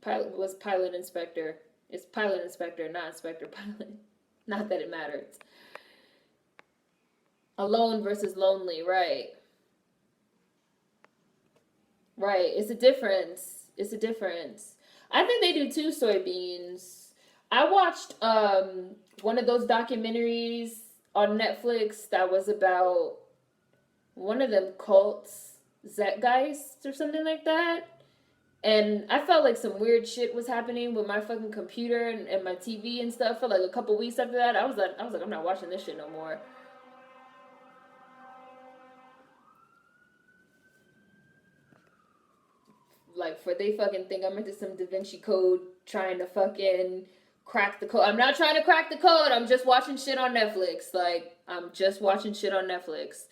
Pilot was Pilot Inspector. It's Pilot Inspector, not Inspector Pilot. Not that it matters. Alone versus lonely, right. Right. It's a difference. It's a difference. I think they do too, soybeans. I watched one of those documentaries on Netflix that was about one of them cults, Zeitgeist or something like that. And I felt like some weird shit was happening with my fucking computer and my TV and stuff for like a couple weeks after that. I was like, I'm not watching this shit no more. Like, for they fucking think I'm into some Da Vinci Code trying to fucking crack the code. I'm not trying to crack the code. I'm just watching shit on Netflix. Like, I'm just watching shit on Netflix.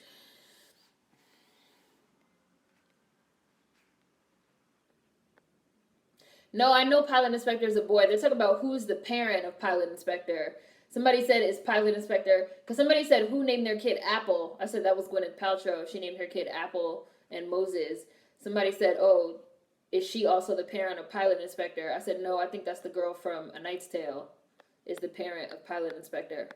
No, I know Pilot Inspector is a boy. They're talking about who's the parent of Pilot Inspector. Somebody said it's Pilot Inspector. Because somebody said who named their kid Apple. I said that was Gwyneth Paltrow. She named her kid Apple and Moses. Somebody said, oh, is she also the parent of Pilot Inspector? I said, no, I think that's the girl from A Knight's Tale is the parent of Pilot Inspector.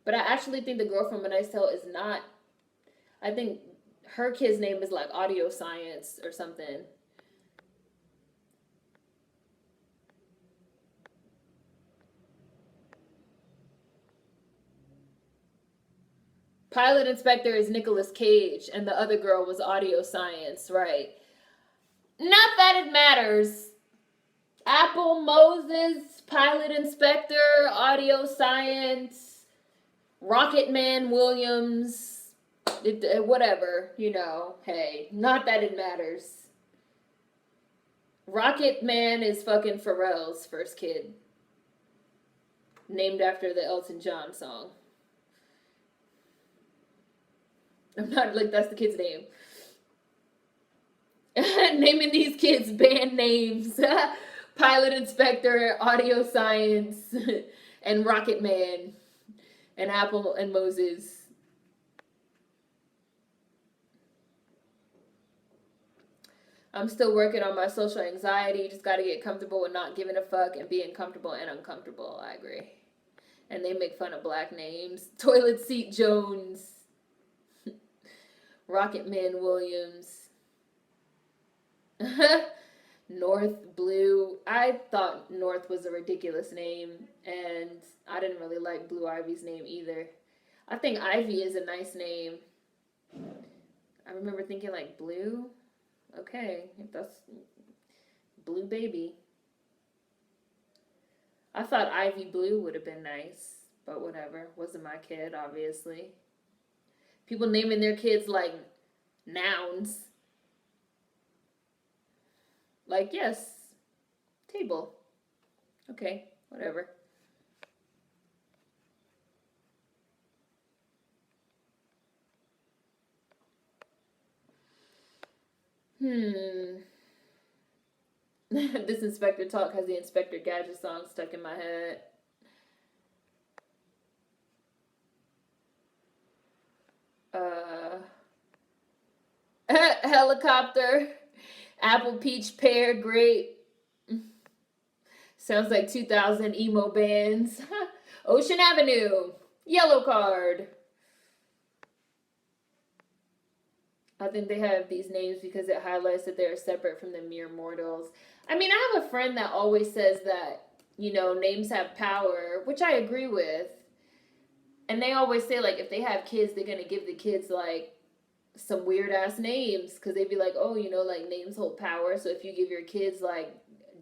But I actually think the girl from A Knight's Tale is not. I think her kid's name is like Audio Science or something. Pilot Inspector is Nicolas Cage, and the other girl was Audio Science, right? Not that it matters. Apple, Moses, Pilot Inspector, Audio Science, Rocket Man Williams, whatever, you know, hey, not that it matters. Rocket Man is fucking Pharrell's first kid. Named after the Elton John song. I'm not like that's the kid's name. Naming these kids band names. Pilot Inspector, Audio Science, and Rocket Man, and Apple and Moses. I'm still working on my social anxiety. Just got to get comfortable with not giving a fuck and being comfortable and uncomfortable. I agree. And they make fun of black names. Toilet Seat Jones. Rocket Man Williams. North Blue. I thought North was a ridiculous name, and I didn't really like Blue Ivy's name either. I think Ivy is a nice name. I remember thinking like Blue. Okay, if that's Blue Baby. I thought Ivy Blue would have been nice, but whatever. Wasn't my kid, obviously. People naming their kids like nouns. Like, yes, table. Okay, whatever. This Inspector Talk has the Inspector Gadget song stuck in my head. Helicopter, apple, peach, pear, grape. Sounds like 2000 emo bands. Ocean Avenue, yellow card. I think they have these names because it highlights that they're separate from the mere mortals. I mean, I have a friend that always says that names have power, which I agree with. And they always say, like, if they have kids, they're going to give the kids, like, some weird ass names, because they'd be like, oh, like, names hold power. So if you give your kids, like,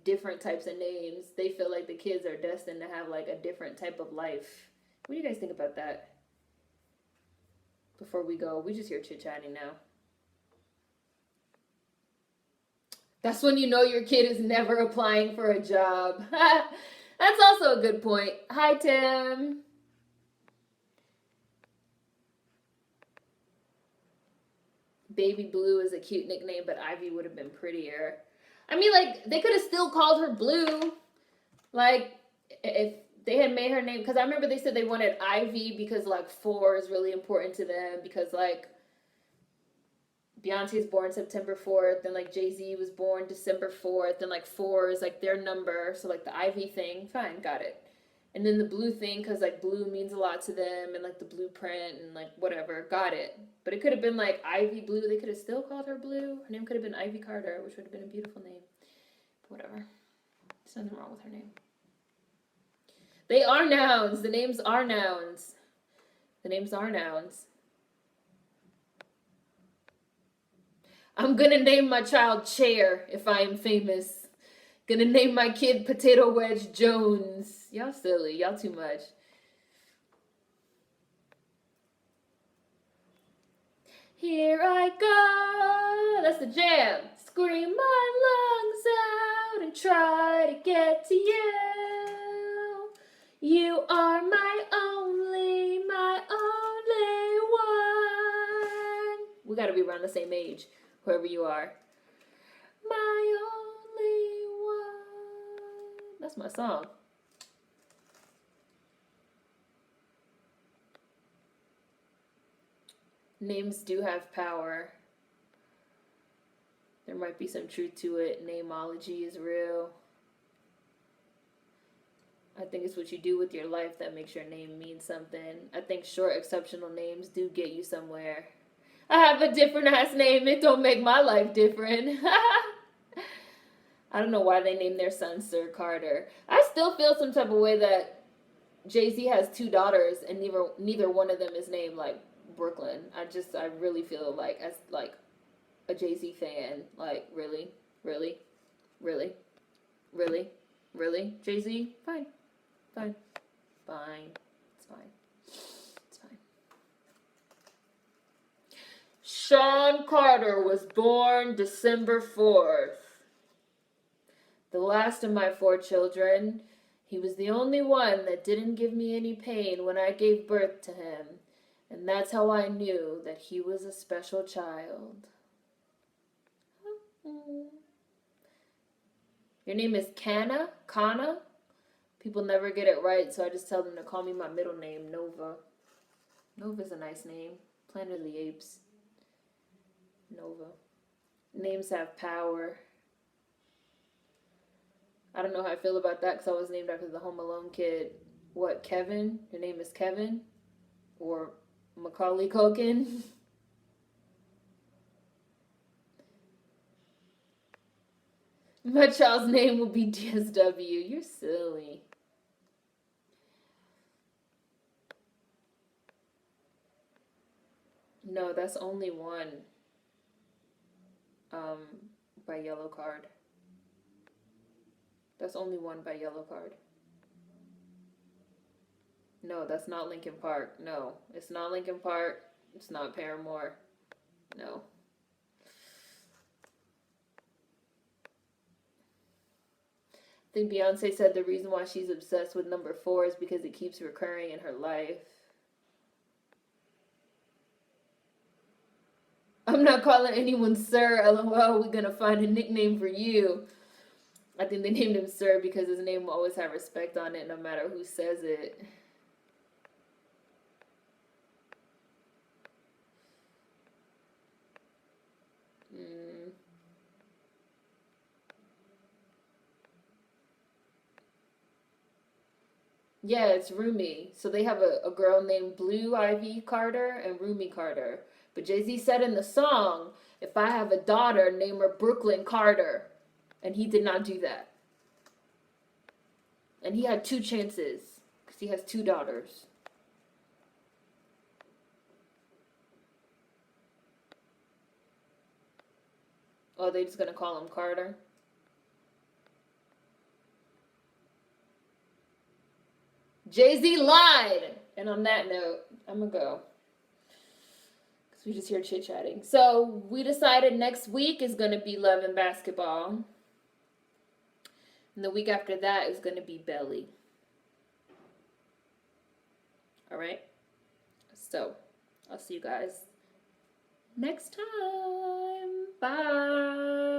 different types of names, they feel like the kids are destined to have, like, a different type of life. What do you guys think about that? Before we go, we just here chit-chatting now. That's when you know your kid is never applying for a job. That's also a good point. Hi, Tim. Baby Blue is a cute nickname, but Ivy would have been prettier. I mean, like, they could have still called her Blue. Like, if they had made her name, because I remember they said they wanted Ivy because, like, 4 is really important to them, because, like, Beyonce's born September 4th, and, like, Jay-Z was born December 4th, and, like, 4 is, like, their number, so, like, the Ivy thing, fine, got it. And then the blue thing, because, like, blue means a lot to them, and, like, the blueprint, and, like, whatever, got it. But it could have been, like, Ivy Blue. They could have still called her Blue. Her name could have been Ivy Carter, which would have been a beautiful name. But whatever. There's nothing wrong with her name. They are nouns. The names are nouns. The names are nouns. I'm gonna name my child Chair if I am famous. Gonna name my kid Potato Wedge Jones. Y'all silly. Y'all too much. Here I go. That's the jam. Scream my lungs out and try to get to you. You are my only one. We gotta be around the same age, whoever you are. My only one. That's my song. Names do have power. There might be some truth to it. Namology is real. I think it's what you do with your life that makes your name mean something. I think short, exceptional names do get you somewhere. I have a different ass name. It don't make my life different. I don't know why they named their son Sir Carter. I still feel some type of way that Jay-Z has 2 daughters and neither one of them is named, like, Brooklyn. I really feel like, as, like, a Jay-Z fan, like, really, Jay-Z, fine, it's fine. Sean Carter was born December 4th. The last of my 4 children. He was the only one that didn't give me any pain when I gave birth to him. And that's how I knew that he was a special child. Your name is Kana? Kana? People never get it right, so I just tell them to call me my middle name, Nova. Nova's a nice name. Planet of the Apes. Nova. Names have power. I don't know how I feel about that because I was named after the Home Alone kid. What, Kevin? Your name is Kevin? Or Macaulay Culkin? My child's name will be DSW. You're silly. No, that's only one. By yellow card. That's only one by yellow card. No, that's not Linkin Park. No, it's not Linkin Park. It's not Paramore. No. I think Beyonce said the reason why she's obsessed with number 4 is because it keeps recurring in her life. I'm not calling anyone Sir, LOL. We're gonna find a nickname for you. I think they named him Sir because his name will always have respect on it no matter who says it. Yeah, it's Rumi. So they have a girl named Blue Ivy Carter and Rumi Carter. But Jay-Z said in the song, if I have a daughter, name her Brooklyn Carter. And he did not do that. And he had 2 chances because he has 2 daughters. Oh, they just gonna call him Carter? Jay-Z lied! And on that note, I'm gonna go. Because we just hear chit-chatting. So, we decided next week is gonna be Love and Basketball. And the week after that is gonna be Belly. Alright? So, I'll see you guys next time. Bye!